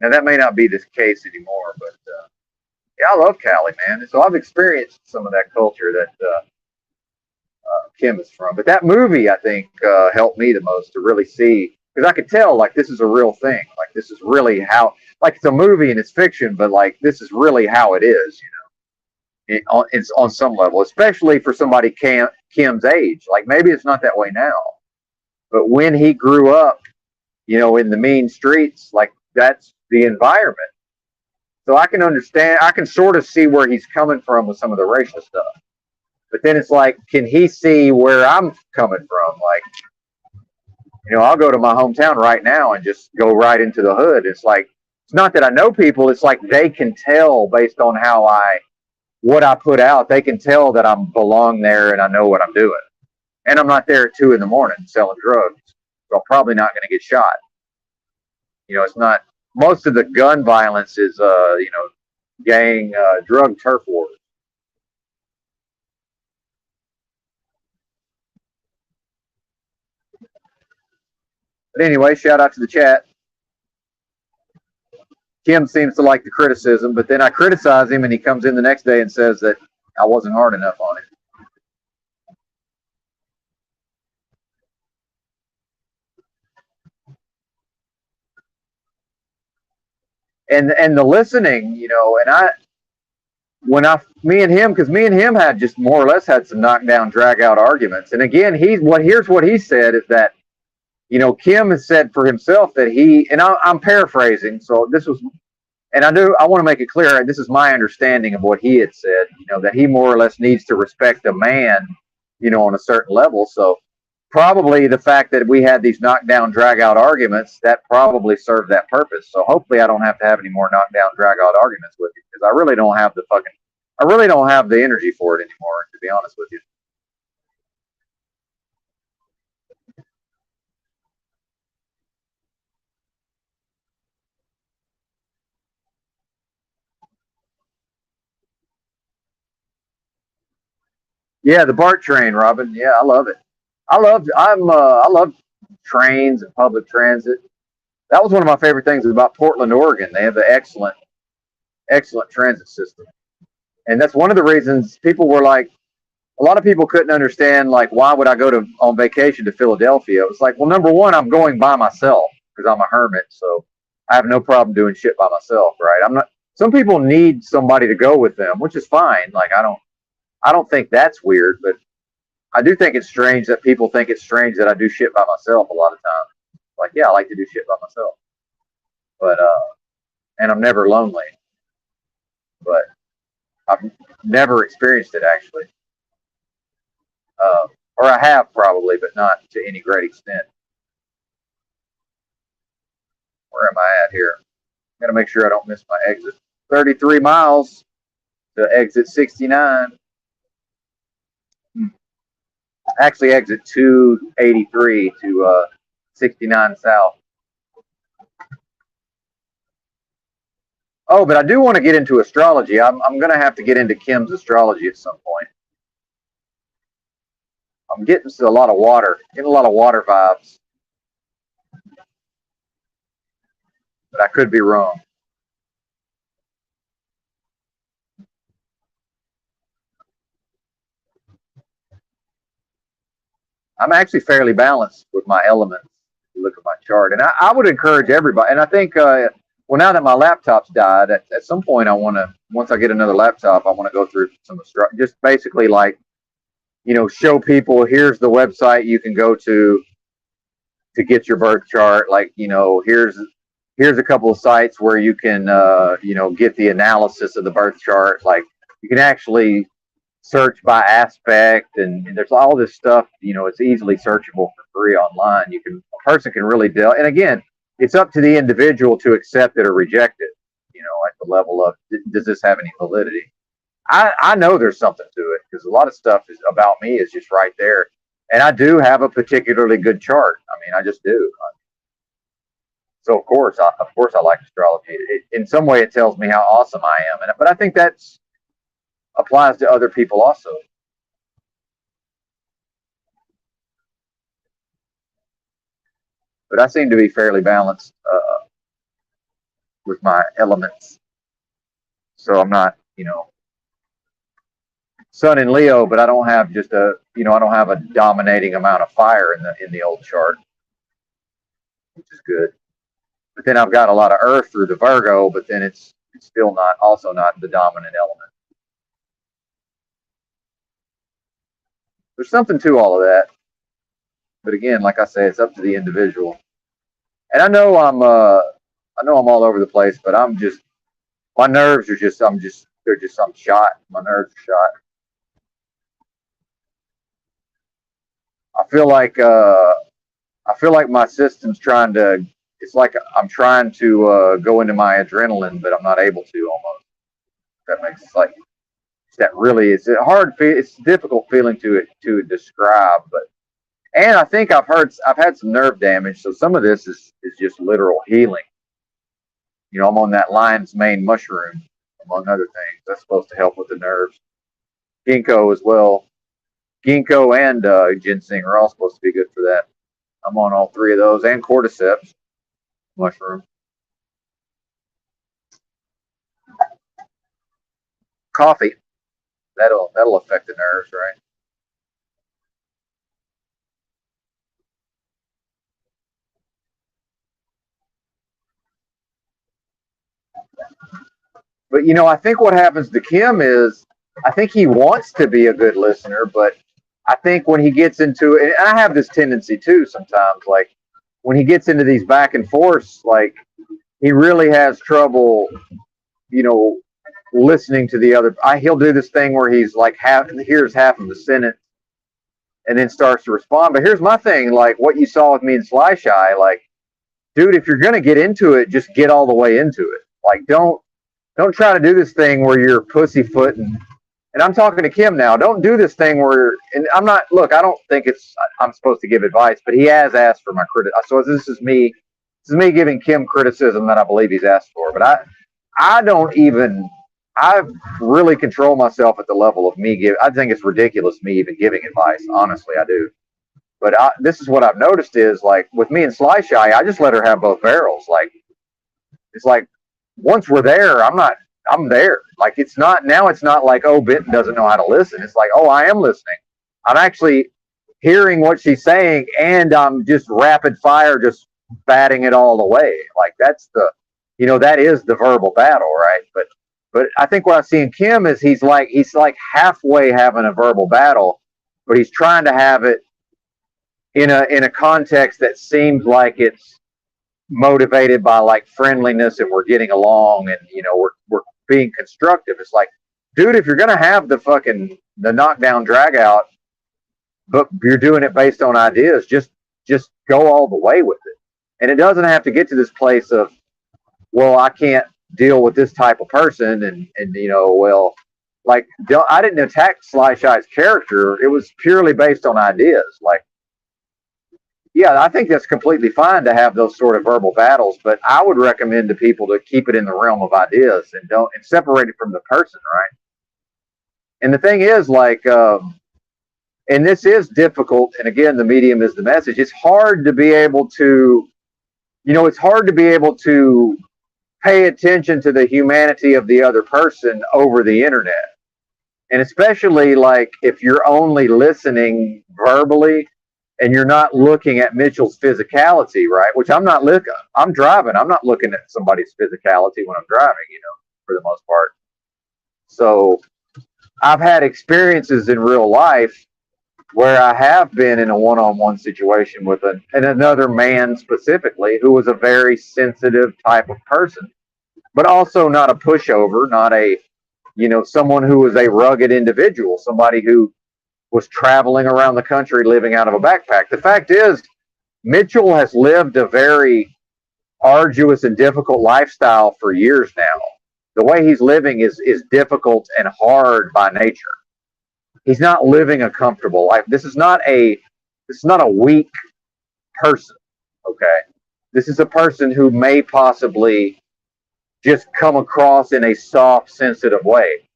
Now that may not be the case anymore, but yeah, I love Cali, man. So I've experienced some of that culture that Kim is from. But that movie, I think, helped me the most to really see, because I could tell, like, this is a real thing. Like, this is really how, like, it's a movie and it's fiction, but, like, this is really how it is, you know. It's on some level, especially for somebody Kim's age. Like, maybe it's not that way now, but when he grew up, you know, in the mean streets, like, that's the environment. So I can understand, I can sort of see where he's coming from with some of the racial stuff. But then it's like, can he see where I'm coming from? Like, you know, I'll go to my hometown right now and just go right into the hood. It's like, it's not that I know people. It's like they can tell based on what I put out. They can tell that I belong there and I know what I'm doing. And I'm not there at 2 a.m. selling drugs. So I'm probably not going to get shot. You know, it's not, most of the gun violence is, you know, gang, drug turf wars. But anyway, shout out to the chat. Kim seems to like the criticism, but then I criticize him and he comes in the next day and says that I wasn't hard enough on him. And the listening, you know, me and him had just more or less had some knockdown, drag out arguments. And again, here's what he said is that, you know, Kim has said for himself that I'm paraphrasing. So this was, and I want to make it clear, this is my understanding of what he had said, you know, that he more or less needs to respect a man, you know, on a certain level. So probably the fact that we had these knockdown, drag out arguments, that probably served that purpose. So hopefully I don't have to have any more knockdown, drag out arguments with you, because I really don't have the energy for it anymore, to be honest with you. Yeah, the BART train, Robin. Yeah, I love it. I love trains and public transit. That was one of my favorite things about Portland, Oregon. They have an excellent transit system. And that's one of the reasons people were like, a lot of people couldn't understand, like, why would I go on vacation to Philadelphia? It was like, well, number one, I'm going by myself because I'm a hermit. So I have no problem doing shit by myself, right? Some people need somebody to go with them, which is fine. Like, I don't think that's weird, but I do think it's strange that people think it's strange that I do shit by myself a lot of times. Like, yeah, I like to do shit by myself. But, and I'm never lonely. But I've never experienced it, actually. Or I have probably, but not to any great extent. Where am I at here? I'm going to make sure I don't miss my exit. 33 miles to exit 69. Actually, exit 283 to 69 south. Oh, but I do want to get into astrology. I'm going to have to get into Kim's astrology at some point. I'm getting a lot of water vibes. But I could be wrong. I'm actually fairly balanced with my elements. If you look at my chart, and I would encourage everybody. And I think, well, now that my laptop's died, at some point once I get another laptop, I want to go through some just basically like show people, here's the website you can go to get your birth chart. Like, here's a couple of sites where you can, get the analysis of the birth chart. Like, you can actually search by aspect, and there's all this stuff, it's easily searchable for free online. A person can really delve. And again, it's up to the individual to accept it or reject it, at the level of, does this have any validity? I know there's something to it, because a lot of stuff is about me is just right there. And I do have a particularly good chart. I mean, I just do. So of course I like astrology. In some way, it tells me how awesome I am. But I think that applies to other people also. But I seem to be fairly balanced with my elements. So I'm not, Sun in Leo, but I don't have just I don't have a dominating amount of fire in the old chart, which is good. But then I've got a lot of earth through the Virgo, but then it's still not the dominant element. There's something to all of that. But again, like I say, it's up to the individual. And I know I'm all over the place, but my nerves are I'm shot. My nerves are shot. I feel like my system's it's like I'm trying to go into my adrenaline, but I'm not able to almost. That makes it's difficult feeling to describe, and I think I've had some nerve damage, so some of this is just literal healing. I'm on that lion's mane mushroom, among other things. That's supposed to help with the nerves. Ginkgo as well. Ginkgo and ginseng are all supposed to be good for that. I'm on all three of those, and cordyceps mushroom. Coffee. That'll affect the nerves, right? But I think what happens to Kim is, I think he wants to be a good listener, but I think when he gets into it, and I have this tendency too sometimes, like when he gets into these back and forths, like he really has trouble, listening to the other. He'll do this thing where he's like hears half of the sentence and then starts to respond. But here's my thing, like what you saw with me and Sly Shy, like, dude, if you're gonna get into it, just get all the way into it. Like, don't try to do this thing where you're pussyfooting. And I'm talking to Kim now. Don't do this thing where, and I don't think I'm supposed to give advice, but he has asked for my credit. So this is me giving Kim criticism that I believe he's asked for. But I really control myself at the level of I think it's ridiculous me even giving advice. Honestly, I do. But this is what I've noticed is, like, with me and Sly Shy, I just let her have both barrels. Like, it's like, once we're there, I'm there. Like, it's not like, oh, Benton doesn't know how to listen. It's like, oh, I am listening. I'm actually hearing what she's saying, and I'm just rapid fire, just batting it all away. Like, that's that is the verbal battle, right? But I think what I see in Kim is he's like halfway having a verbal battle, but he's trying to have it in a context that seems like it's motivated by like friendliness, and we're getting along, and we're being constructive. It's like, dude, if you're gonna have the knockdown drag out, but you're doing it based on ideas, just go all the way with it. And it doesn't have to get to this place of, well, I can't deal with this type of person, and like, I didn't attack Sly Shy's character. It was purely based on ideas. Like, yeah, I think that's completely fine to have those sort of verbal battles, but I would recommend to people to keep it in the realm of ideas and separate it from the person, right? And the thing is, like, and this is difficult, and again, the medium is the message. It's hard to be able to, pay attention to the humanity of the other person over the internet. And especially, like, if you're only listening verbally, and you're not looking at Mitchell's physicality, right? Which I'm not looking. I'm driving. I'm not looking at somebody's physicality when I'm driving, for the most part. So I've had experiences in real life where I have been in a one-on-one situation with another man specifically who was a very sensitive type of person, but also not a pushover, not a, someone who was a rugged individual, somebody who was traveling around the country living out of a backpack. The fact is, Mitchell has lived a very arduous and difficult lifestyle for years now. The way he's living is difficult and hard by nature. He's not living a comfortable life. This is not a weak person, okay? This is a person who may possibly just come across in a soft, sensitive way,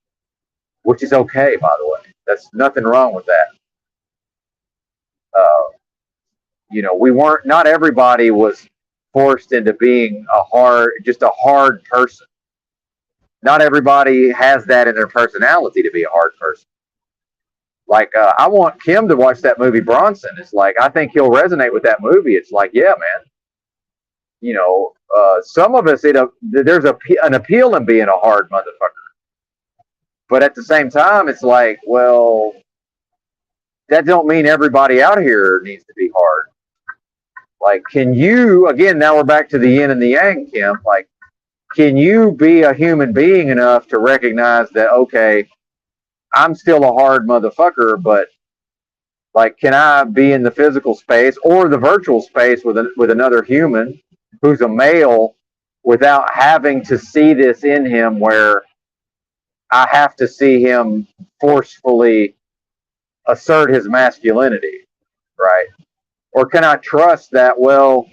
which is okay, by the way. That's nothing wrong with that. Not everybody was forced into being just a hard person. Not everybody has that in their personality to be a hard person. Like, I want Kim to watch that movie Bronson. It's like, I think he'll resonate with that movie. It's like, yeah, man. Some of us, there's an appeal in being a hard motherfucker. But at the same time, it's like, well, that don't mean everybody out here needs to be hard. Like, can you, again, now we're back to the yin and the yang, Kim. Like, can you be a human being enough to recognize that, okay, I'm still a hard motherfucker, but like, can I be in the physical space or the virtual space with another human who's a male without having to see this in him where I have to see him forcefully assert his masculinity, right? Or can I trust that, well,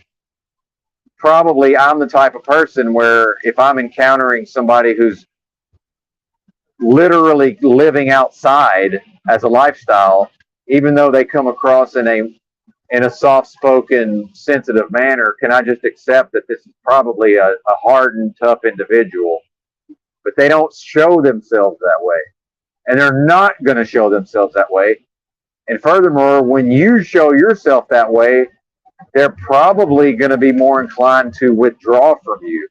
probably I'm the type of person where if I'm encountering somebody who's literally living outside as a lifestyle, even though they come across in a soft-spoken, sensitive manner, can I just accept that this is probably a hardened, tough individual? But they don't show themselves that way. And they're not going to show themselves that way. And furthermore, when you show yourself that way, they're probably going to be more inclined to withdraw from you.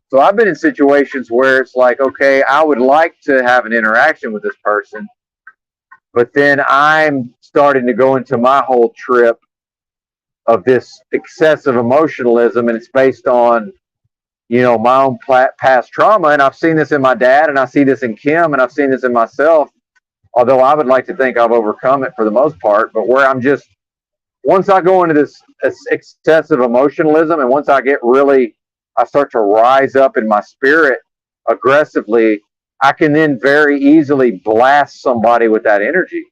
So I've been in situations where it's like, okay, I would like to have an interaction with this person, but then I'm starting to go into my whole trip of this excessive emotionalism, and it's based on, my own past trauma. And I've seen this in my dad, and I see this in Kim, and I've seen this in myself, although I would like to think I've overcome it for the most part, but where I'm just, once I go into this excessive emotionalism, and once I start to rise up in my spirit aggressively, I can then very easily blast somebody with that energy.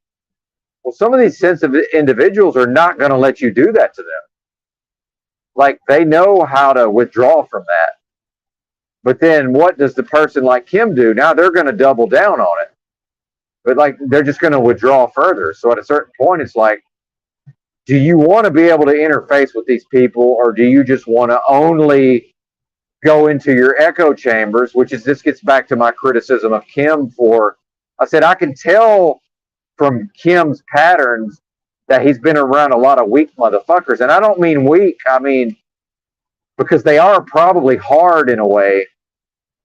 Well, some of these sensitive individuals are not going to let you do that to them. Like, they know how to withdraw from that. But then what does the person like Kim do? Now they're going to double down on it. But like, they're just going to withdraw further. So at a certain point, it's like, do you want to be able to interface with these people, or do you just want to only go into your echo chambers, this gets back to my criticism of Kim I said, I can tell from Kim's patterns that he's been around a lot of weak motherfuckers. And I don't mean weak. I mean, because they are probably hard in a way,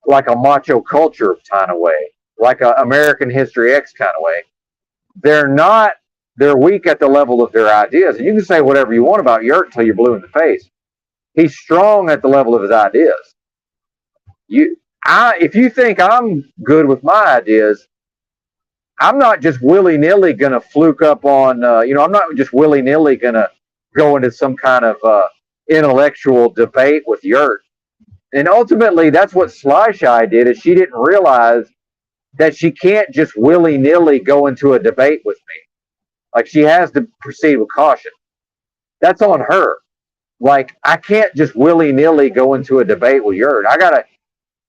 like a macho culture kind of way, like a American History X kind of way. They're weak at the level of their ideas. And you can say whatever you want about Yurt until you're blue in the face. He's strong at the level of his ideas. If you think I'm good with my ideas, I'm not just willy-nilly going to fluke up on, I'm not just willy-nilly going to go into some kind of intellectual debate with Yurt. And ultimately, that's what Sly Shy did, is she didn't realize that she can't just willy-nilly go into a debate with me. Like, she has to proceed with caution. That's on her. Like, I can't just willy-nilly go into a debate with Yurt.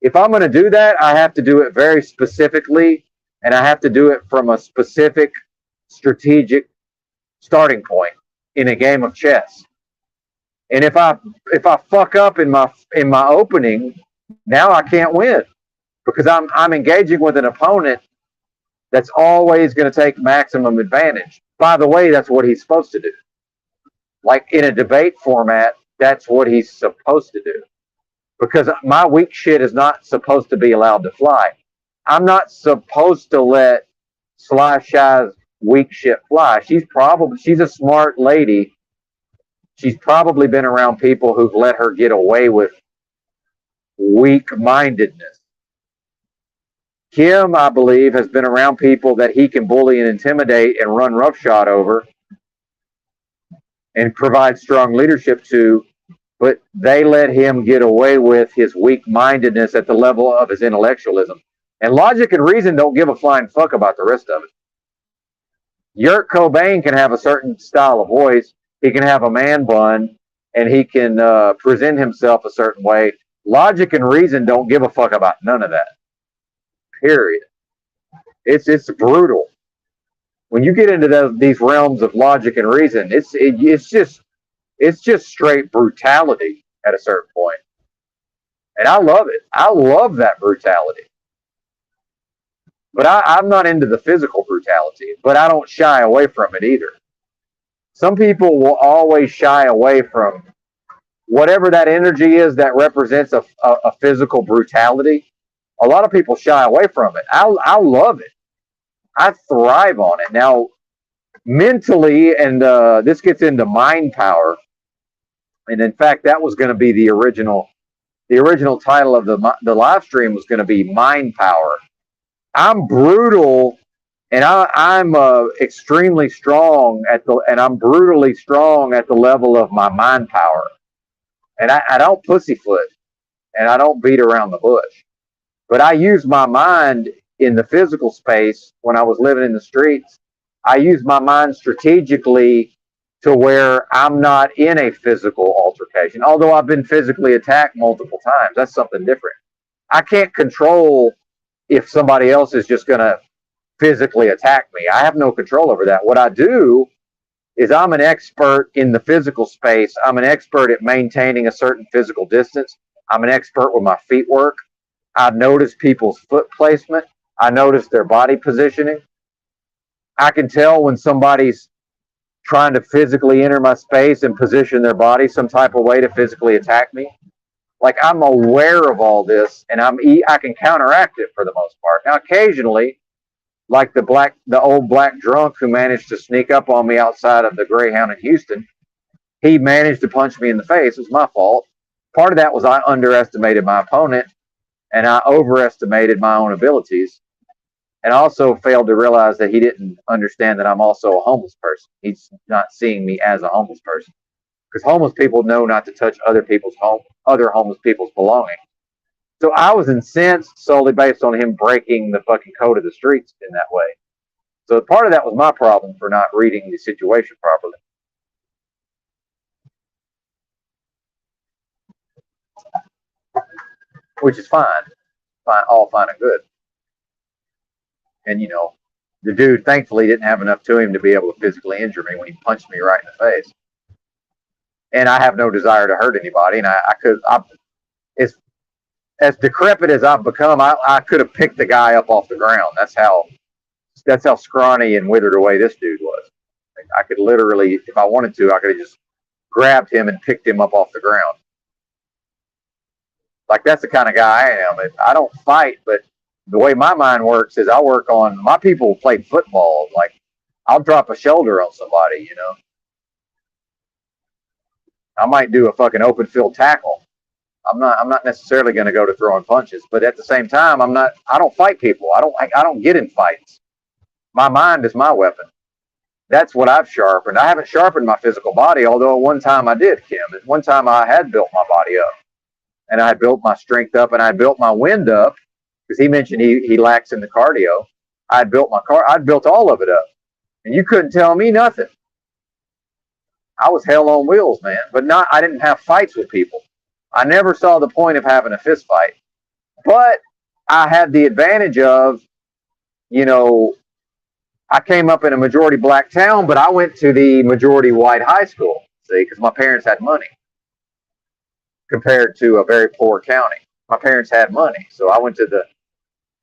If I'm going to do that, I have to do it very specifically, and I have to do it from a specific strategic starting point in a game of chess. And if I fuck up in my opening, now I can't win, because I'm engaging with an opponent that's always going to take maximum advantage. By the way, that's what he's supposed to do. Like, in a debate format, that's what he's supposed to do. Because my weak shit is not supposed to be allowed to fly. I'm not supposed to let Sly Shy's weak shit fly. She's a smart lady. She's probably been around people who've let her get away with weak-mindedness. Kim, I believe, has been around people that he can bully and intimidate and run roughshod over and provide strong leadership to, but they let him get away with his weak-mindedness at the level of his intellectualism. And logic and reason don't give a flying fuck about the rest of it. Kurt Cobain can have a certain style of voice. He can have a man bun, and he can present himself a certain way. Logic and reason don't give a fuck about none of that. Period. It's brutal. When you get into these realms of logic and reason, it's just straight brutality at a certain point. And I love it. I love that brutality. But I'm not into the physical brutality, but I don't shy away from it either. Some people will always shy away from whatever that energy is that represents a physical brutality. A lot of people shy away from it. I love it. I thrive on it. Now, mentally, and this gets into mind power, and in fact, that was going to be the original title of the live stream was going to be Mind Power. I'm brutal, and I'm extremely strong and I'm brutally strong at the level of my mind power. And I don't pussyfoot, and I don't beat around the bush. But I use my mind in the physical space when I was living in the streets. I use my mind strategically to where I'm not in a physical altercation. Although I've been physically attacked multiple times. That's something different. I can't control if somebody else is just going to physically attack me. I have no control over that. What I do is I'm an expert in the physical space. I'm an expert at maintaining a certain physical distance. I'm an expert with my feet work. I notice people's foot placement. I notice their body positioning. I can tell when somebody's trying to physically enter my space and position their body some type of way to physically attack me. Like, I'm aware of all this, and I can counteract it for the most part. Now, occasionally, like the old black drunk who managed to sneak up on me outside of the Greyhound in Houston, he managed to punch me in the face. It was my fault. Part of that was I underestimated my opponent, and I overestimated my own abilities, and also failed to realize that he didn't understand that I'm also a homeless person. He's not seeing me as a homeless person. Because homeless people know not to touch other homeless people's belongings. So I was incensed solely based on him breaking the fucking code of the streets in that way. So part of that was my problem for not reading the situation properly. Which is fine. All fine and good. And, you know, the dude thankfully didn't have enough to him to be able to physically injure me when he punched me right in the face. And I have no desire to hurt anybody. And as decrepit as I've become, I could have picked the guy up off the ground. That's how scrawny and withered away this dude was. I could literally, if I wanted to, I could have just grabbed him and picked him up off the ground. Like, that's the kind of guy I am. I don't fight, but the way my mind works is I work on, my people play football. Like, I'll drop a shoulder on somebody, you know. I might do a fucking open field tackle. I'm not necessarily going to go to throwing punches, but at the same time, I don't fight people. I don't get in fights. My mind is my weapon. That's what I've sharpened. I haven't sharpened my physical body, although at one time I did, Kim. At one time I had built my body up, and I built my strength up, and I built my wind up, because he mentioned he lacks in the cardio. I'd built all of it up, and you couldn't tell me nothing. I was hell on wheels, man. But I didn't have fights with people. I never saw the point of having a fist fight. But I had the advantage of, you know, I came up in a majority black town, but I went to the majority white high school, see, because my parents had money compared to a very poor county. My parents had money. So I went to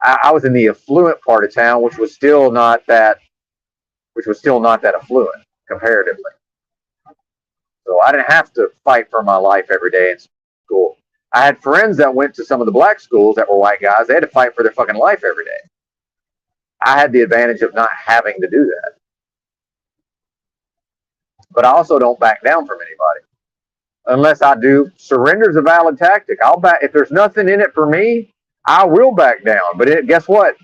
I was in the affluent part of town, which was still not that affluent comparatively. So I didn't have to fight for my life every day in school. I had friends that went to some of the black schools that were white guys. They had to fight for their fucking life every day. I had the advantage of not having to do that. but I also don't back down from anybody unless I do. Surrender's a valid tactic. I'll back if there's nothing in it for me. I will back down. But guess what?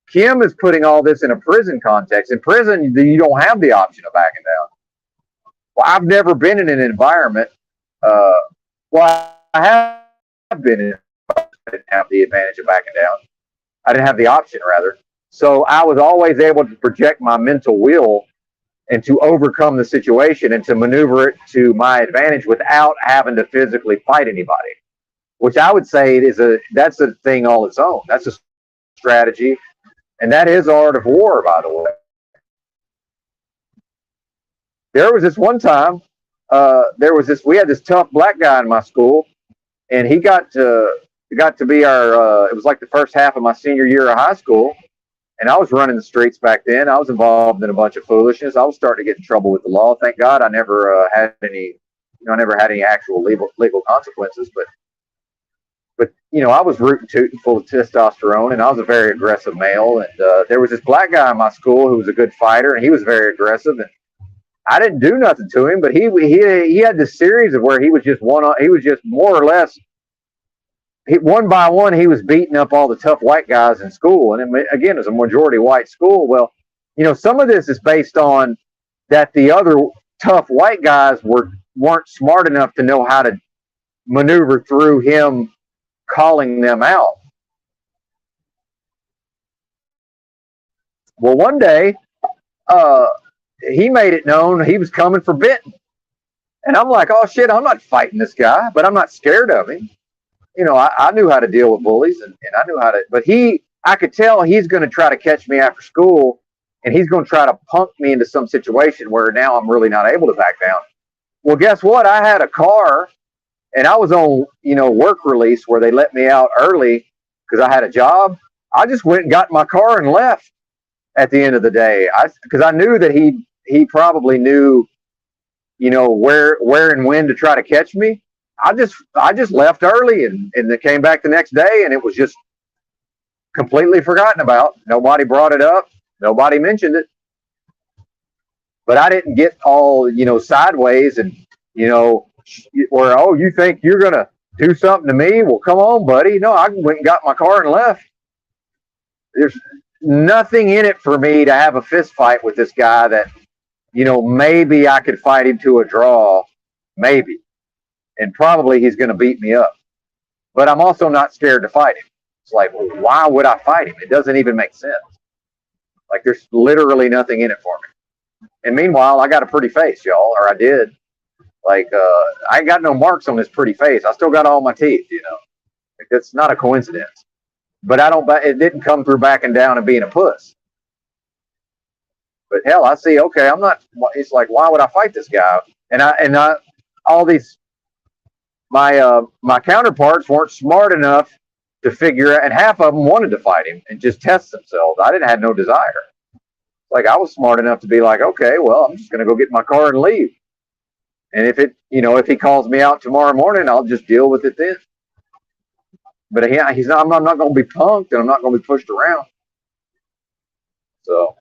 Kim is putting all this in a prison context. In prison, you don't have the option of backing down. Well, I've never been in an environment. Well, I have been in. I didn't have the advantage of backing down. I didn't have the option, rather. So I was always able to project my mental will and to overcome the situation and to maneuver it to my advantage without having to physically fight anybody. Which I would say that's a thing all its own. That's a strategy, and that is art of war, by the way. There was this one time, we had this tough black guy in my school, and he got to be our, it was like the first half of my senior year of high school, and I was running the streets back then. I was involved in a bunch of foolishness. I was starting to get in trouble with the law. Thank God I never had any, I never had any actual legal consequences, but I was rootin' tootin' full of testosterone, and I was a very aggressive male. And there was this black guy in my school who was a good fighter, and he was very aggressive. And I didn't do nothing to him, but he had this series of where he was just more or less, one by one, he was beating up all the tough white guys in school. And again, it was a majority white school. Well, some of this is based on that the other tough white guys weren't smart enough to know how to maneuver through him calling them out. Well, one day, he made it known he was coming for Benton. And I'm like, oh shit, I'm not fighting this guy, but I'm not scared of him. I knew how to deal with bullies, and I knew how to, but I could tell he's going to try to catch me after school, and he's going to try to punk me into some situation where now I'm really not able to back down. Well, guess what? I had a car, and I was on, work release where they let me out early because I had a job. I just went and got in my car and left at the end of the day. Because I knew that he probably knew, where and when to try to catch me. I just left early and they came back the next day, and it was just completely forgotten about. Nobody brought it up. Nobody mentioned it. But I didn't get all, sideways and, where, oh, you think you're going to do something to me? Well, come on, buddy. No, I went and got my car and left. There's nothing in it for me to have a fist fight with this guy that, maybe I could fight him to a draw. Maybe. And probably he's going to beat me up. But I'm also not scared to fight him. It's like, well, why would I fight him? It doesn't even make sense. Like, there's literally nothing in it for me. And meanwhile, I got a pretty face, y'all, or I did. Like, I ain't got no marks on this pretty face. I still got all my teeth, Like, it's not a coincidence. But it didn't come through backing down and being a puss. But hell, I see, okay, it's like, why would I fight this guy? And all these, my counterparts weren't smart enough to figure out, and half of them wanted to fight him and just test themselves. I didn't have no desire. Like, I was smart enough to be like, okay, well, I'm just going to go get in my car and leave. And if he calls me out tomorrow morning, I'll just deal with it then. But I'm not going to be punked, and I'm not going to be pushed around. So,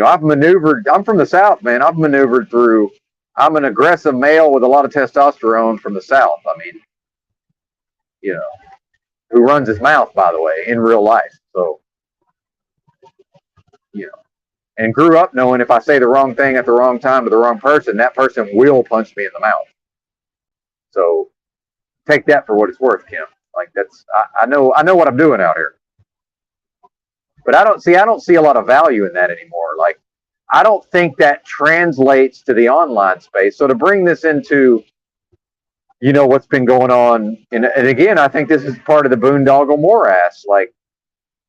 I've maneuvered. I'm from the South, man. I've maneuvered through. I'm an aggressive male with a lot of testosterone from the South. I mean, who runs his mouth, by the way, in real life. So, and grew up knowing if I say the wrong thing at the wrong time to the wrong person, that person will punch me in the mouth. So take that for what it's worth, Kim. Like, I know what I'm doing out here. But I don't see a lot of value in that anymore. Like, I don't think that translates to the online space. So to bring this into, what's been going on, and again, I think this is part of the boondoggle morass. Like,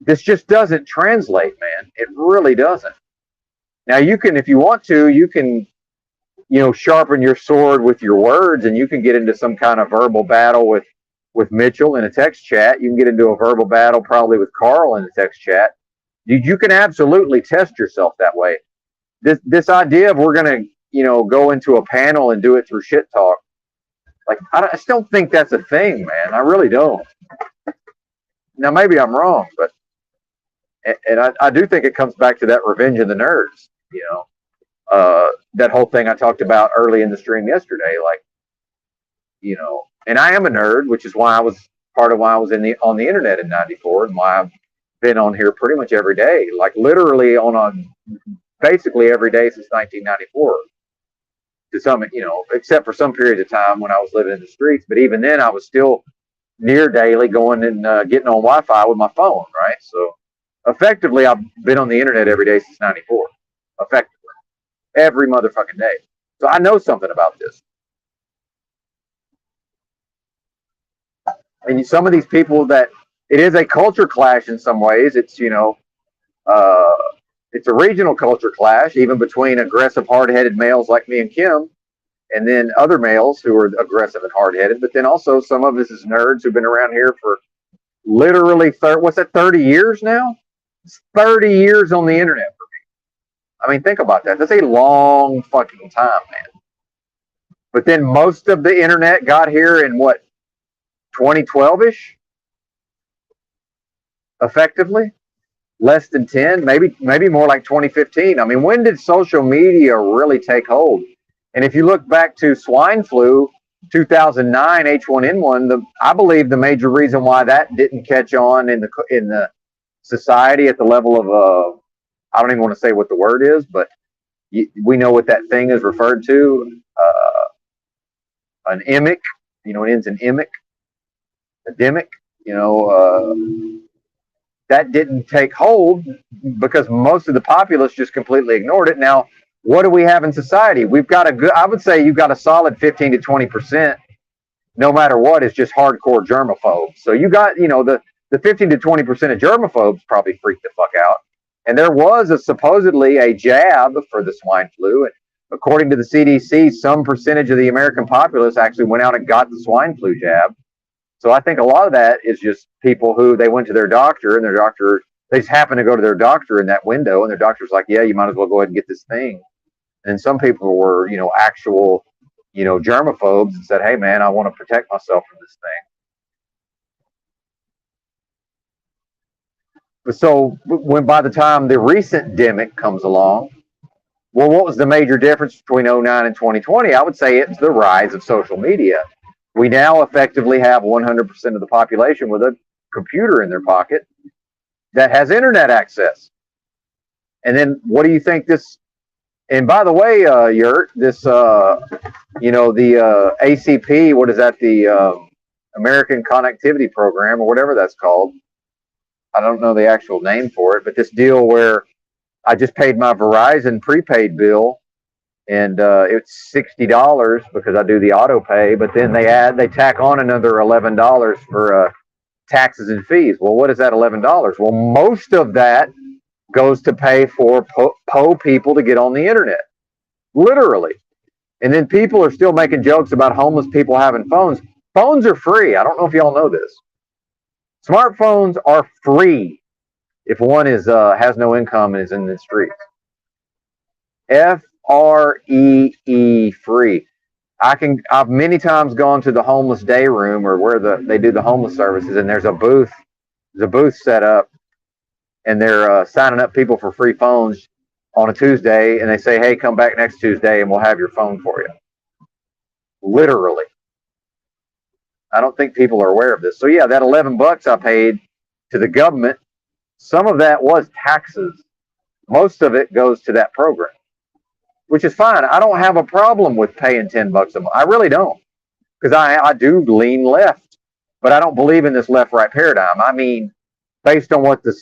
this just doesn't translate, man. It really doesn't. Now, if you want to, you can, sharpen your sword with your words, and you can get into some kind of verbal battle with Mitchell in a text chat. You can get into a verbal battle probably with Carl in a text chat. You can absolutely test yourself that way. This idea of we're going to, go into a panel and do it through shit talk, like, I just don't think that's a thing, man. I really don't. Now, maybe I'm wrong, but, and I do think it comes back to that revenge of the nerds, that whole thing I talked about early in the stream yesterday, like, you know, and I am a nerd, which is why I was part of why I was on the internet in '94 and why I've been on here pretty much every day, like literally on basically every day since 1994 to some, you know, except for some period of time when I was living in the streets. But even then I was still near daily going and getting on Wi-Fi with my phone, right? So effectively I've been on the internet every day since '94, effectively every motherfucking day. So I know something about this. And some of these people that it is a culture clash in some ways. It's, you know, it's a regional culture clash, even between aggressive, hard-headed males like me and Kim, and then other males who are aggressive and hard-headed. But then also some of us is nerds who've been around here for literally 30 years now? It's 30 years on the internet for me. I mean, think about that. That's a long fucking time, man. But then most of the internet got here in what, 2012-ish? Effectively? Less than 10, maybe more like 2015. I mean, when did social media really take hold? And if you look back to swine flu, 2009, H1N1, I believe the major reason why that didn't catch on in the society at the level of I don't even want to say what the word is, but we know what that thing is referred to, an emic, you know, it ends in emic, endemic, you know, that didn't take hold because most of the populace just completely ignored it. Now, what do we have in society? We've got I would say you've got a solid 15 to 20%, no matter what, is just hardcore germaphobes. So you got, you know, the 15 to 20% of germaphobes probably freaked the fuck out. And there was supposedly a jab for the swine flu. And according to the CDC, some percentage of the American populace actually went out and got the swine flu jab. So I think a lot of that is just people who they went to their doctor and they just happened to go to their doctor in that window and their doctor's like, yeah, you might as well go ahead and get this thing. And some people were, you know, actual, you know, germaphobes and said, hey man, I want to protect myself from this thing. So when by the time the recent demic comes along, well, what was the major difference between 09 and 2020? I would say it's the rise of social media. We now effectively have 100% of the population with a computer in their pocket that has internet access. And then what do you think this, and by the way, Yurt, this, you know, the ACP, what is that, the American Connectivity Program or whatever that's called. I don't know the actual name for it, but this deal where I just paid my Verizon prepaid bill and it's $60 because I do the auto pay, but then they tack on another $11 for taxes and fees. Well, what is that $11? Well, most of that goes to pay for people to get on the internet, literally. And then people are still making jokes about homeless people having phones. Phones are free. I don't know if y'all know this. Smartphones are free if one is has no income and is in the streets. FREE, free. I've many times gone to the homeless day room or where they do the homeless services, and there's a booth set up, and they're signing up people for free phones on a Tuesday, and they say, hey, come back next Tuesday and we'll have your phone for you. Literally. I don't think people are aware of this. So yeah, that $11 I paid to the government, some of that was taxes. Most of it goes to that program, which is fine. I don't have a problem with paying $10 a month. I really don't, because I do lean left, but I don't believe in this left-right paradigm. I mean, based on what the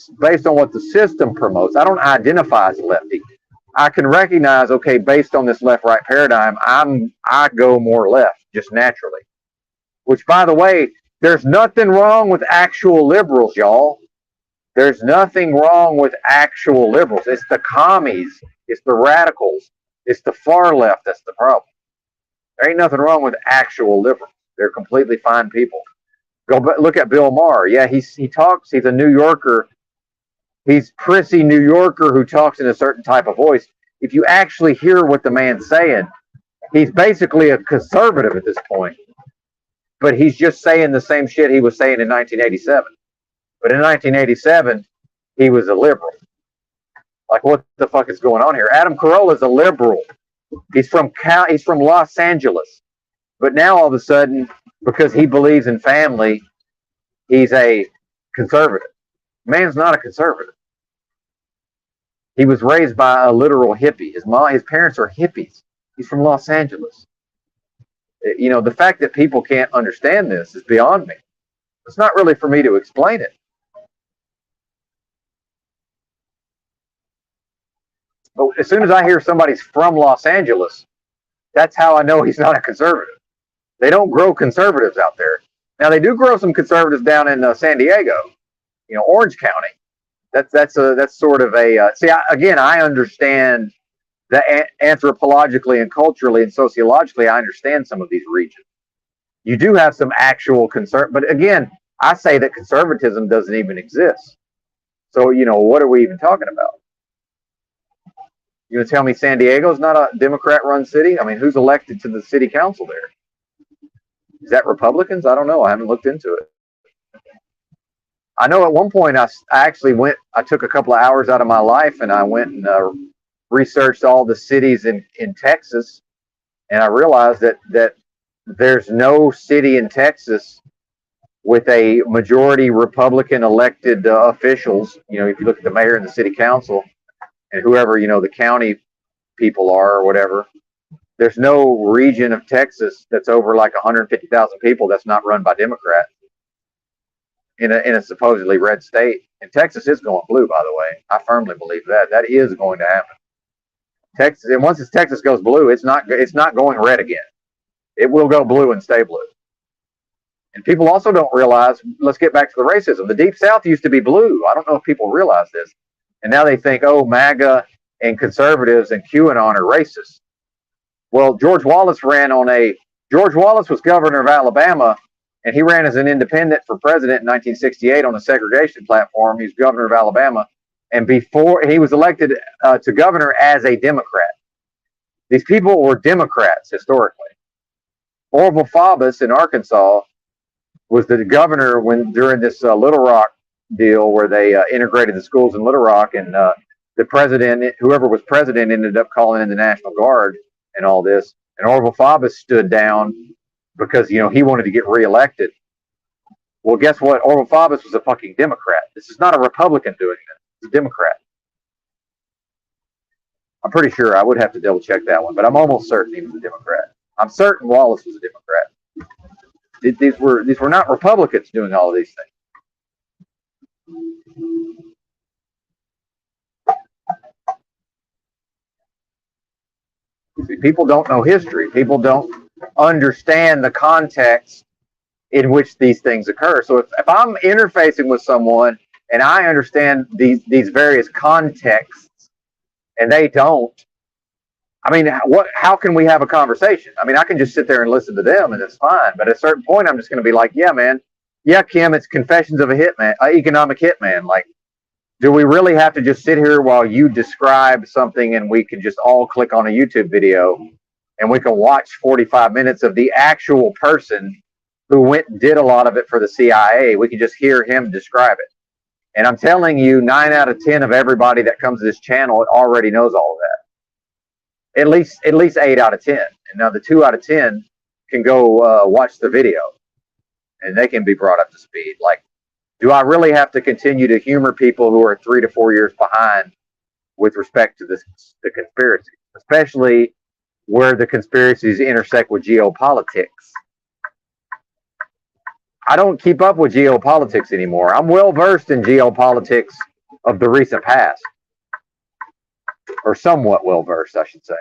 system promotes. I don't identify as a lefty. I can recognize, okay, based on this left-right paradigm, I go more left just naturally. Which, by the way, there's nothing wrong with actual liberals, y'all. There's nothing wrong with actual liberals. It's the commies. It's the radicals. It's the far left that's the problem. There ain't nothing wrong with actual liberals. They're completely fine people. Go look at Bill Maher. Yeah, he talks. He's a New Yorker. He's prissy New Yorker who talks in a certain type of voice. If you actually hear what the man's saying, he's basically a conservative at this point. But he's just saying the same shit he was saying in 1987. But in 1987, he was a liberal. Like, what the fuck is going on here? Adam Carolla is a liberal. He's from Los Angeles. But now all of a sudden, because he believes in family, he's a conservative. Man's not a conservative. He was raised by a literal hippie. His parents are hippies. He's from Los Angeles. You know, the fact that people can't understand this is beyond me. It's not really for me to explain it. But as soon as I hear somebody's from Los Angeles, that's how I know he's not a conservative. They don't grow conservatives out there. Now, they do grow some conservatives down in San Diego, you know, Orange County. That's sort of a I understand that anthropologically and culturally and sociologically, I understand some of these regions. You do have some actual concern, but again, I say that conservatism doesn't even exist. So, you know, what are we even talking about? You gonna tell me San Diego's not a Democrat-run city? I mean, who's elected to the city council there? Is that Republicans? I don't know. I haven't looked into it. I know at one point I took a couple of hours out of my life and I went and researched all the cities in Texas, and I realized that there's no city in Texas with a majority Republican elected officials. You know, if you look at the mayor and the city council and whoever, you know, the county people are or whatever, there's no region of Texas that's over like 150,000 people that's not run by Democrats in a supposedly red state. And Texas is going blue, by the way. I firmly believe that. That is going to happen. Texas, and once Texas goes blue, it's not going red again. It will go blue and stay blue. And people also don't realize, let's get back to the racism. The Deep South used to be blue. I don't know if people realize this. And now they think, oh, MAGA and conservatives and QAnon are racist. Well, George Wallace was governor of Alabama, and he ran as an independent for president in 1968 on a segregation platform. He's governor of Alabama. And before he was elected to governor as a Democrat. These people were Democrats historically. Orville Faubus in Arkansas was the governor during this Little Rock deal where they integrated the schools in Little Rock, and the president, whoever was president, ended up calling in the National Guard and all this. And Orville Faubus stood down because, you know, he wanted to get reelected. Well, guess what? Orville Faubus was a fucking Democrat. This is not a Republican doing this. It's a Democrat. I'm pretty sure. I would have to double check that one, but I'm almost certain he was a Democrat. I'm certain Wallace was a Democrat. These were not Republicans doing all of these things. See, people don't know history. People don't understand the context in which these things occur. So if I'm interfacing with someone and I understand these various contexts and they don't, I mean, how can we have a conversation? I mean, I can just sit there and listen to them and it's fine. But at a certain point, I'm just going to be like, yeah, man. Yeah, Kim, it's Confessions of a Hitman, Economic Hitman. Like, do we really have to just sit here while you describe something and we can just all click on a YouTube video and we can watch 45 minutes of the actual person who went and did a lot of it for the CIA? We can just hear him describe it. And I'm telling you, 9 out of 10 of everybody that comes to this channel already knows all of that. At least 8 out of 10. And now the 2 out of 10 can go watch the video and they can be brought up to speed. Like, do I really have to continue to humor people who are 3 to 4 years behind with respect to the conspiracy, especially where the conspiracies intersect with geopolitics? I don't keep up with geopolitics anymore. I'm well versed in geopolitics of the recent past. Or somewhat well versed, I should say.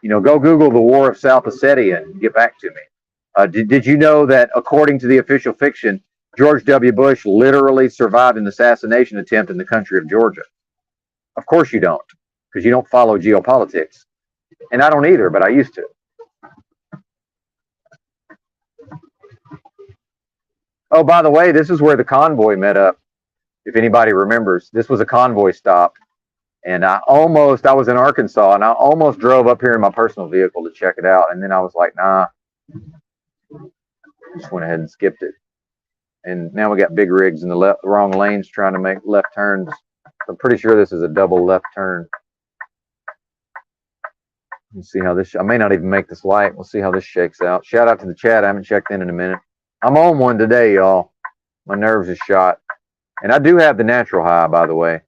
You know, go Google the War of South Ossetia and get back to me. Did you know that according to the official fiction, George W. Bush literally survived an assassination attempt in the country of Georgia? Of course you don't, because you don't follow geopolitics. And I don't either, but I used to. Oh, by the way, this is where the convoy met up. If anybody remembers, this was a convoy stop. And I was in Arkansas, and I almost drove up here in my personal vehicle to check it out. And then I was like, nah, just went ahead and skipped it. And now we got big rigs in the wrong lanes trying to make left turns. I'm pretty sure this is a double left turn. Let's see how this, I may not even make this light. We'll see how this shakes out. Shout out to the chat. I haven't checked in a minute. I'm on one today, y'all. My nerves are shot. And I do have the natural high, by the way.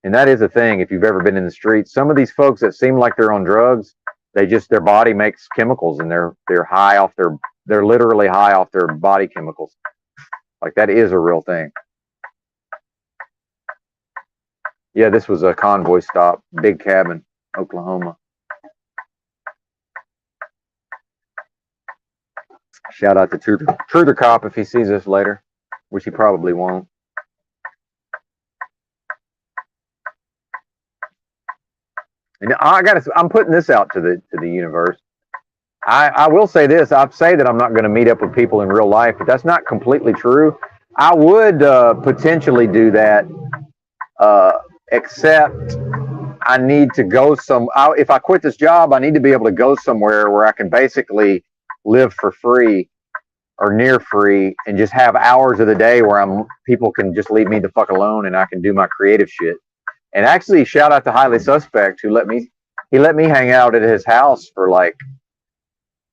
And that is a thing if you've ever been in the streets. Some of these folks that seem like they're on drugs, they just, their body makes chemicals and they're high off their, they're literally high off their body chemicals. Like that is a real thing. Yeah, this was a convoy stop, Big Cabin, Oklahoma. Shout out to Truther Cop if he sees this later, which he probably won't. And I'm putting this out to the universe. I will say this. I say that I'm not going to meet up with people in real life, but that's not completely true. I would potentially do that, except I need to go if I quit this job, I need to be able to go somewhere where I can basically live for free or near free and just have hours of the day where people can just leave me the fuck alone and I can do my creative shit. And actually, shout out to Highly Suspect who let me hang out at his house for like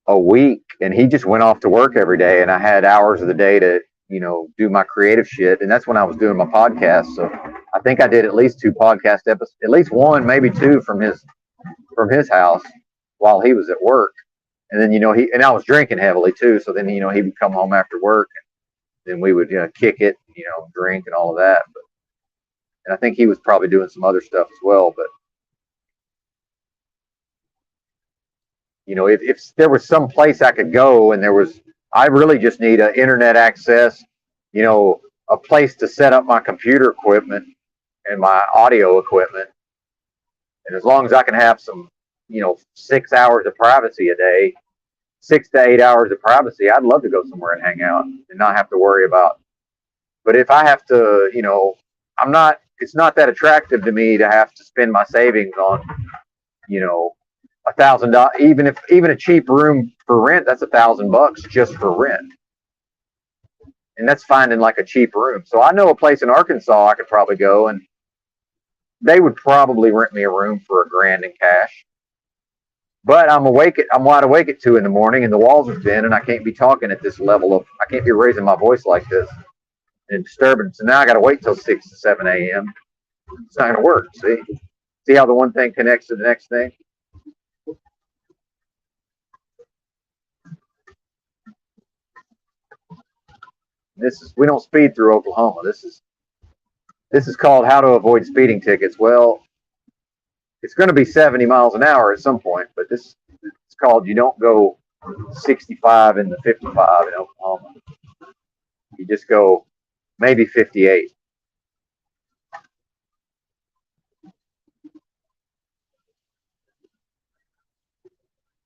a week, and he just went off to work every day, and I had hours of the day to, you know, do my creative shit. And that's when I was doing my podcast. So I think I did at least 2 podcast episodes, at least 1, maybe 2 from his house while he was at work. And then, you know, and I was drinking heavily too. So then, you know, he would come home after work and then we would, you know, kick it, you know, drink and all of that. And I think he was probably doing some other stuff as well. But, you know, if there was some place I could go and I really just need an internet access, you know, a place to set up my computer equipment and my audio equipment. And as long as I can have some, you know, 6 hours of privacy a day, 6 to 8 hours of privacy, I'd love to go somewhere and hang out and not have to worry about. But if I have to, you know, it's not that attractive to me to have to spend my savings on, you know, $1,000. Even a cheap room for rent, that's $1,000 just for rent. And that's finding like a cheap room. So I know a place in Arkansas I could probably go, and they would probably rent me a room for $1,000 in cash. But I'm wide awake at 2 in the morning, and the walls are thin, and I can't be talking at this level I can't be raising my voice like this and disturbing. So now I got to wait till 6 to 7 a.m. It's not going to work. See how the one thing connects to the next thing? We don't speed through Oklahoma. This is called How to Avoid Speeding Tickets. Well, it's going to be 70 miles an hour at some point, but it's called you don't go 65 in the 55 in Oklahoma. You just go maybe 58.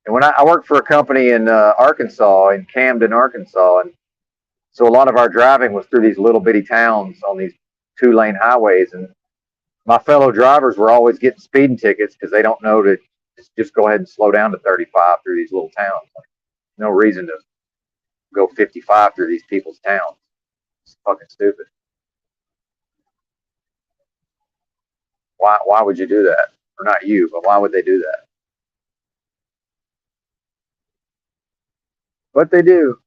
And when I worked for a company in Arkansas, in Camden, Arkansas, and so a lot of our driving was through these little bitty towns on these 2-lane highways, and my fellow drivers were always getting speeding tickets because they don't know to just go ahead and slow down to 35 through these little towns. Like, no reason to go 55 through these people's towns. It's fucking stupid. Why would you do that? Or not you, but why would they do that? But they do.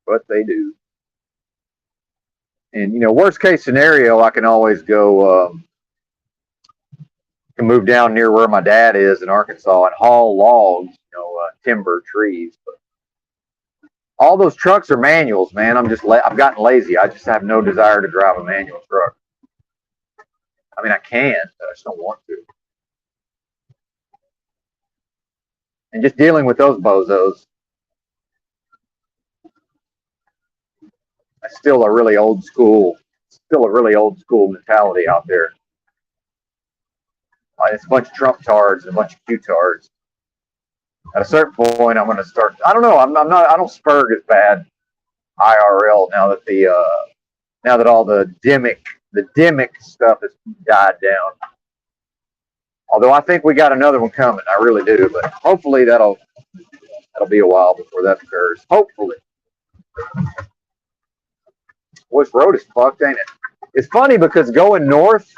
But they do. And, you know, worst case scenario, I can always go, can move down near where my dad is in Arkansas and haul logs, you know, timber, trees. But all those trucks are manuals, man. I've gotten lazy. I just have no desire to drive a manual truck. I mean, I can, but I just don't want to. And just dealing with those bozos, it's still a really old school mentality out there. It's a bunch of Trump tards and a bunch of Q tards. At a certain point, I'm going to start. I don't know. I don't spurg as bad IRL now that all the demic the Dimick stuff has died down. Although I think we got another one coming, I really do. But hopefully that'll be a while before that occurs. Hopefully. This road is fucked, ain't it? It's funny because going north,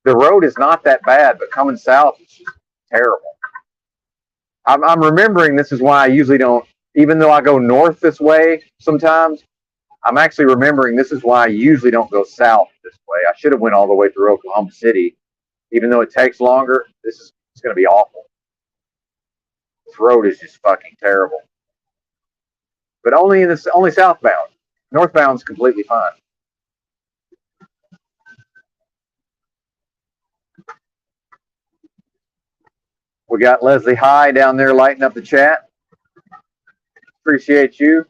the road is not that bad, but coming south is just terrible. I'm remembering this is why I usually don't, even though I go north this way sometimes, I'm actually remembering this is why I usually don't go south this way. I should have went all the way through Oklahoma City. Even though it takes longer, it's going to be awful. This road is just fucking terrible. But only southbound. Northbound's completely fine. We got Leslie High down there lighting up the chat. Appreciate you.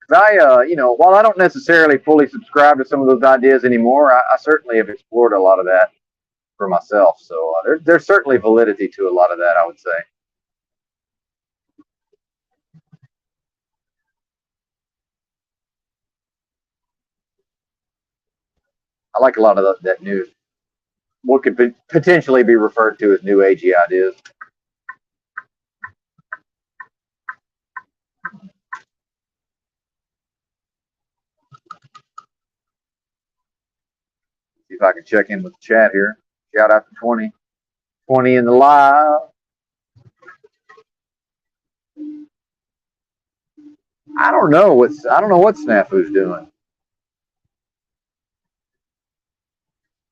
While I don't necessarily fully subscribe to some of those ideas anymore, I certainly have explored a lot of that for myself. So there's certainly validity to a lot of that, I would say. I like a lot of that new, what could potentially be referred to as new agey ideas. See if I can check in with the chat here. Shout out to 20 in the live. I don't know what Snafu's doing,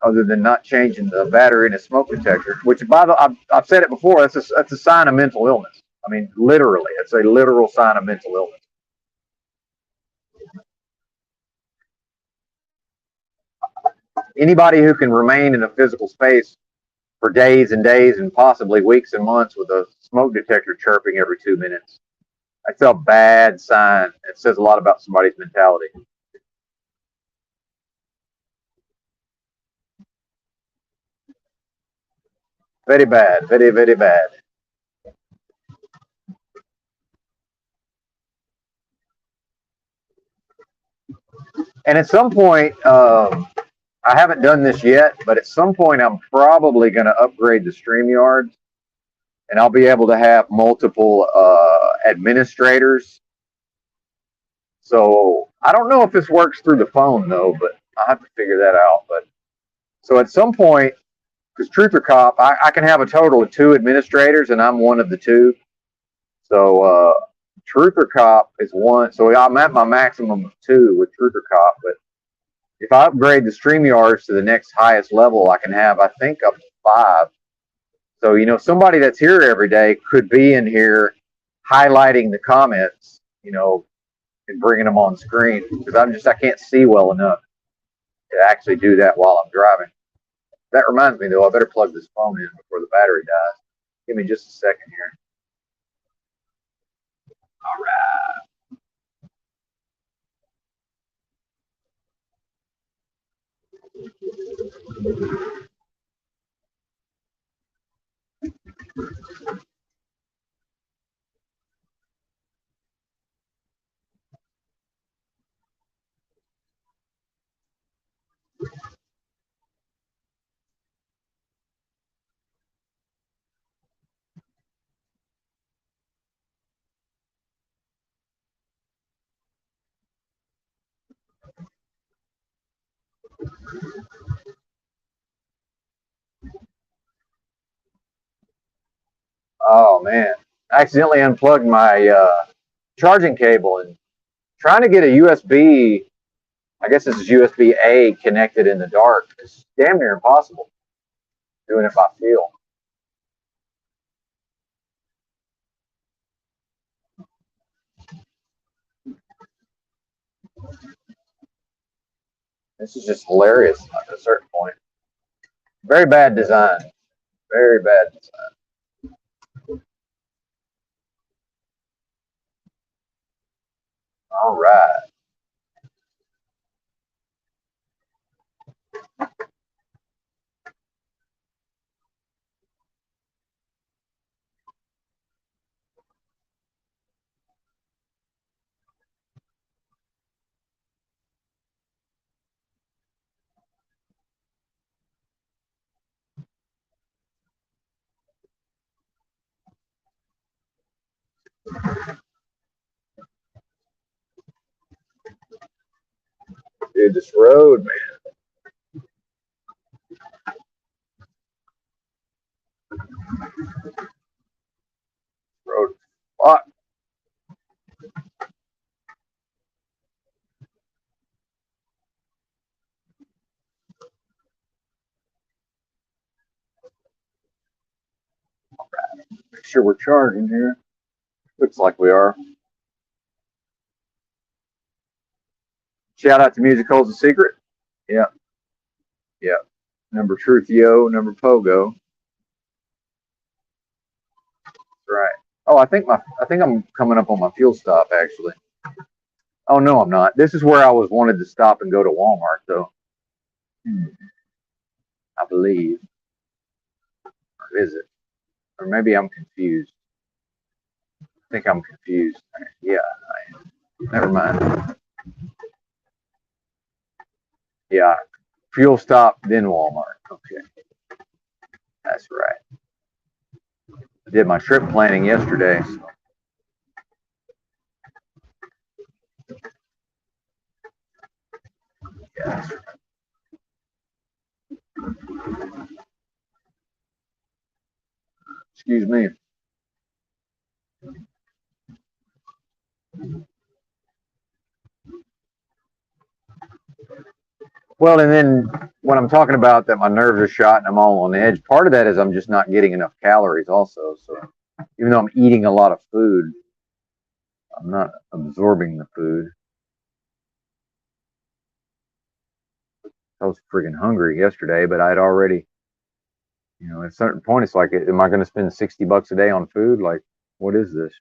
other than not changing the battery in a smoke detector. Which, I've said it before. That's a sign of mental illness. I mean, literally, it's a literal sign of mental illness. Anybody who can remain in a physical space for days and days and possibly weeks and months with a smoke detector chirping every 2 minutes, that's a bad sign. It says a lot about somebody's mentality. Very bad. Very, very bad. And at some point, I haven't done this yet, but at some point I'm probably going to upgrade the StreamYard, and I'll be able to have multiple administrators. So I don't know if this works through the phone though, but I'll have to figure that out. But so at some point, because Truther Cop, I can have a total of 2 administrators, and I'm one of the 2. So Truther Cop is 1. So I'm at my maximum of 2 with Truther Cop, but if I upgrade the StreamYards to the next highest level, I can have, I think, up to 5. So, somebody that's here every day could be in here highlighting the comments, and bringing them on screen, because I can't see well enough to actually do that while I'm driving. That reminds me, though, I better plug this phone in before the battery dies. Give me just a second here. All right. Oh, man. I accidentally unplugged my charging cable, and trying to get a USB, I guess this is USB-A, connected in the dark. It's damn near impossible doing it by feel. This is just hilarious at a certain point. Very bad design. Very bad design. All right. Dude, this road, man. Road. Fuck. Make sure we're charging here. Looks like we are. Shout out to Music Holds a Secret. Yeah. Yeah. Number Truthio, number Pogo. Right. Oh, I think I'm coming up on my fuel stop actually. Oh no, I'm not. This is where I wanted to stop and go to Walmart though. I believe. Or is it? Or maybe I'm confused. I think I'm confused. Yeah, I am. Never mind. Yeah, fuel stop, then Walmart. Okay, that's right. I did my trip planning yesterday. So. Yeah, that's right. Excuse me. Well, and then when I'm talking about that my nerves are shot and I'm all on edge, part of that is I'm just not getting enough calories also. So even though I'm eating a lot of food, I'm not absorbing the food. I was friggin' hungry yesterday, but I'd already, at a certain point, it's like, am I going to spend $60 a day on food? Like, what is this,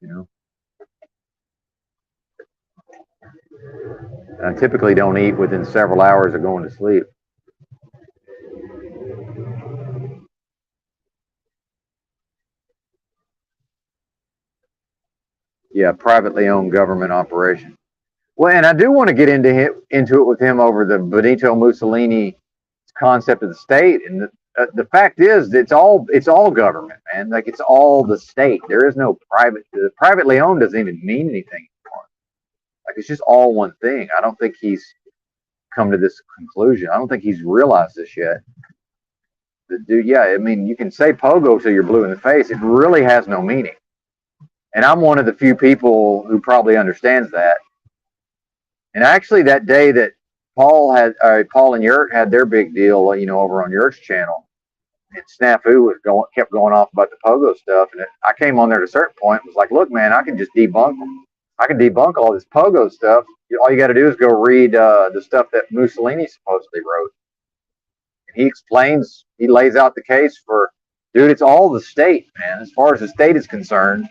I typically don't eat within several hours of going to sleep. Yeah, privately owned government operation. Well, and I do want to get into it with him over the Benito Mussolini concept of the state. And the fact is, it's all government, man. Like it's all the state. There is no private. The privately owned doesn't even mean anything anymore. Like it's just all one thing. I don't think he's come to this conclusion. I don't think he's realized this yet. The dude, yeah, I mean, you can say pogo till you're blue in the face. It really has no meaning. And I'm one of the few people who probably understands that. And actually, that day that Paul and Yurt had their big deal, over on Yurt's channel, and Snafu kept going off about the pogo stuff, and I came on there at a certain point and was like, "Look, man, I can just debunk them. I can debunk all this pogo stuff. All you got to do is go read the stuff that Mussolini supposedly wrote." And he lays out the case for, dude, it's all the state, man. As far as the state is concerned,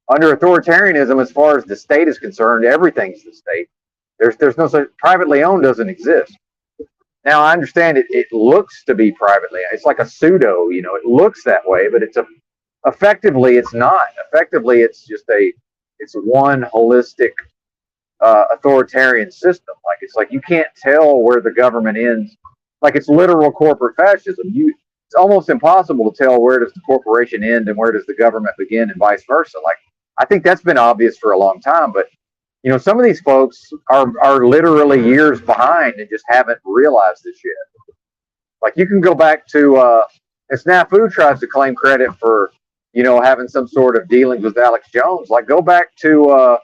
under authoritarianism, as far as the state is concerned, everything's the state. There's no such privately owned doesn't exist. Now I understand it looks to be privately. It's like a pseudo, it looks that way, but effectively it's not. Effectively it's one holistic authoritarian system. Like it's like you can't tell where the government ends. Like it's literal corporate fascism. It's almost impossible to tell where does the corporation end and where does the government begin and vice versa. Like I think that's been obvious for a long time, but some of these folks are literally years behind and just haven't realized this yet. Like you can go back to, and Snafu tries to claim credit for, having some sort of dealings with Alex Jones. Like go back to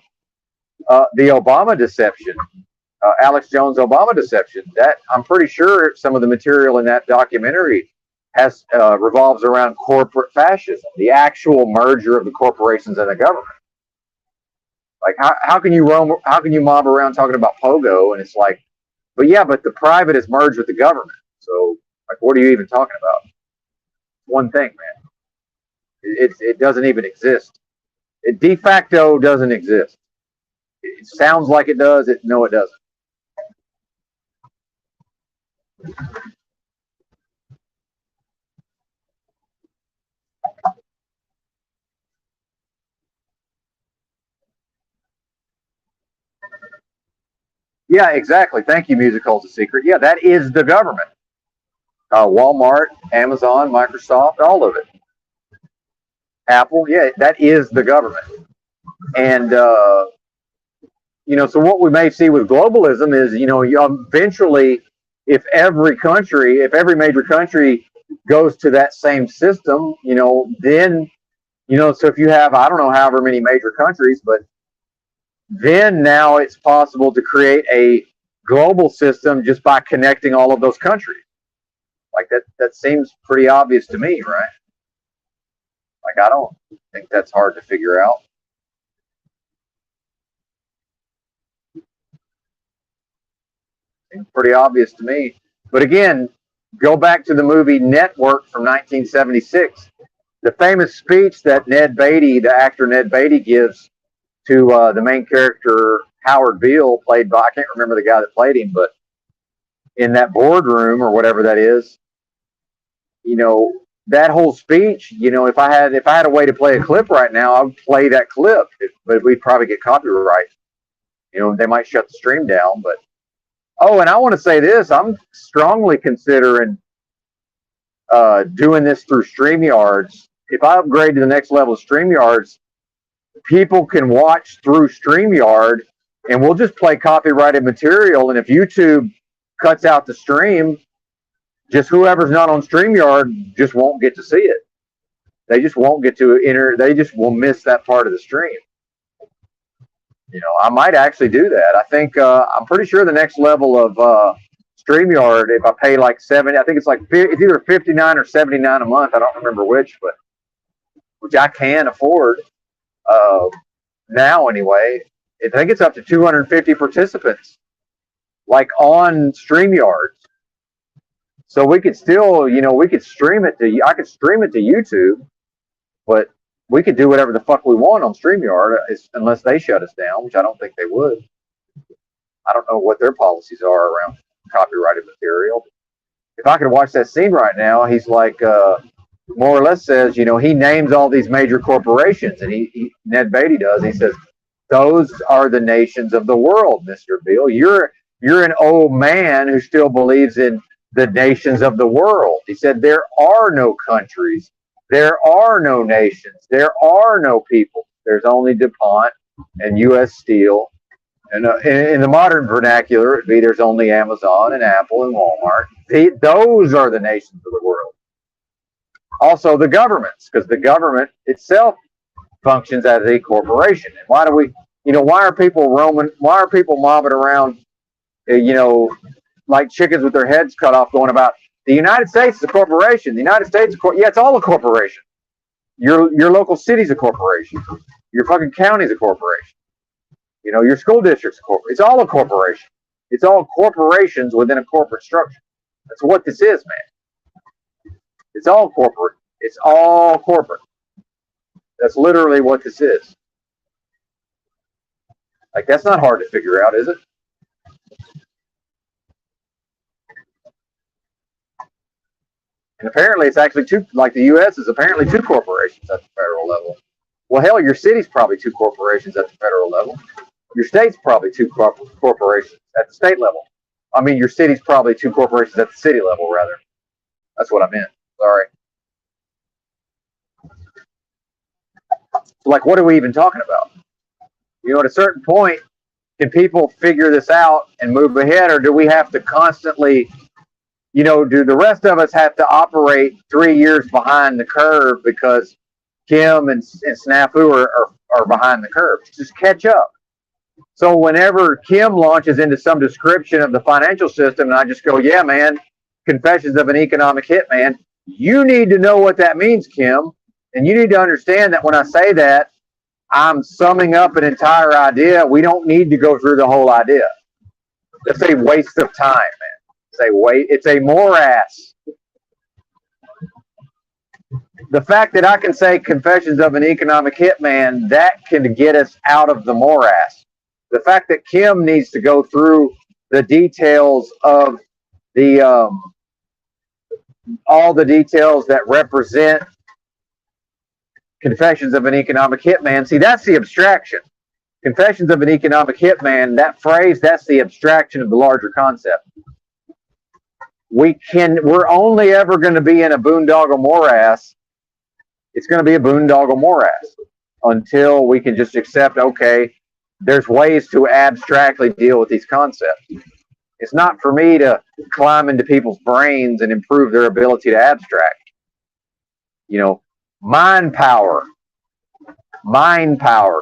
the Obama deception, Alex Jones Obama deception. That I'm pretty sure some of the material in that documentary revolves around corporate fascism, the actual merger of the corporations and the government. Like how can you mob around talking about pogo and it's like, but the private is merged with the government. So like, what are you even talking about? One thing, man. It doesn't even exist. It de facto doesn't exist. It sounds like it does. No, it doesn't. Yeah, exactly. Thank you, Music Holds a Secret. Yeah, that is the government. Walmart, Amazon, Microsoft, all of it. Apple, yeah, that is the government. And so what we may see with globalism is, eventually, if every major country goes to that same system, then, so if you have, I don't know, however many major countries, but then now it's possible to create a global system just by connecting all of those countries. Like that seems pretty obvious to me, right? Like, I don't think that's hard to figure out. Seems pretty obvious to me. But again, go back to the movie Network from 1976. The famous speech that Ned Beatty, the actor Ned Beatty, gives to the main character, Howard Beale, played by, I can't remember the guy that played him, but in that boardroom or whatever that is, that whole speech, if I had a way to play a clip right now, I would play that clip, but we'd probably get copyright. They might shut the stream down, but, oh, and I want to say this, I'm strongly considering doing this through StreamYards. If I upgrade to the next level of StreamYards, people can watch through StreamYard, and we'll just play copyrighted material, and if YouTube cuts out the stream, just whoever's not on StreamYard just won't get to see it. They just won't get to enter. They just will miss that part of the stream. I might actually do that. I think I'm pretty sure the next level of StreamYard, if I pay like I think it's either $59 or $79 a month. I don't remember which I can afford now anyway. I think it's up to 250 participants, like on StreamYard. So we could still, we could stream it I could stream it to YouTube, but we could do whatever the fuck we want on StreamYard, unless they shut us down, which I don't think they would. I don't know what their policies are around copyrighted material. If I could watch that scene right now, he's like, more or less says, he names all these major corporations, and Ned Beatty does. He says, those are the nations of the world, Mr. Beale. You're an old man who still believes in the nations of the world. He said, there are no countries. There are no nations. There are no people. There's only DuPont and U.S. Steel. And in the modern vernacular, it'd be there's only Amazon and Apple and Walmart. Those are the nations of the world. Also the governments, because the government itself functions as a corporation. And why are people mobbing around, like chickens with their heads cut off, going about the United States is a corporation. The United States, it's all a corporation. Your local city's a corporation. Your fucking county's a corporation. Your school district's a corporation. It's all a corporation. It's all corporations within a corporate structure. That's what this is, man. It's all corporate. It's all corporate. That's literally what this is. Like, that's not hard to figure out, is it? And apparently it's actually two, like the U.S. is apparently two corporations at the federal level. Well, hell, your city's probably two corporations at the federal level. Your state's probably two corporations at the state level. I mean, your city's probably two corporations at the city level, rather. That's what I meant. Sorry. So, like, what are we even talking about? At a certain point, can people figure this out and move ahead, or do we have to constantly, do the rest of us have to operate 3 years behind the curve because Kim and Snafu are behind the curve? Just catch up. So whenever Kim launches into some description of the financial system, and I just go, yeah, man, Confessions of an Economic Hitman, you need to know what that means, Kim. And you need to understand that when I say that, I'm summing up an entire idea. We don't need to go through the whole idea. It's a waste of time, man. It's a morass. The fact that I can say Confessions of an Economic Hitman, that can get us out of the morass. The fact that Kim needs to go through the details of the all the details that represent Confessions of an Economic Hitman. See, that's the abstraction. Confessions of an Economic Hitman, that phrase, that's the abstraction of the larger concept. We're only ever going to be in a boondoggle morass. It's going to be a boondoggle morass until we can just accept, okay, there's ways to abstractly deal with these concepts. It's not for me to climb into people's brains and improve their ability to abstract. You know, mind power,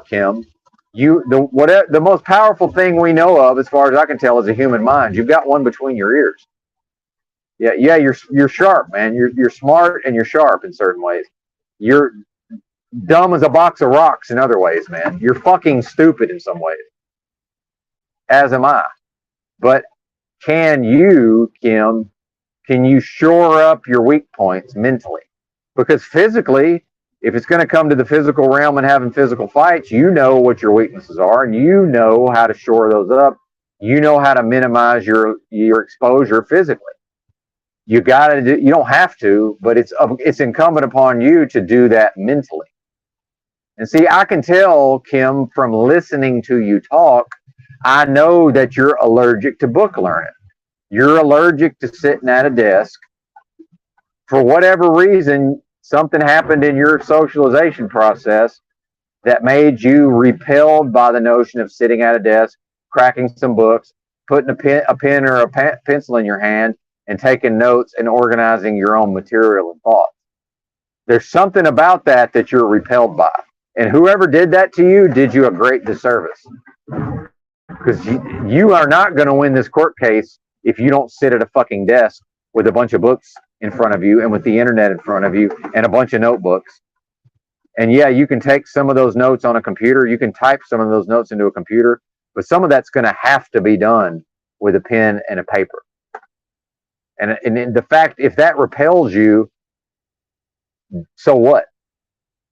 Kim. The most powerful thing we know of, as far as I can tell, is a human mind. You've got one between your ears. Yeah, you're sharp, man. You're smart and you're sharp in certain ways. You're dumb as a box of rocks in other ways, man. You're fucking stupid in some ways. As am I. But can you, Kim, shore up your weak points mentally? Because physically, if it's going to come to the physical realm and having physical fights, you know what your weaknesses are, and you know how to shore those up. You know how to minimize your exposure physically. You don't have to, but it's incumbent upon you to do that mentally. And see, I can tell, Kim, from listening to you talk, I know that you're allergic to book learning. You're allergic to sitting at a desk. For whatever reason, something happened in your socialization process that made you repelled by the notion of sitting at a desk, cracking some books, putting a pen or a pencil in your hand, and taking notes and organizing your own material and thoughts. There's something about that you're repelled by. And whoever did that to you did you a great disservice. Because you are not going to win this court case if you don't sit at a fucking desk with a bunch of books in front of you and with the internet in front of you and a bunch of notebooks. And yeah, you can take some of those notes on a computer. You can type some of those notes into a computer. But some of that's going to have to be done with a pen and a paper. And the fact, if that repels you, so what?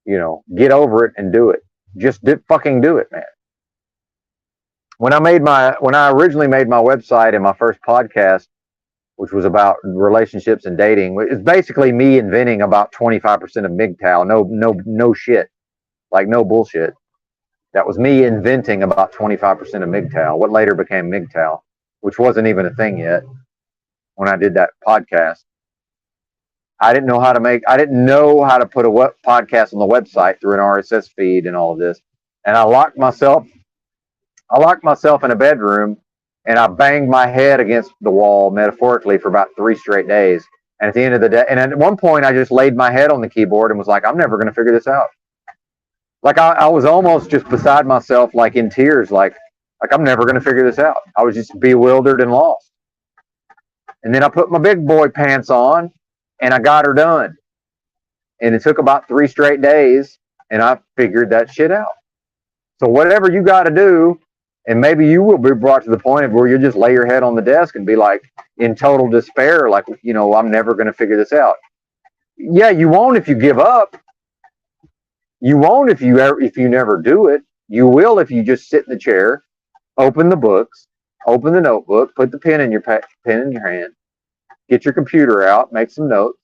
You know, get over it and do it. Just fucking do it, man. When I originally made my website and my first podcast, which was about relationships and dating, it's basically me inventing about 25% of MGTOW. No shit, like no bullshit. That was me inventing about 25% of MGTOW, what later became MGTOW, which wasn't even a thing yet when I did that podcast. I didn't know how to put a podcast on the website through an RSS feed and all of this. And I locked myself in a bedroom and I banged my head against the wall, metaphorically, for about 3 straight days. And at the end of the day, and at one point I just laid my head on the keyboard and was like, I'm never going to figure this out. Like I was almost just beside myself, like in tears, like I'm never going to figure this out. I was just bewildered and lost. And then I put my big boy pants on and I got her done. And it took about 3 straight days and I figured that shit out. So whatever you got to do, and maybe you will be brought to the point of where you just lay your head on the desk and be like in total despair, like, you know, I'm never going to figure this out. Yeah, you won't if you give up. You won't if you never do it. You will if you just sit in the chair, open the books, open the notebook, put the pen in your hand, get your computer out, make some notes.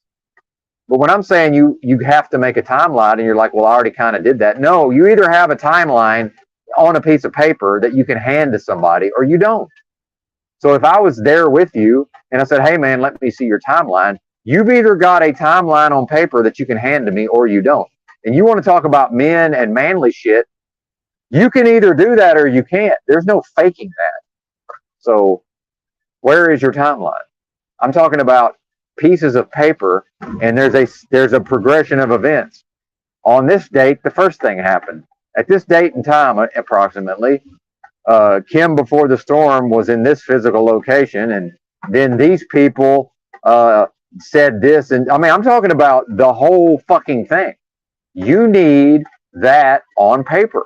But when I'm saying you have to make a timeline and you're like, well, I already kind of did that. No, you either have a timeline on a piece of paper that you can hand to somebody or you don't. So if I was there with you and I said, hey man, let me see your timeline, you've either got a timeline on paper that you can hand to me or you don't. And you want to talk about men and manly shit, you can either do that or you can't. There's no faking that. So where is your timeline? I'm talking about pieces of paper, and there's a progression of events. On this date, the first thing happened. At this date and time, approximately, Kim before the storm was in this physical location, and then these people said this, and I mean, I'm talking about the whole fucking thing. You need that on paper.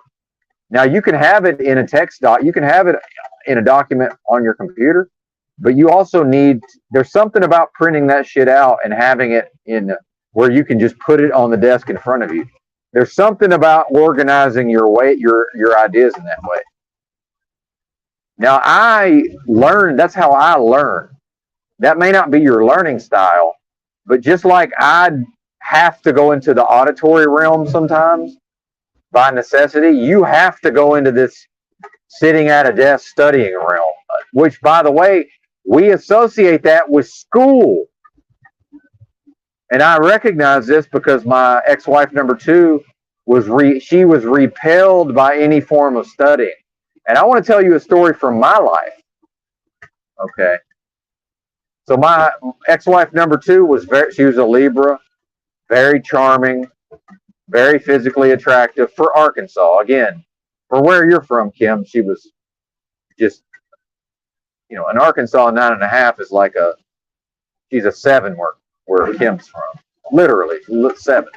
Now, you can have it in a text doc, you can have it in a document on your computer, but you also there's something about printing that shit out and having it in where you can just put it on the desk in front of you. There's something about organizing your ideas in that way. Now, that's how I learn. That may not be your learning style, but just like I have to go into the auditory realm sometimes by necessity, you have to go into this sitting at a desk studying realm, which, by the way, we associate that with school. And I recognize this because my ex-wife number 2 she was repelled by any form of studying. And I want to tell you a story from my life. Okay. So my ex-wife number 2 she was a Libra, very charming, very physically attractive for Arkansas. Again, for where you're from, Kim, she was just, in Arkansas, 9.5 is like she's a 7 where Kim's from. Literally, 7.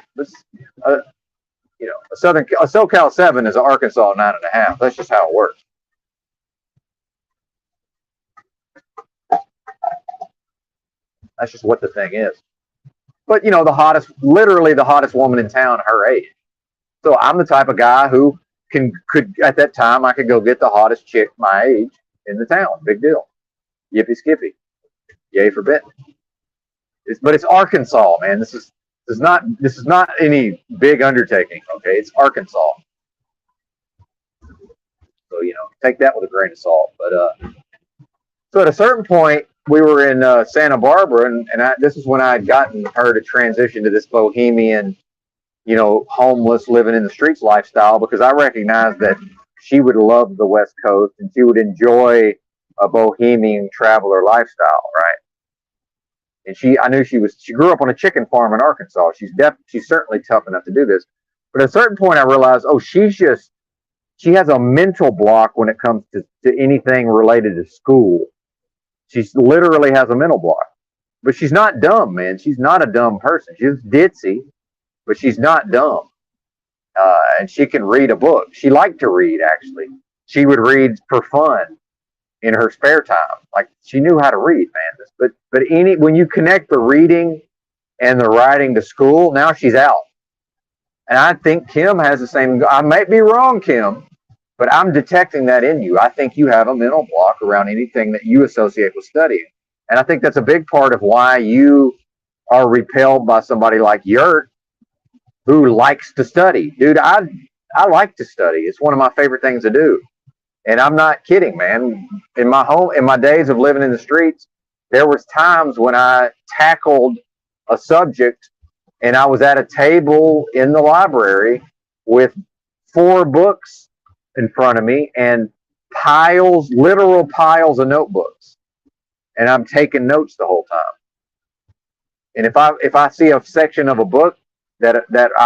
A SoCal 7 is an Arkansas 9.5. That's just how it works. That's just what the thing is. But literally the hottest woman in town her age. So I'm the type of guy who could at that time I could go get the hottest chick my age in the town. Big deal. Yippee skippy. Yay for Benton. But it's Arkansas, man. This is not any big undertaking. Okay, it's Arkansas. So take that with a grain of salt. But so at a certain point, we were in Santa Barbara, and this is when I had gotten her to transition to this bohemian, homeless, living in the streets lifestyle, because I recognized that she would love the West Coast and she would enjoy a bohemian traveler lifestyle, right? And I knew she grew up on a chicken farm in Arkansas. She's certainly tough enough to do this. But at a certain point, I realized, she has a mental block when it comes to anything related to school. She literally has a mental block. But she's not dumb, man. She's not a dumb person. She's ditzy, but she's not dumb. And she can read a book. She liked to read, actually. She would read for fun in her spare time. Like, she knew how to read, man. But when you connect the reading and the writing to school, now she's out. And I think Kim has the same. I might be wrong, Kim, but I'm detecting that in you. I think you have a mental block around anything that you associate with studying. And I think that's a big part of why you are repelled by somebody like Yurt, who likes to study. Dude, I like to study. It's one of my favorite things to do. And I'm not kidding, man. In my days of living in the streets, there was times when I tackled a subject and I was at a table in the library with 4 books in front of me and literal piles of notebooks. And I'm taking notes the whole time. And if I see a section of a book that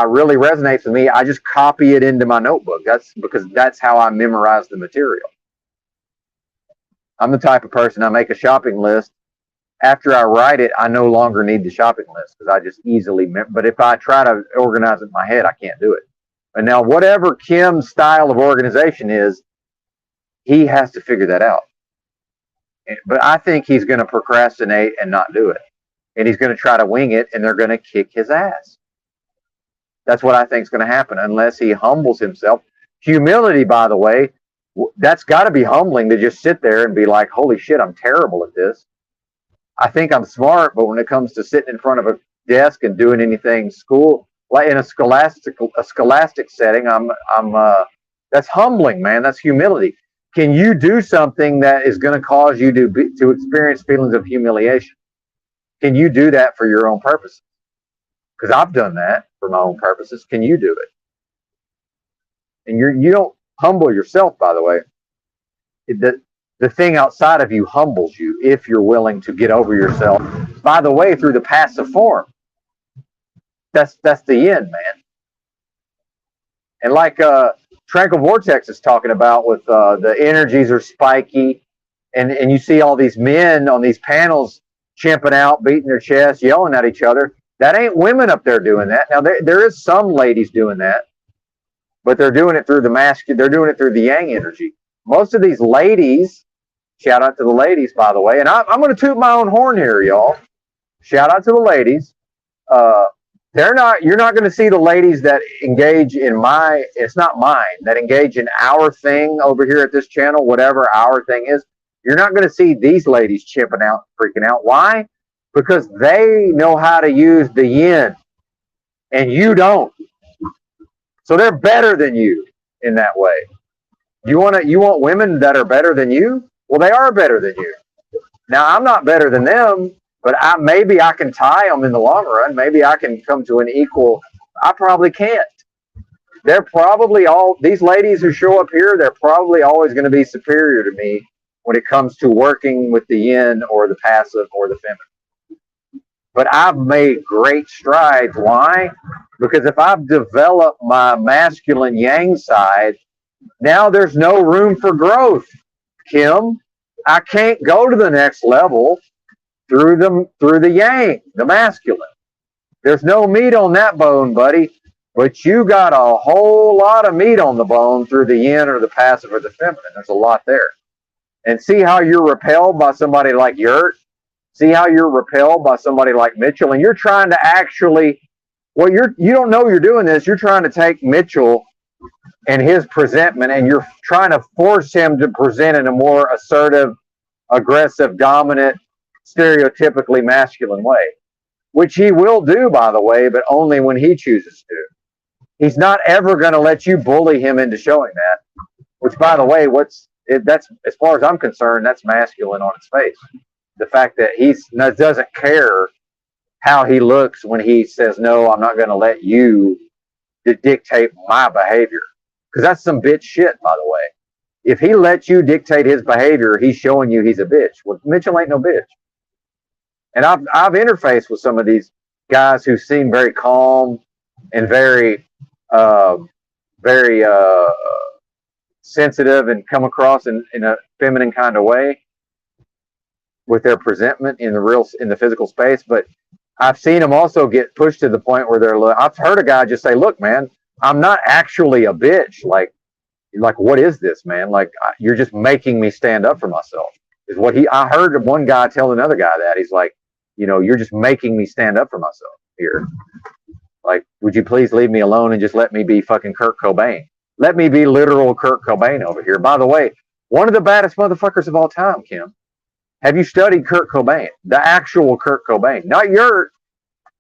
really resonates with me, I just copy it into my notebook. That's how I memorize the material. I'm the type of person, I make a shopping list. After I write it, I no longer need the shopping list because I just easily but if I try to organize it in my head, I can't do it. And now whatever Kim's style of organization is, he has to figure that out. But I think he's going to procrastinate and not do it. And he's going to try to wing it, and they're going to kick his ass. That's what I think is going to happen unless he humbles himself. Humility, by the way, that's got to be humbling to just sit there and be like, holy shit, I'm terrible at this. I think I'm smart, but when it comes to sitting in front of a desk and doing anything school, like in a scholastic setting, that's humbling, man. That's humility. Can you do something that is going to cause you to experience feelings of humiliation? Can you do that for your own purposes? Because I've done that for my own purposes. Can you do it? And you don't humble yourself, by the way. The thing outside of you humbles you if you're willing to get over yourself. By the way, through the passive form. That's the end, man. And like Tranquil Vortex is talking about with the energies are spiky, and you see all these men on these panels chimping out, beating their chest, yelling at each other. That ain't women up there doing that. Now there is some ladies doing that, but they're doing it through the masculine. They're doing it through the yang energy. Most of these ladies, shout out to the ladies, by the way, and I'm going to toot my own horn here, y'all. Shout out to the ladies. You're not going to see the ladies that engage in it's not mine, that engage in our thing over here at this channel, whatever our thing is. You're not going to see these ladies chipping out, freaking out. Why? Because they know how to use the yin and you don't. So they're better than you in that way. You want women that are better than you? Well, they are better than you. Now, I'm not better than them, but maybe I can tie them in the long run. Maybe I can come to an equal. I probably can't. they're probably all, these ladies who show up here, they're probably always going to be superior to me when it comes to working with the yin or the passive or the feminine. But I've made great strides. Why? Because if I've developed my masculine yang side, now there's no room for growth, Kim. I can't go to the next level through the yang, the masculine. There's no meat on that bone, buddy. But you got a whole lot of meat on the bone through the yin or the passive or the feminine. There's a lot there. And see how you're repelled by somebody like Yurt? See how you're repelled by somebody like Mitchell? And you're trying to actually, well, you don't know you're doing this. You're trying to take Mitchell and his presentment, and you're trying to force him to present in a more assertive, aggressive, dominant, stereotypically masculine way, which he will do, by the way, but only when he chooses to. He's not ever going to let you bully him into showing that, which, by the way, that's, as far as I'm concerned, that's masculine on its face. The fact that he doesn't care how he looks when he says, no, I'm not going to let you dictate my behavior. Because that's some bitch shit, by the way. If he lets you dictate his behavior, he's showing you he's a bitch. Well, Mitchell ain't no bitch. And I've interfaced with some of these guys who seem very calm and very sensitive and come across in a feminine kind of way with their presentment in the physical space. But I've seen them also get pushed to the point where I've heard a guy just say, look, man, I'm not actually a bitch. Like, what is this, man? Like, you're just making me stand up for myself. Is what I heard one guy tell another guy that. He's like, you're just making me stand up for myself here. Like, would you please leave me alone and just let me be fucking Kurt Cobain? Let me be literal Kurt Cobain over here. By the way, one of the baddest motherfuckers of all time, Kim. Have you studied Kurt Cobain? The actual Kurt Cobain. Not Yurt.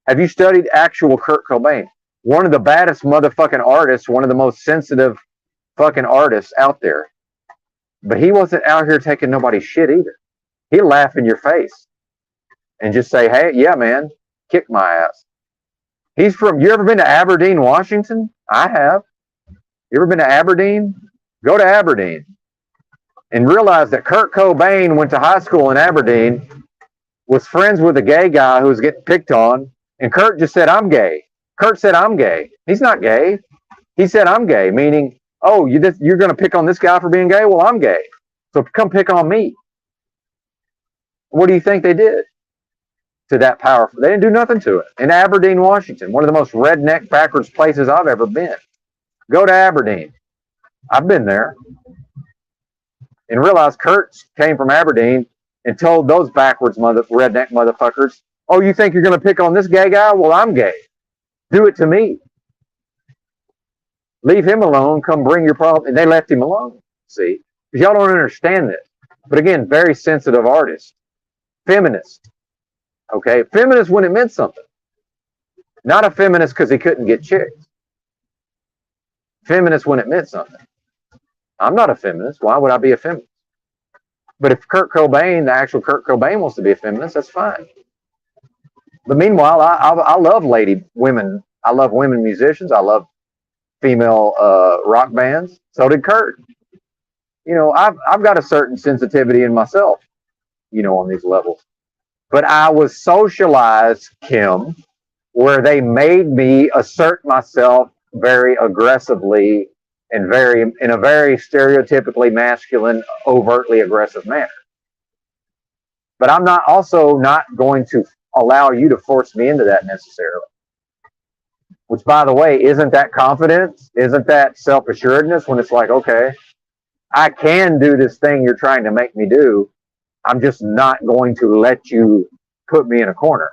Have you studied actual Kurt Cobain? One of the baddest motherfucking artists, one of the most sensitive fucking artists out there. But he wasn't out here taking nobody's shit either. He'd laugh in your face and just say, hey, yeah, man, kick my ass. You ever been to Aberdeen, Washington? I have. You ever been to Aberdeen? Go to Aberdeen and realize that Kurt Cobain went to high school in Aberdeen, was friends with a gay guy who was getting picked on, and Kurt just said, I'm gay. Kurt said, I'm gay. He's not gay. He said, I'm gay, meaning, oh, you're going to pick on this guy for being gay? Well, I'm gay. So come pick on me. What do you think they did to that powerful? They didn't do nothing to it. In Aberdeen, Washington, one of the most redneck backwards places I've ever been. Go to Aberdeen. I've been there. And realize Kurt came from Aberdeen and told those backwards redneck motherfuckers, oh, you think you're going to pick on this gay guy? Well, I'm gay. Do it to me. Leave him alone. Come bring your problem. And they left him alone. See? Because y'all don't understand this. But again, very sensitive artist. Feminist. Okay? Feminist when it meant something. Not a feminist because he couldn't get chicks. Feminist when it meant something. I'm not a feminist. Why would I be a feminist? But if Kurt Cobain, the actual Kurt Cobain, wants to be a feminist, that's fine. But meanwhile, I love women. I love women musicians. I love female rock bands. So did Kurt. I've got a certain sensitivity in myself, on these levels. But I was socialized, Kim, where they made me assert myself very aggressively and in a very stereotypically masculine, overtly aggressive manner. But I'm not going to allow you to force me into that necessarily. Which, by the way, isn't that confidence? Isn't that self-assuredness when it's like, okay, I can do this thing you're trying to make me do. I'm just not going to let you put me in a corner.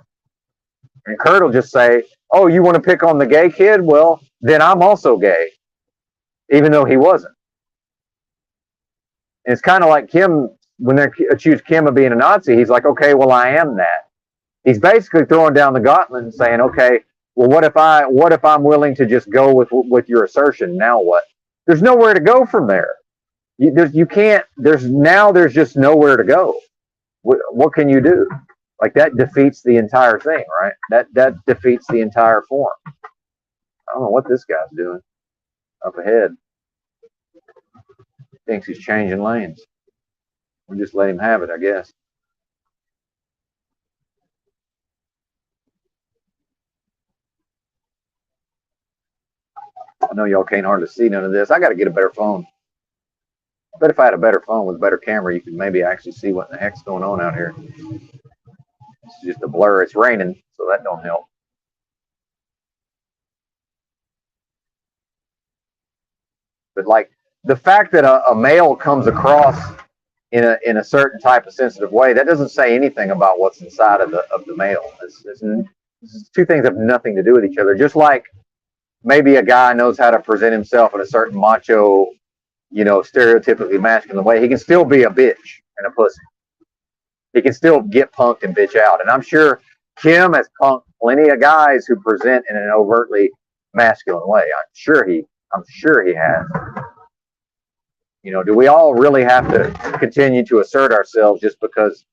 And Kurt will just say, oh, you want to pick on the gay kid? Well, then I'm also gay. Even though he wasn't. And it's kind of like Kim, when they accuse Kim of being a Nazi, he's like, okay, well, I am that. He's basically throwing down the gauntlet and saying, okay, well, what if I'm willing to just go with your assertion? Now what? There's nowhere to go from there. There's just nowhere to go. What can you do? Like, that defeats the entire thing, right? That defeats the entire form. I don't know what this guy's doing. up ahead. Thinks he's changing lanes. We'll just let him have it, I guess. I know y'all can't hardly see none of this. I got to get a better phone. I bet if I had a better phone with a better camera, you could maybe actually see what the heck's going on out here. It's just a blur. It's raining, so that don't help. But like the fact that a male comes across in a certain type of sensitive way, that doesn't say anything about what's inside of the male. It's two things have nothing to do with each other. Just like maybe a guy knows how to present himself in a certain macho, stereotypically masculine way, he can still be a bitch and a pussy. He can still get punked and bitch out. And I'm sure Kim has punked plenty of guys who present in an overtly masculine way. I'm sure he has. Do we all really have to continue to assert ourselves just because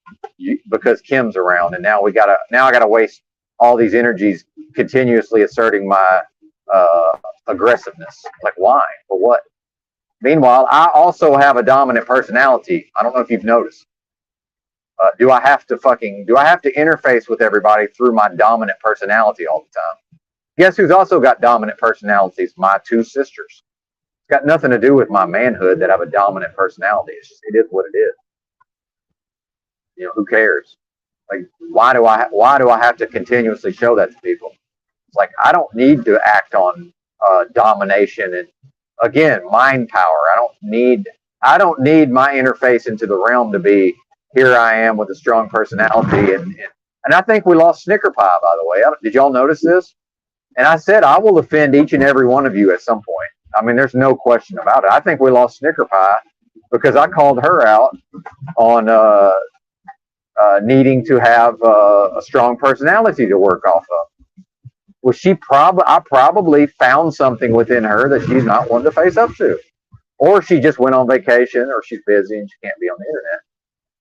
Kim's around? And now I gotta waste all these energies continuously asserting my aggressiveness. Like, why? For what? Meanwhile, I also have a dominant personality. I don't know if you've noticed. Do I have to interface with everybody through my dominant personality all the time? Guess who's also got dominant personalities? My two sisters. It's got nothing to do with my manhood that I have a dominant personality. It is what it is. Who cares? Like, why do I have to continuously show that to people? It's like, I don't need to act on domination and, again, mind power. I don't need my interface into the realm to be, here I am with a strong personality. And I think we lost Snicker Pie, by the way. Did y'all notice this? And I said, I will offend each and every one of you at some point. I mean, there's no question about it. I think we lost Snicker Pie because I called her out on needing to have a strong personality to work off of. Well, I probably found something within her that she's not one to face up to. Or she just went on vacation, or she's busy and she can't be on the internet.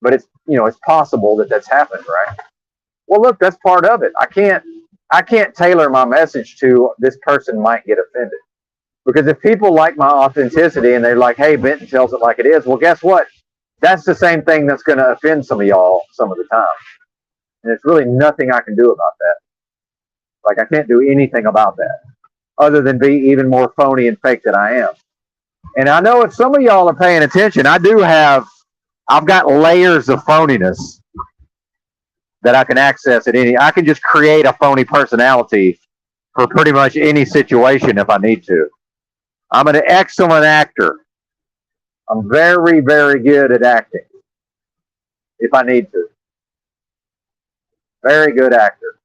But it's possible that that's happened, right? Well, look, that's part of it. I can't tailor my message to this person might get offended. Because if people like my authenticity and they're like, hey, Benton tells it like it is, well, guess what? That's the same thing that's going to offend some of y'all some of the time. And there's really nothing I can do about that. Like, I can't do anything about that other than be even more phony and fake than I am. And I know if some of y'all are paying attention, I've got layers of phoniness that I can access I can just create a phony personality for pretty much any situation if I need to. I'm an excellent actor. I'm very, very good at acting if I need to. Very good actor.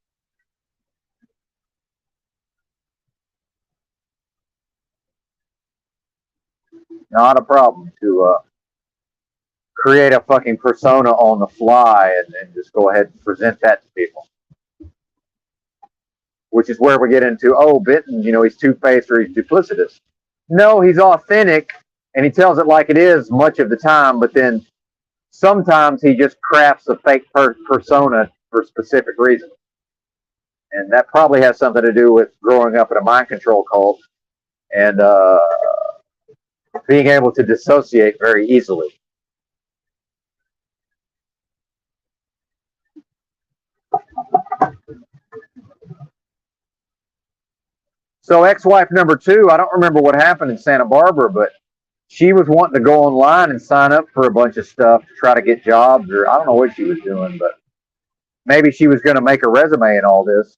Not a problem to create a fucking persona on the fly and just go ahead and present that to people. Which is where we get into, Benton, he's two-faced or he's duplicitous. No, he's authentic, and he tells it like it is much of the time, but then sometimes he just crafts a fake persona for specific reasons. And that probably has something to do with growing up in a mind control cult and being able to dissociate very easily. So ex-wife number 2, I don't remember what happened in Santa Barbara, but she was wanting to go online and sign up for a bunch of stuff to try to get jobs, or I don't know what she was doing, but maybe she was going to make a resume and all this.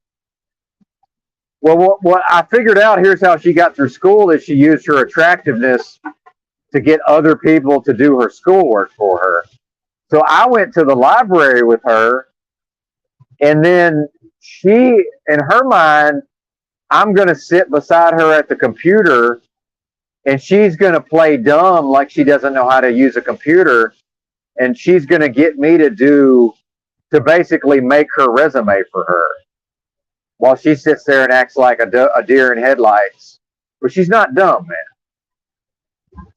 Well, what I figured out, here's how she got through school, is she used her attractiveness to get other people to do her schoolwork for her. So I went to the library with her, and then she, in her mind, I'm going to sit beside her at the computer, and she's going to play dumb like she doesn't know how to use a computer, and she's going to get me to basically make her resume for her while she sits there and acts like a deer in headlights. But she's not dumb, man.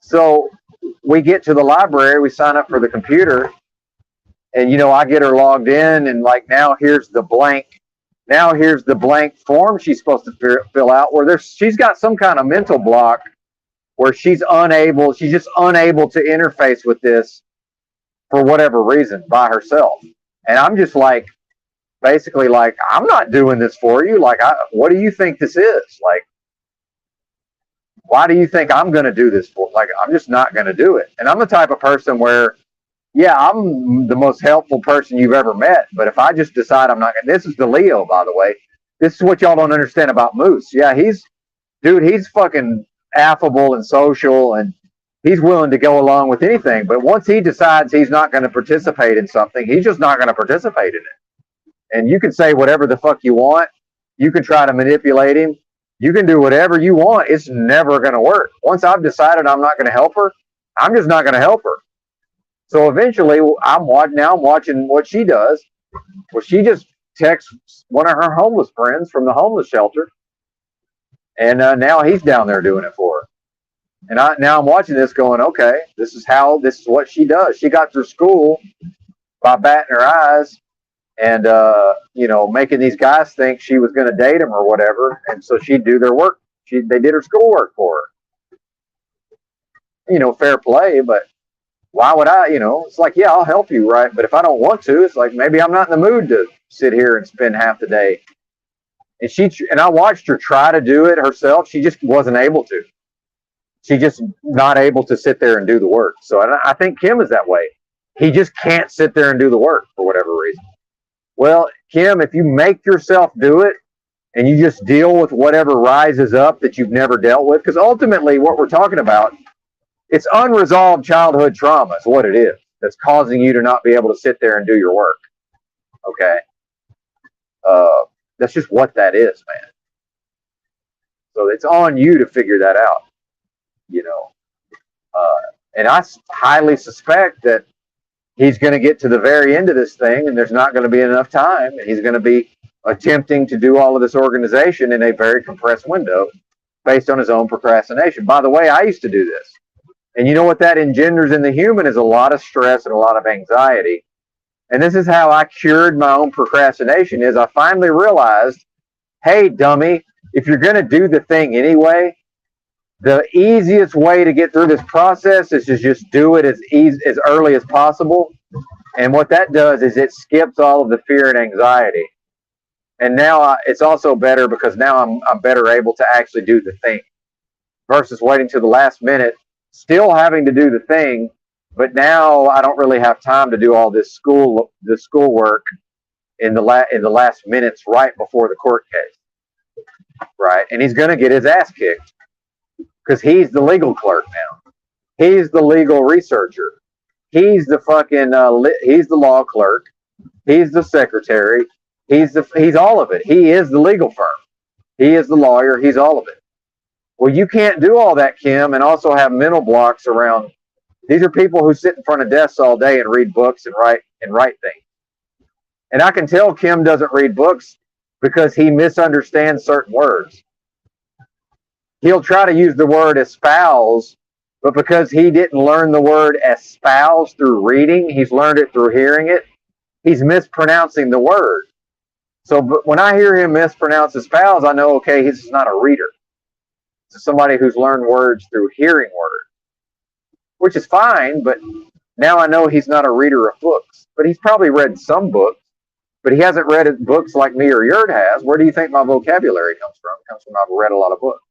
So we get to the library, we sign up for the computer, and, I get her logged in, and like, now here's the blank form she's supposed to fill out where she's got some kind of mental block where she's just unable to interface with this for whatever reason by herself. And I'm just like, basically like, I'm not doing this for you. Like, what do you think this is? Like, why do you think I'm going to do this for? Like, I'm just not going to do it. And I'm the type of person where, yeah, I'm the most helpful person you've ever met. But if I just decide I'm not going to, this is the Leo, by the way. This is what y'all don't understand about Moose. Yeah, he's fucking affable and social, and he's willing to go along with anything. But once he decides he's not going to participate in something, he's just not going to participate in it. And you can say whatever the fuck you want. You can try to manipulate him. You can do whatever you want. It's never going to work. Once I've decided I'm not going to help her, I'm just not going to help her. So eventually, I'm watching what she does. Well, she just texts one of her homeless friends from the homeless shelter, and now he's down there doing it for her. And now I'm watching this, going, okay, this is what she does. She got through school by batting her eyes and making these guys think she was going to date him or whatever, and so she'd do their work. They did her schoolwork for her. Fair play, but why would I? It's like, yeah, I'll help you, right? But if I don't want to, it's like maybe I'm not in the mood to sit here and spend half the day. And I watched her try to do it herself. She just wasn't able to. She just not able to sit there and do the work. So I think Kim is that way. He just can't sit there and do the work for whatever reason. Well, Kim, if you make yourself do it and you just deal with whatever rises up that you've never dealt with, because ultimately what we're talking about, it's unresolved childhood trauma is what it is that's causing you to not be able to sit there and do your work. Okay? That's just what that is, man. So it's on you to figure that out, and I highly suspect that he's going to get to the very end of this thing and there's not going to be enough time, and he's going to be attempting to do all of this organization in a very compressed window based on his own procrastination. By the way, I used to do this. And you know what that engenders in the human is a lot of stress and a lot of anxiety. And this is how I cured my own procrastination, is I finally realized, hey, dummy, if you're going to do the thing anyway, the easiest way to get through this process is to just do it as early as possible. And what that does is it skips all of the fear and anxiety. And now it's also better because now I'm better able to actually do the thing versus waiting to the last minute, still having to do the thing, but now I don't really have time to do all this schoolwork in the last minutes right before the court case, right? And he's going to get his ass kicked because he's the legal clerk now. He's the legal researcher. He's the fucking he's the law clerk. He's the secretary. He's all of it. He is the legal firm. He is the lawyer. He's all of it. Well, you can't do all that, Kim, and also have mental blocks around. These are people who sit in front of desks all day and read books and write things. And I can tell Kim doesn't read books because he misunderstands certain words. He'll try to use the word espouse, but because he didn't learn the word espouse through reading, he's learned it through hearing it, he's mispronouncing the word. So but when I hear him mispronounce espouse, I know, okay, he's not a reader. It's somebody who's learned words through hearing words, which is fine, but now I know he's not a reader of books. But he's probably read some books, but he hasn't read books like me or Yurt has. Where do you think my vocabulary comes from? It comes from I've read a lot of books.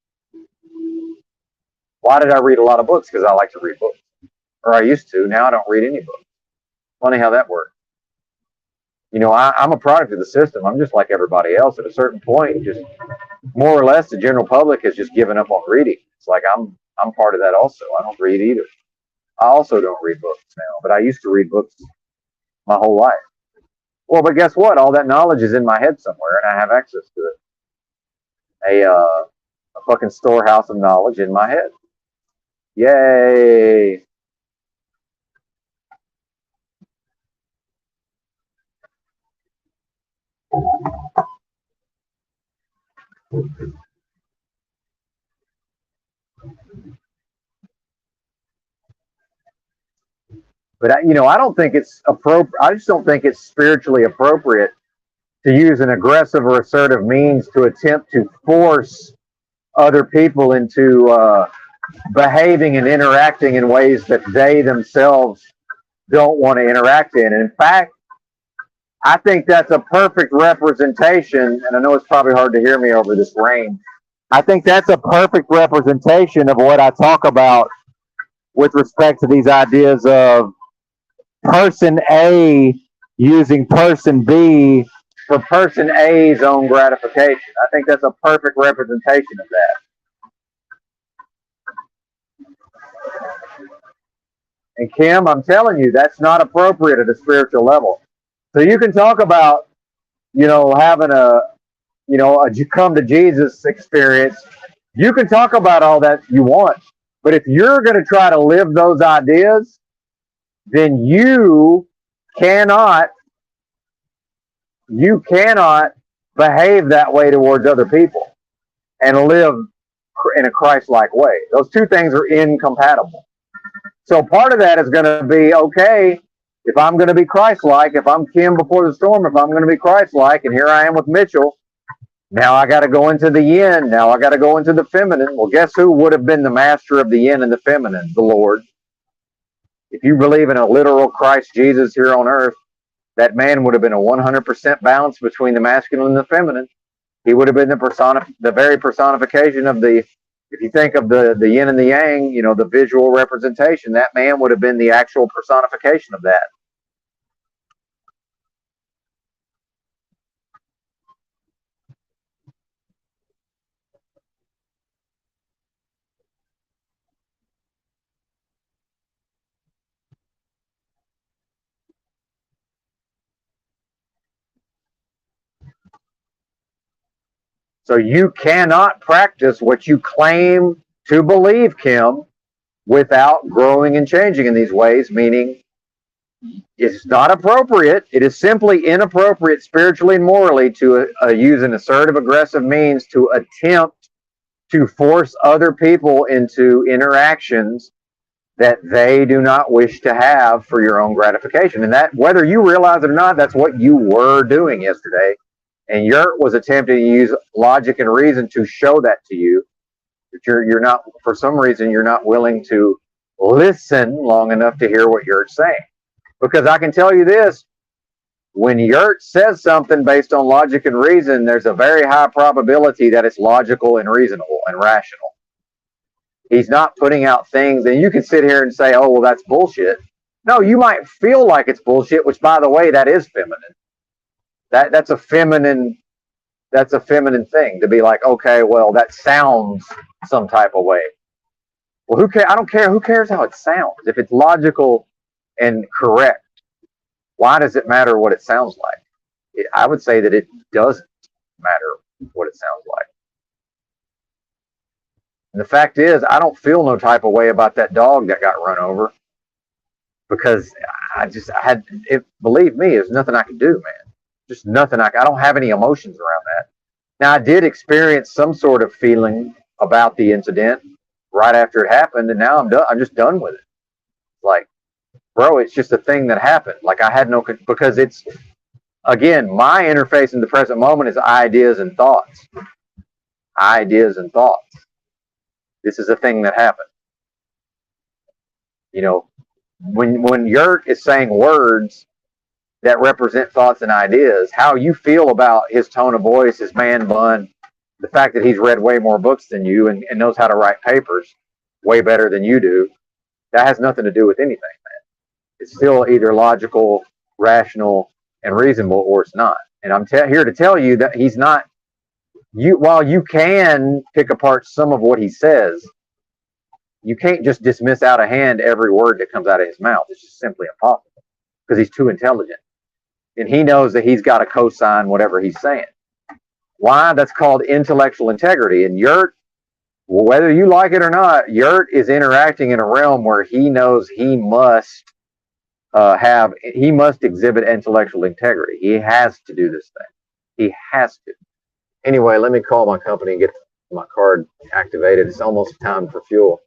Why did I read a lot of books? Because I like to read books. Or I used to. Now I don't read any books. Funny how that works. I'm a product of the system. I'm just like everybody else. At a certain point, just more or less, the general public has just given up on reading. It's like I'm part of that also. I don't read either. I also don't read books now, but I used to read books my whole life. Well, but guess what? All that knowledge is in my head somewhere, and I have access to it. A fucking storehouse of knowledge in my head. Yay! But I don't think it's appropriate. I just don't think it's spiritually appropriate to use an aggressive or assertive means to attempt to force other people into behaving and interacting in ways that they themselves don't want to interact in. And in fact, I think that's a perfect representation, and I know it's probably hard to hear me over this rain. I think that's a perfect representation of what I talk about with respect to these ideas of person A using person B for person A's own gratification. I think that's a perfect representation of that. And Kim, I'm telling you, that's not appropriate at a spiritual level. So you can talk about, having a come to Jesus experience. You can talk about all that you want, but if you're going to try to live those ideas, then you cannot behave that way towards other people and live in a Christ-like way. Those two things are incompatible. So part of that is going to be, okay, if I'm going to be Christ-like, if I'm Kim before the storm, if I'm going to be Christ-like, and here I am with Mitchell, now I got to go into the yin. Now I got to go into the feminine. Well, guess who would have been the master of the yin and the feminine? The Lord. If you believe in a literal Christ Jesus here on earth, that man would have been a 100% balance between the masculine and the feminine. He would have been the very personification of the, if you think of the yin and the yang, the visual representation, that man would have been the actual personification of that. So you cannot practice what you claim to believe, Kim, without growing and changing in these ways, meaning it's not appropriate. It is simply inappropriate spiritually and morally to use an assertive, aggressive means to attempt to force other people into interactions that they do not wish to have for your own gratification. And that, whether you realize it or not, that's what you were doing yesterday. And Yurt was attempting to use logic and reason to show that to you. But you're not, for some reason, you're not willing to listen long enough to hear what Yurt's saying. Because I can tell you this, when Yurt says something based on logic and reason, there's a very high probability that it's logical and reasonable and rational. He's not putting out things, and you can sit here and say, oh, well, that's bullshit. No, you might feel like it's bullshit, which, by the way, that is feminine. That's a feminine thing to be like, okay, well, that sounds some type of way. Well, who cares? I don't care. Who cares how it sounds? If it's logical and correct, why does it matter what it sounds like? I would say that it doesn't matter what it sounds like. And the fact is, I don't feel no type of way about that dog that got run over, because believe me, there's nothing I can do, man. Just nothing. I don't have any emotions around that. Now, I did experience some sort of feeling about the incident right after it happened, and now I'm done. I'm just done with it. Like, bro, it's just a thing that happened. Like, I had no, because it's, again, my interface in the present moment is ideas and thoughts. Ideas and thoughts. This is a thing that happened. When Yurt is saying words that represent thoughts and ideas, how you feel about his tone of voice, his man bun, the fact that he's read way more books than you and knows how to write papers way better than you do, that has nothing to do with anything, man. It's still either logical, rational, and reasonable, or it's not. And I'm here to tell you that he's not. While you can pick apart some of what he says, you can't just dismiss out of hand every word that comes out of his mouth. It's just simply impossible, because he's too intelligent. And he knows that he's got to co-sign whatever he's saying. Why? That's called intellectual integrity. And Yurt, whether you like it or not, Yurt is interacting in a realm where he knows he must exhibit intellectual integrity. He has to do this thing. He has to. Anyway, let me call my company and get my card activated. It's almost time for fuel.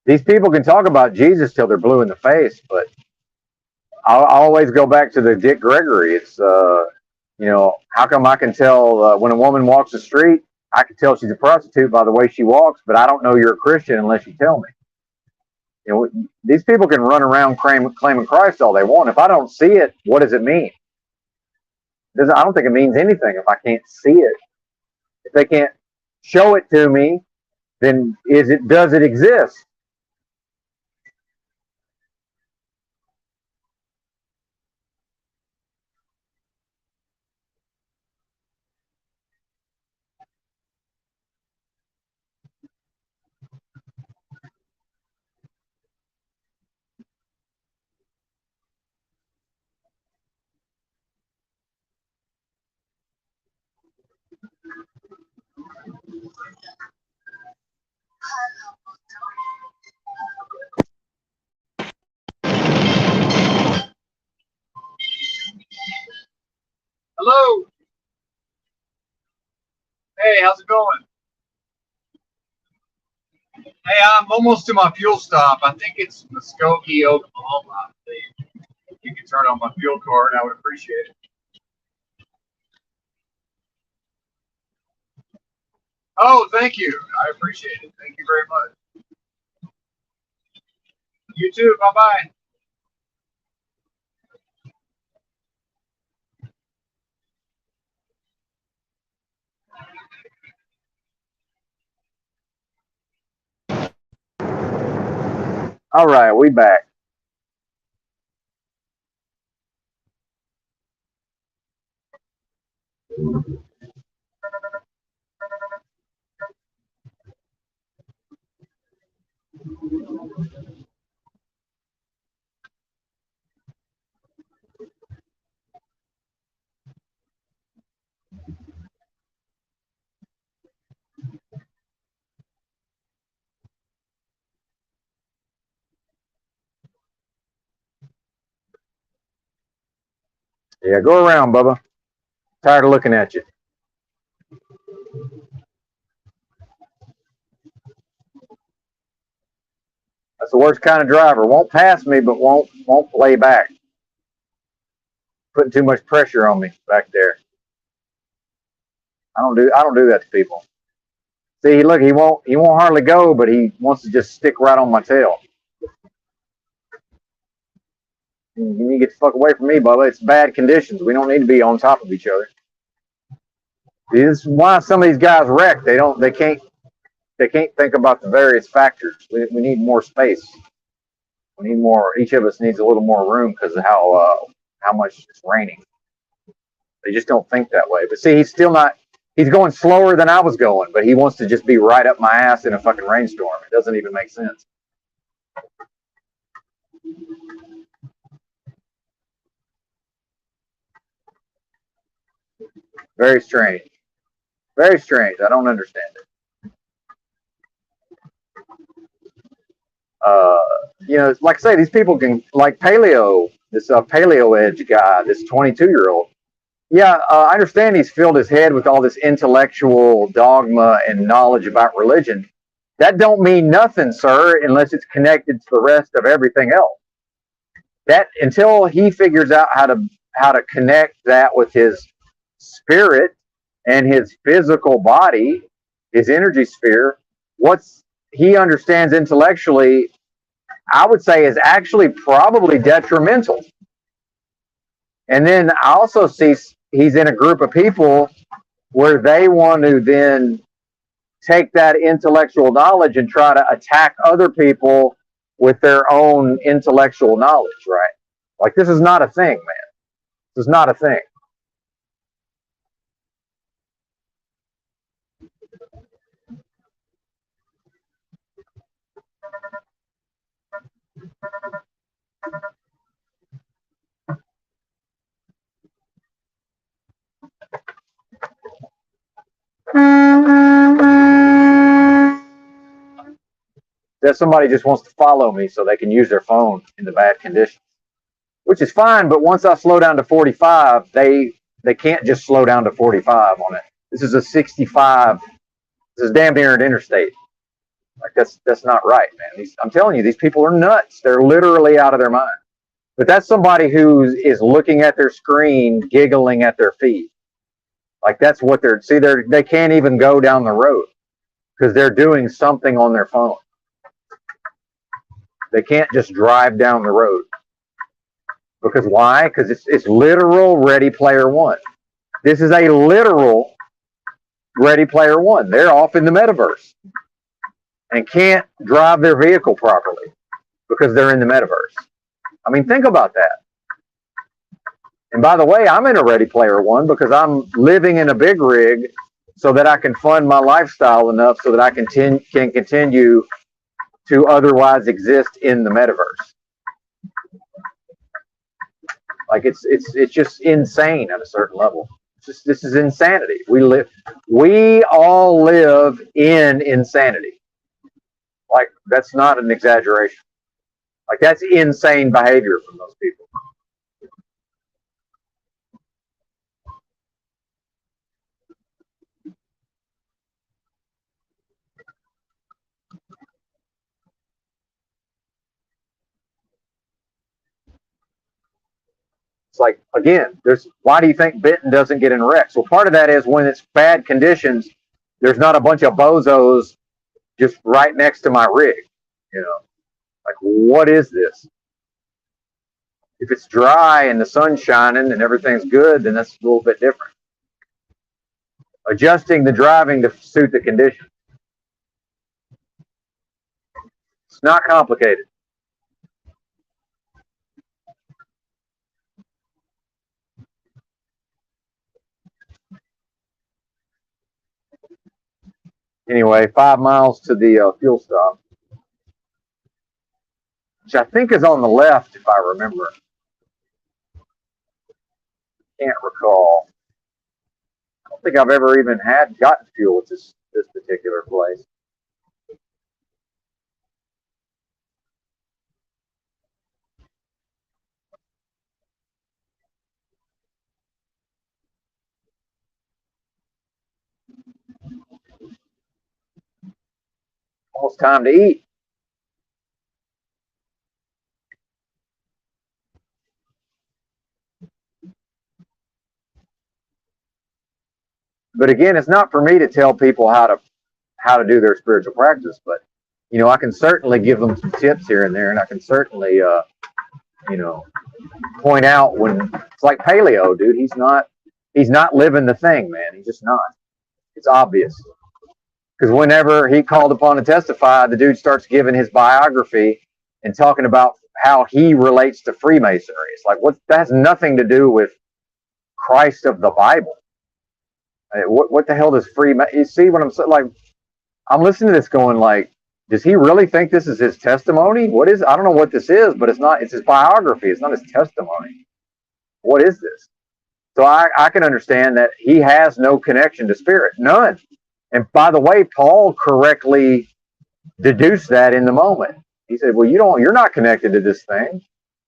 These people can talk about Jesus till they're blue in the face, but I'll always go back to the Dick Gregory. It's, how come I can tell when a woman walks the street, I can tell she's a prostitute by the way she walks, but I don't know you're a Christian unless you tell me. These people can run around claiming Christ all they want. If I don't see it, what does it mean? I don't think it means anything if I can't see it. If they can't show it to me, then does it exist? Hello. Hey, how's it going? Hey, I'm almost to my fuel stop. I think it's Muskogee, Oklahoma. I believe. If you can turn on my fuel card, I would appreciate it. Oh, thank you. I appreciate it. Thank you very much. You too. Bye-bye. All right, we back. Yeah, go around, Bubba. Tired of looking at you. That's the worst kind of driver. Won't pass me, but won't lay back. Putting too much pressure on me back there. I don't do that to people. See, look, he won't hardly go, but he wants to just stick right on my tail. You need to get the fuck away from me, Bubba. It's bad conditions. We don't need to be on top of each other. This is why some of these guys wreck. They can't think about the various factors. We need more space. We need more. Each of us needs a little more room because of how much it's raining. They just don't think that way. But see, he's still not. He's going slower than I was going, but he wants to just be right up my ass in a fucking rainstorm. It doesn't even make sense. Very strange. Very strange. I don't understand it. Like I say, these people can, like Paleo, this Paleo Edge guy, this 22-year-old. Yeah, I understand he's filled his head with all this intellectual dogma and knowledge about religion. That don't mean nothing, sir, unless it's connected to the rest of everything else. That until he figures out how to connect that with his spirit and his physical body, his energy sphere, what's he understands intellectually, I would say, is actually probably detrimental. And then I also see he's in a group of people where they want to then take that intellectual knowledge and try to attack other people with their own intellectual knowledge, right? Like, this is not a thing, man. This is not a thing. That somebody just wants to follow me so they can use their phone in the bad conditions, which is fine. But once I slow down to 45, they can't just slow down to 45 on it. This is a 65. This is damn near an interstate. Like, that's not right, man. I'm telling you, these people are nuts. They're literally out of their mind. But that's somebody who is looking at their screen, giggling at their feet. Like, that's what they can't even go down the road because they're doing something on their phone. They can't just drive down the road. Because why? Because it's literal Ready Player One. This is a literal Ready Player One. They're off in the metaverse and can't drive their vehicle properly because they're in the metaverse. I mean, think about that. And by the way, I'm in a Ready Player One because I'm living in a big rig so that I can fund my lifestyle enough so that I can continue to otherwise exist in the metaverse. Like, it's just insane at a certain level. This is insanity. We all live in insanity. Like, that's not an exaggeration. Like, that's insane behavior from those people. It's like, again, why do you think Benton doesn't get in wrecks? Well, part of that is when it's bad conditions, there's not a bunch of bozos just right next to my rig. Like, what is this? If it's dry and the sun's shining and everything's good, then that's a little bit different. Adjusting the driving to suit the conditions. It's not complicated. Anyway, 5 miles to the fuel stop, which I think is on the left, if I remember. Can't recall. I don't think I've ever even gotten fuel at this particular place. Almost time to eat. But again, it's not for me to tell people how to do their spiritual practice, but I can certainly give them some tips here and there, and I can certainly point out when it's like Paleo, dude. He's not living the thing, man. He's just not. It's obvious. Because whenever he called upon to testify, the dude starts giving his biography and talking about how he relates to Freemasonry. It's like, that has nothing to do with Christ of the Bible. What the hell does Freemason? You see what I'm saying? Like, I'm listening to this going like, does he really think this is his testimony? I don't know what this is, but it's not. It's his biography. It's not his testimony. What is this? So I can understand that he has no connection to spirit, none. And by the way, Paul correctly deduced that in the moment. He said, "Well, you're not connected to this thing.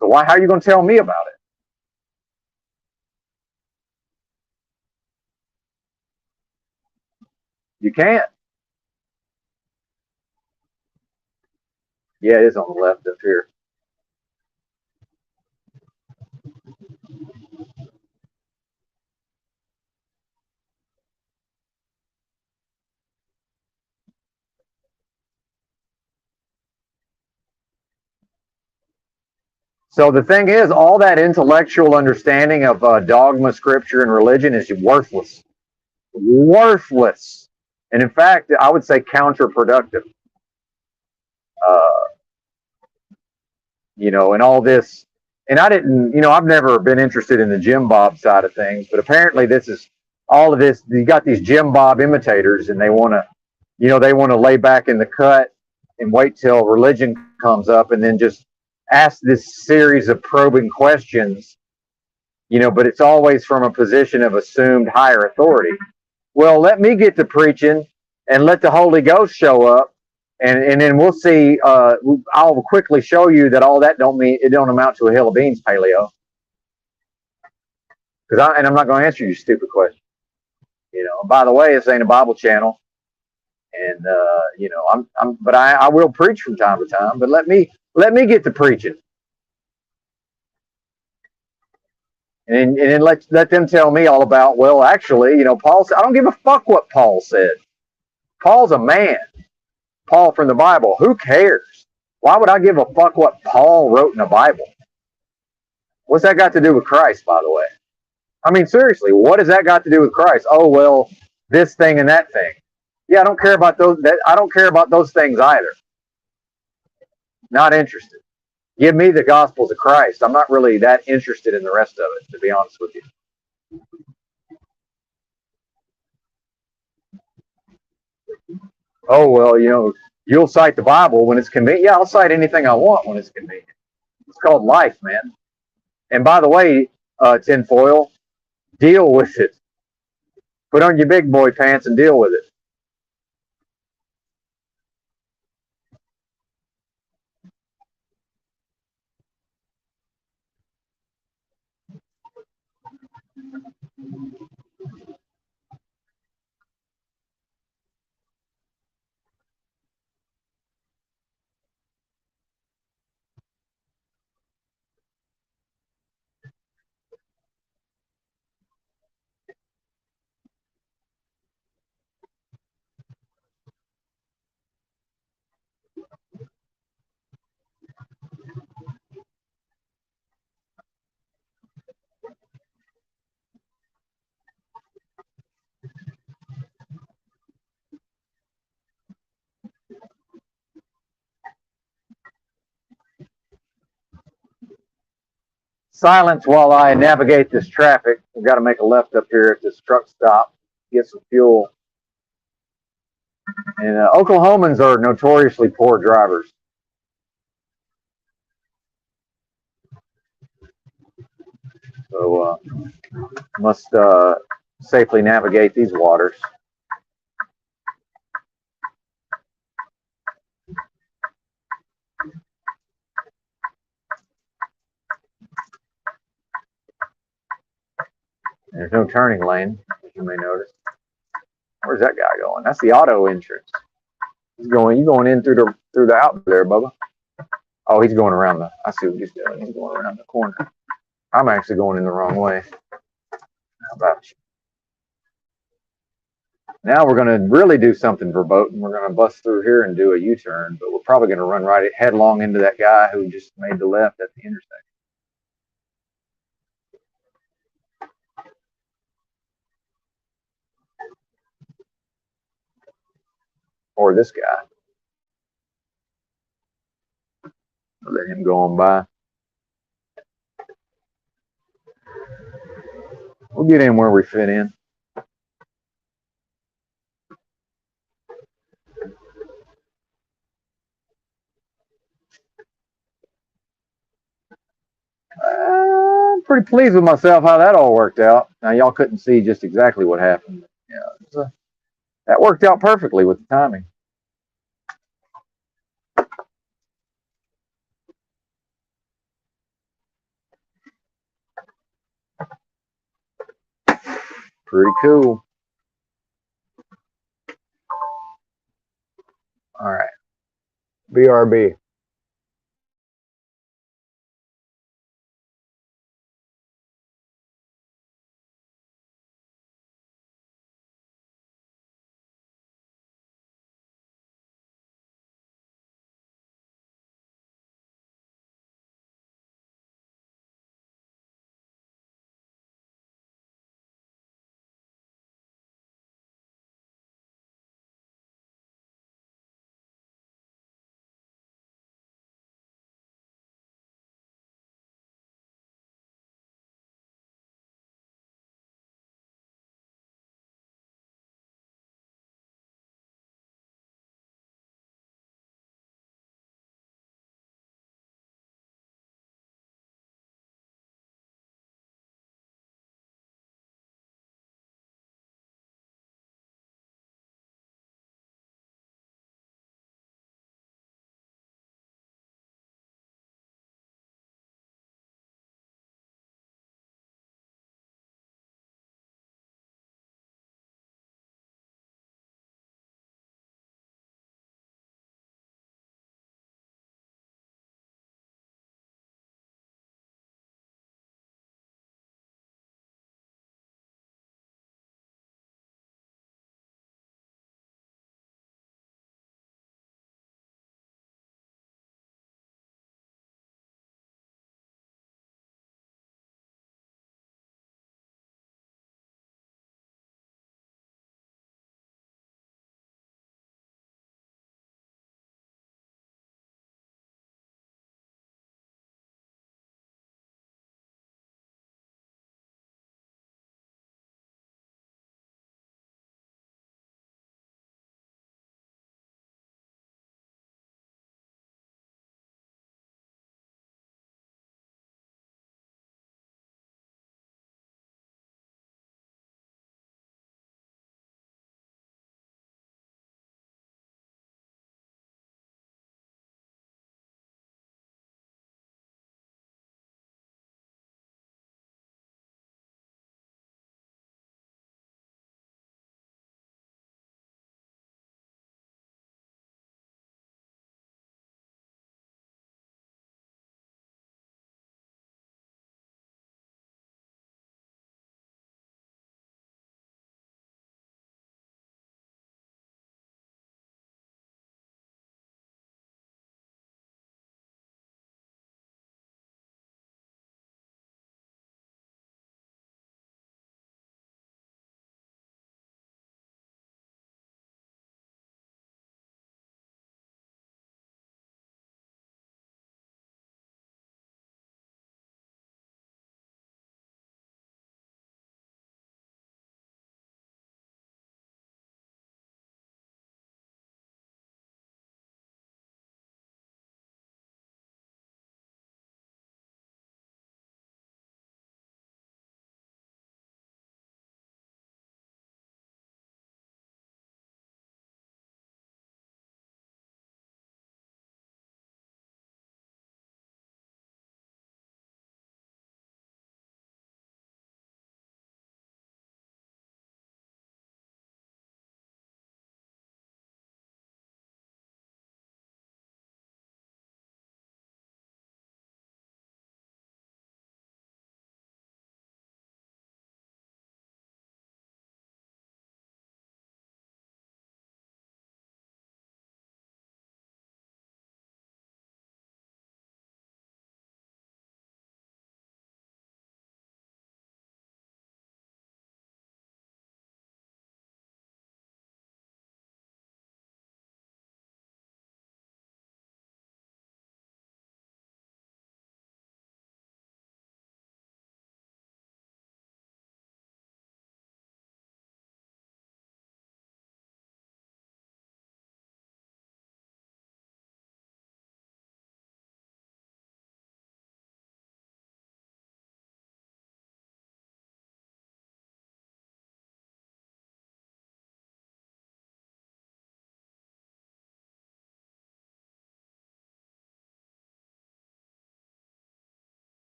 So how are you going to tell me about it?" You can't. Yeah, it is on the left up here. So the thing is, all that intellectual understanding of dogma, scripture, and religion is worthless. Worthless. And in fact, I would say counterproductive. Uh, and all this. And I didn't, I've never been interested in the Jim Bob side of things, but apparently this is all of this. You got these Jim Bob imitators, and they want to, they want to lay back in the cut and wait till religion comes up and then just ask this series of probing questions, but it's always from a position of assumed higher authority. Well, let me get to preaching and let the Holy Ghost show up, and then we'll see. I'll quickly show you that all that don't amount to a hill of beans, paleo. I'm not going to answer your stupid question. By the way, this ain't a Bible channel, and but I will preach from time to time. But let me get to preaching, and then let them tell me all about. Well, actually, Paul said, I don't give a fuck what Paul said. Paul's a man. Paul from the Bible. Who cares? Why would I give a fuck what Paul wrote in the Bible? What's that got to do with Christ, by the way? I mean, seriously, what has that got to do with Christ? Oh, well, this thing and that thing. Yeah, I don't care about those. I don't care about those things either. Not interested. Give me the Gospels of Christ. I'm not really that interested in the rest of it, to be honest with you. Oh, well, you'll cite the Bible when it's convenient. Yeah, I'll cite anything I want when it's convenient. It's called life, man. And by the way, tinfoil, deal with it. Put on your big boy pants and deal with it. Silence while I navigate this traffic. We've got to make a left up here at this truck stop, get some fuel. And Oklahomans are notoriously poor drivers. So must safely navigate these waters. There's no turning lane, as you may notice. Where's that guy going? That's the auto entrance. You going in through the out there, Bubba. Oh, he's going around I see what he's doing. He's going around the corner. I'm actually going in the wrong way. How about you? Now we're going to really do something verboten. We're going to bust through here and do a U-turn, but we're probably going to run right headlong into that guy who just made the left at the intersection. Or this guy. I'll let him go on by. We'll get in where we fit in. pretty pleased with myself how that all worked out. Now y'all couldn't see just exactly what happened. Yeah, that worked out perfectly with the timing. Pretty cool. All right. BRB.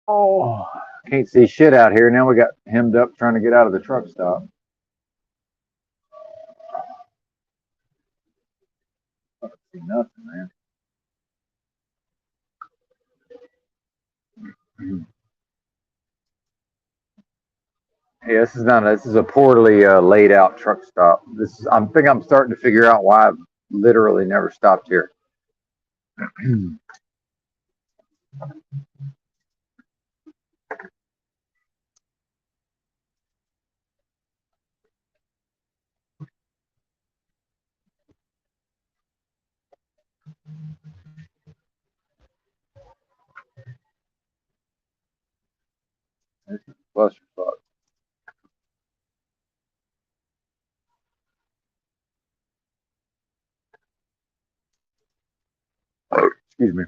Oh, can't see shit out here. Now we got hemmed up trying to get out of the truck stop. I don't see nothing, man. Yeah, this is not. This is a poorly laid out truck stop. This is. I think I'm starting to figure out why I've literally never stopped here. This is a clusterfuck. Excuse me.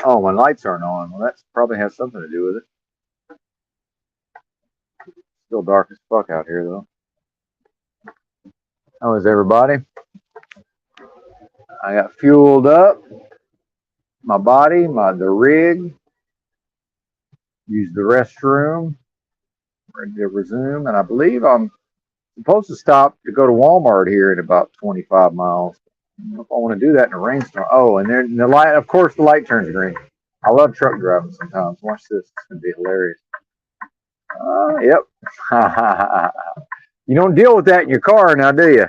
Oh, my lights aren't on. Well, that probably has something to do with it. Still dark as fuck out here, though. How is everybody? I got fueled up. My body, the rig. Used the restroom. Ready to resume, and I believe I'm supposed to stop to go to Walmart here in about 25 miles. I don't know if I want to do that in a rainstorm. Oh, and then the light, of course, the light turns green. I love truck driving sometimes. Watch this. It's going to be hilarious. Yep. You don't deal with that in your car now, do you?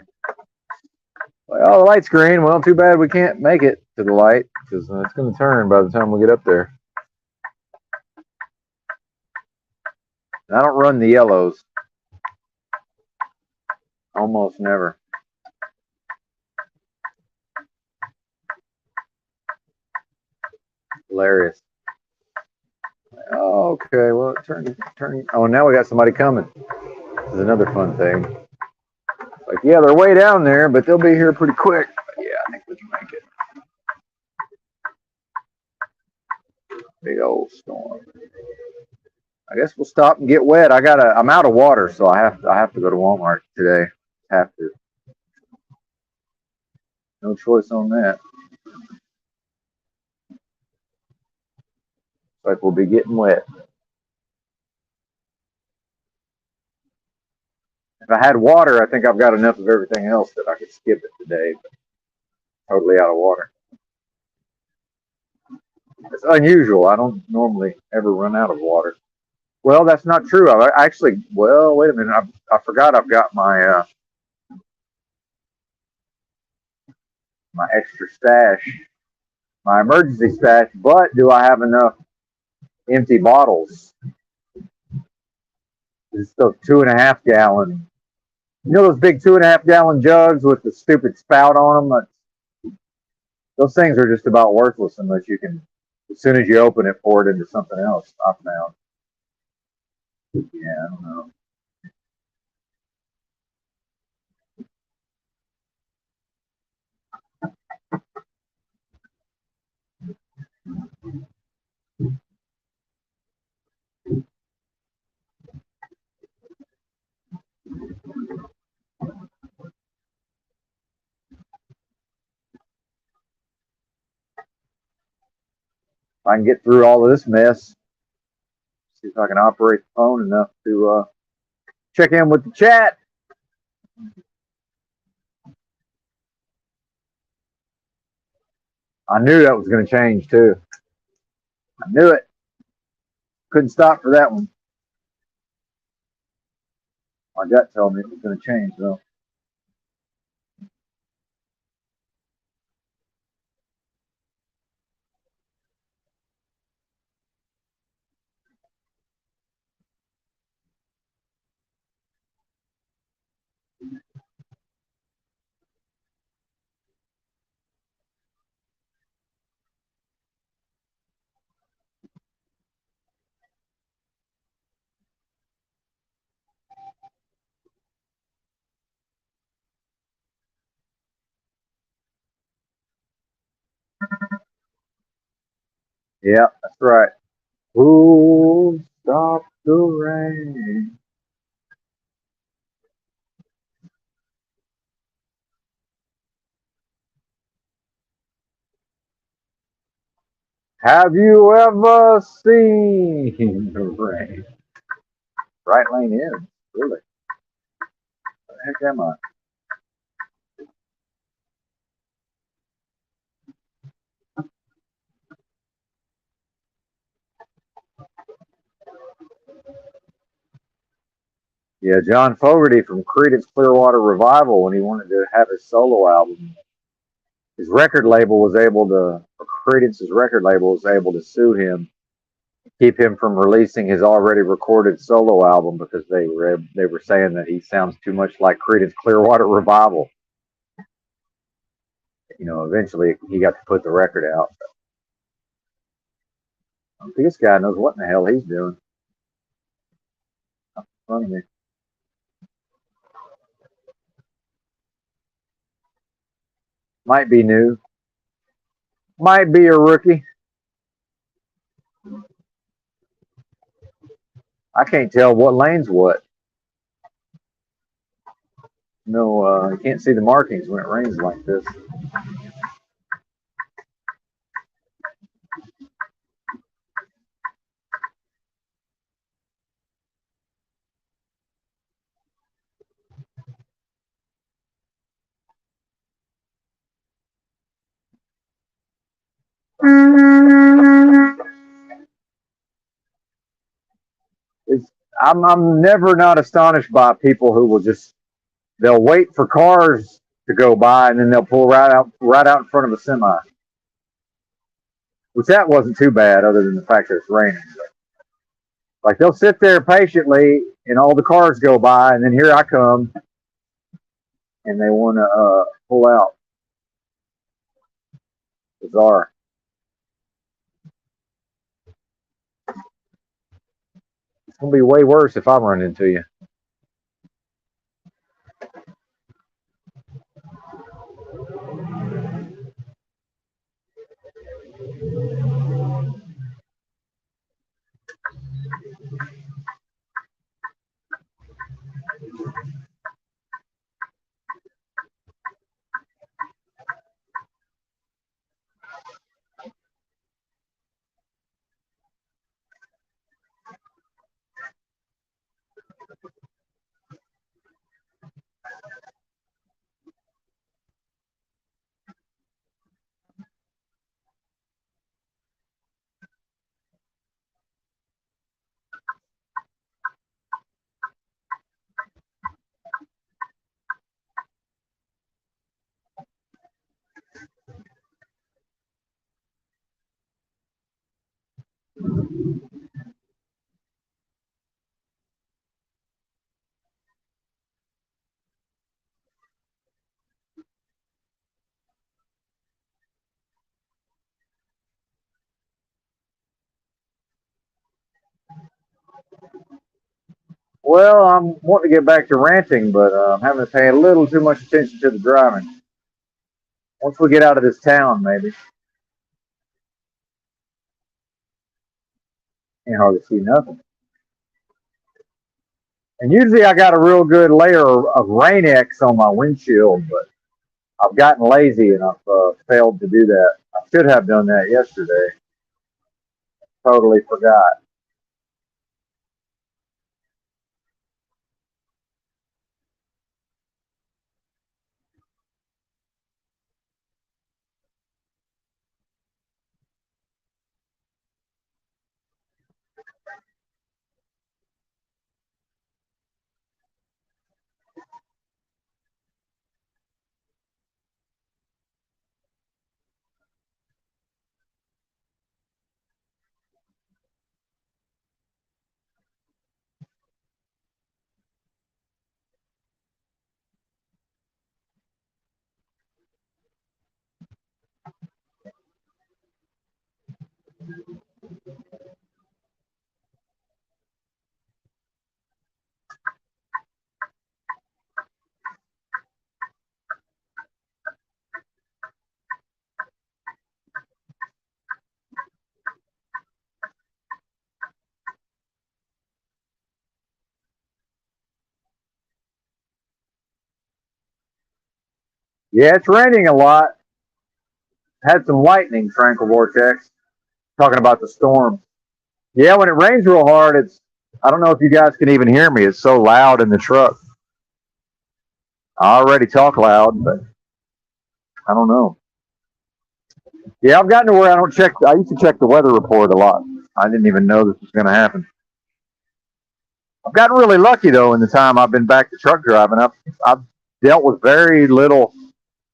Well, the light's green. Well, too bad we can't make it to the light because it's going to turn by the time we get up there. And I don't run the yellows. Almost never. Hilarious. Okay, well, turn. Oh, now we got somebody coming. This is another fun thing. Like, yeah, they're way down there, but they'll be here pretty quick. But yeah, I think we can make it. Big old storm. I guess we'll stop and get wet. I'm out of water, so I have to go to Walmart today. Have to. No choice on that. Like we'll be getting wet. If I had water, I think I've got enough of everything else that I could skip it today. But totally out of water. It's unusual. I don't normally ever run out of water. Well, that's not true. I actually, well, wait a minute. I forgot I've got my my extra stash, my emergency stash. But do I have enough empty bottles? It's still 2.5 gallon. You know those big 2.5 gallon jugs with the stupid spout on them? Those things are just about worthless unless you can, as soon as you open it, pour it into something else. I found. Yeah, I don't know. If I can get through all of this mess, see if I can operate the phone enough to check in with the chat. I knew that was going to change too. I knew it. Couldn't stop for that one. My gut told me it was going to change though. Yeah, that's right. Who stopped the rain? Have you ever seen the rain? Right lane in. Really? What the heck am I? Yeah, John Fogerty from Creedence Clearwater Revival, when he wanted to have his solo album, his record label was able to, or Creedence's record label was able to sue him, keep him from releasing his already recorded solo album because they were saying that he sounds too much like Creedence Clearwater Revival. Eventually he got to put the record out. I think this guy knows what in the hell he's doing. Funny me. Might be new. Might be a rookie. I can't tell what lane's what. No, you can't see the markings when it rains like this. It's, I'm never not astonished by people who will they'll wait for cars to go by and then they'll pull right out in front of a semi. Which that wasn't too bad, other than the fact that it's raining. Like they'll sit there patiently, and all the cars go by, and then here I come, and they want to pull out. Bizarre. It's gonna be way worse if I run into you. Well, I'm wanting to get back to ranting, but I'm having to pay a little too much attention to the driving. Once we get out of this town, maybe. Can't hardly see nothing. And usually I got a real good layer of Rain-X on my windshield, but I've gotten lazy and I've failed to do that. I should have done that yesterday. Totally forgot. Yeah, it's raining a lot. Had some lightning, Tranquil Vortex. Talking about the storm. Yeah, when it rains real hard, I don't know if you guys can even hear me. It's so loud in the truck. I already talk loud, but I don't know. Yeah, I've gotten to where I used to check the weather report a lot. I didn't even know this was going to happen. I've gotten really lucky, though, in the time I've been back to truck driving. I've dealt with very little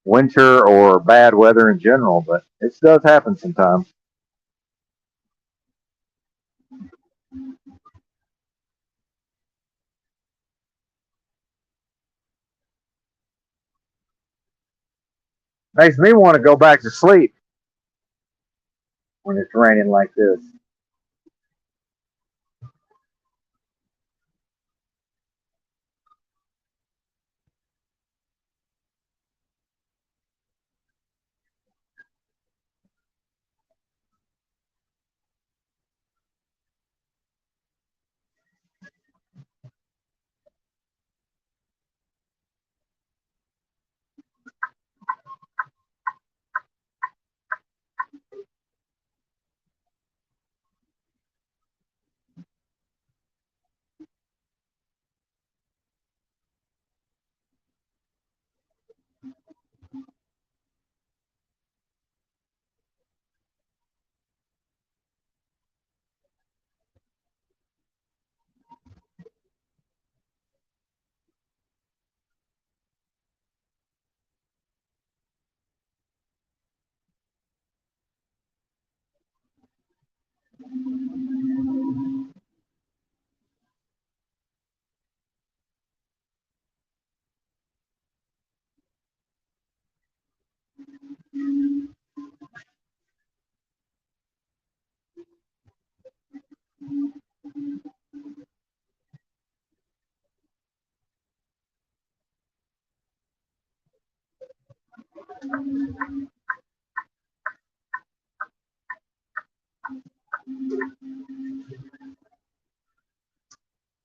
winter or bad weather in general, but it does happen sometimes. Makes me want to go back to sleep when it's raining like this.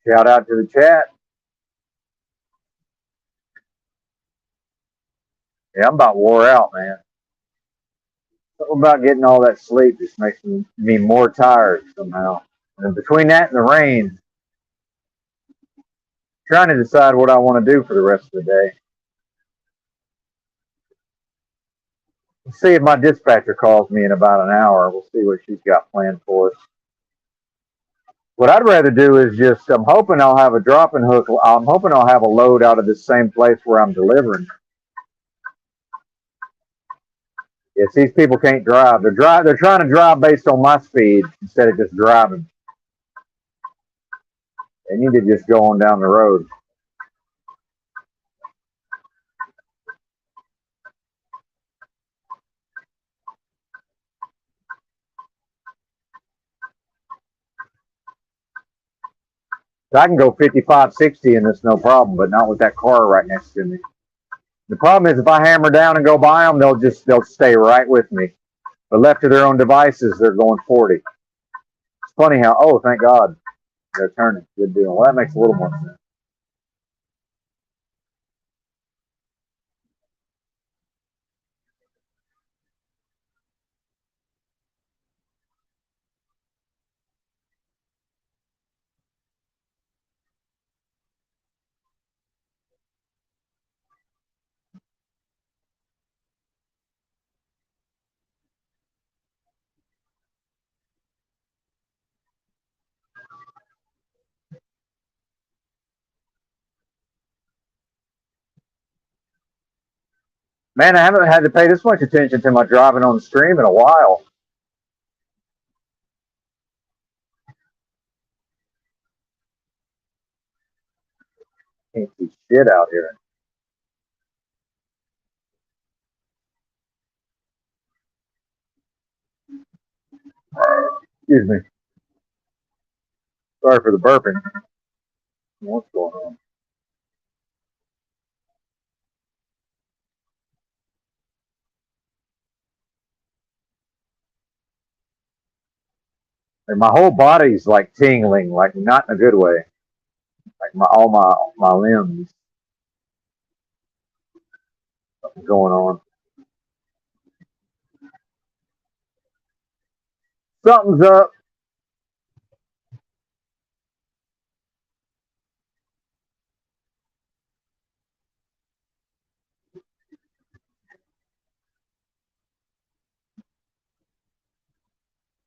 Shout out to the chat. Yeah, I'm about wore out, man. Something about getting all that sleep just makes me more tired somehow. And between that and the rain, trying to decide what I want to do for the rest of the day. Let's see if my dispatcher calls me in about an hour. We'll see what she's got planned for us. What I'd rather do is I'm hoping I'll have a dropping hook. I'm hoping I'll have a load out of the same place where I'm delivering. Yes, these people can't drive. They're trying to drive based on my speed instead of just driving. They need to just go on down the road. I can go 55, 60 in this no problem, but not with that car right next to me. The problem is if I hammer down and go by them, they'll stay right with me. But left to their own devices, they're going 40. It's funny how, oh, thank God, they're turning. Good deal. Well, that makes a little more sense. Man, I haven't had to pay this much attention to my driving on the stream in a while. Can't see shit out here. Excuse me. Sorry for the burping. What's going on? And my whole body's like tingling, like not in a good way. Like all my limbs. going on. Something's up.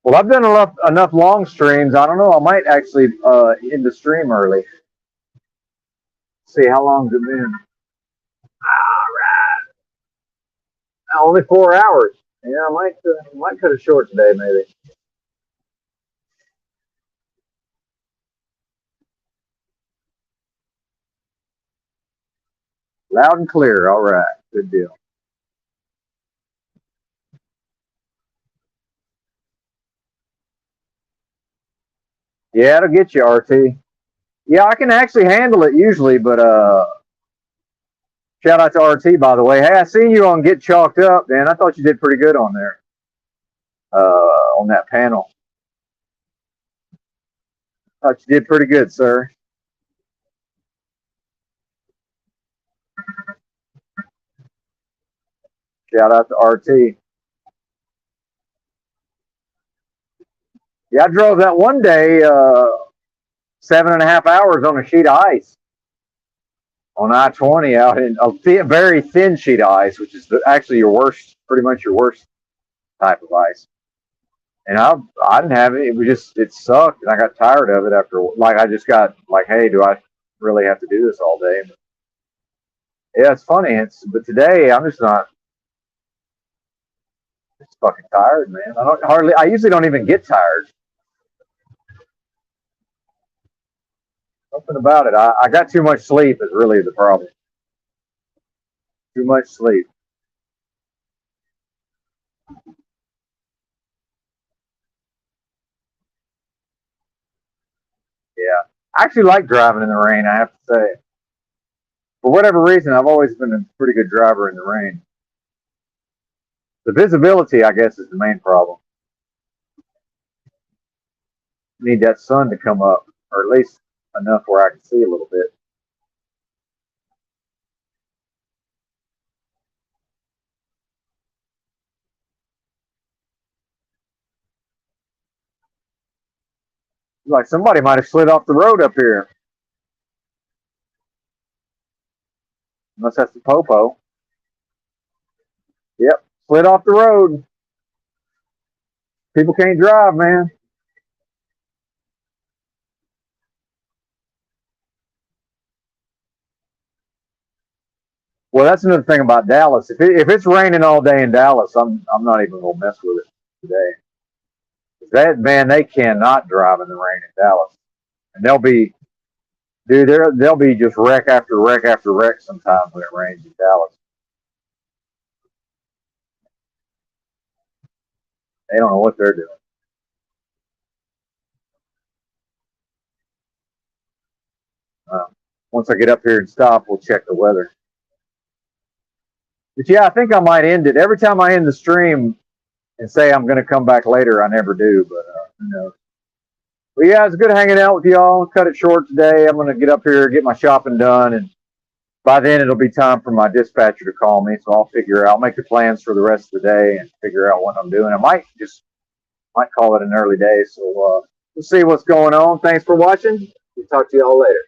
Well, I've done enough long streams. I don't know. I might actually end the stream early. See how long's it been? All right. Only 4 hours. Yeah, I might cut it short today, maybe. Loud and clear. All right. Good deal. Yeah, it'll get you, RT. Yeah, I can actually handle it usually, but shout out to RT, by the way. Hey, I seen you on Get Chalked Up, man. I thought you did pretty good on there, on that panel. Thought you did pretty good, sir. Shout out to RT. Yeah, I drove that one day, 7.5 hours on a sheet of ice on I-20 out in a very thin sheet of ice, which is actually your worst, pretty much your worst type of ice. And I didn't have it. It was just, it sucked, and I got tired of it after. Like, I just got like, hey, do I really have to do this all day? But yeah, it's funny. But today I'm just not. Just fucking tired, man. I usually don't even get tired. Something about it. I got too much sleep is really the problem. Too much sleep. Yeah. I actually like driving in the rain, I have to say. For whatever reason, I've always been a pretty good driver in the rain. The visibility, I guess, is the main problem. Need that sun to come up, or at least enough where I can see a little bit. Like somebody might have slid off the road up here. Unless that's the popo. Yep, slid off the road. People can't drive, man. Well, that's another thing about Dallas. If it's raining all day in Dallas, I'm not even gonna mess with it today. They cannot drive in the rain in Dallas, and they'll be just wreck after wreck after wreck sometimes when it rains in Dallas. They don't know what they're doing. Once I get up here and stop, we'll check the weather. But yeah, I think I might end it. Every time I end the stream and say I'm going to come back later, I never do, but who knows. But yeah, it's good hanging out with y'all. Cut it short today. I'm going to get up here, get my shopping done, and by then it'll be time for my dispatcher to call me. So I'll make the plans for the rest of the day and figure out what I'm doing. I might call it an early day. So we'll see what's going on. Thanks for watching. We'll talk to y'all later.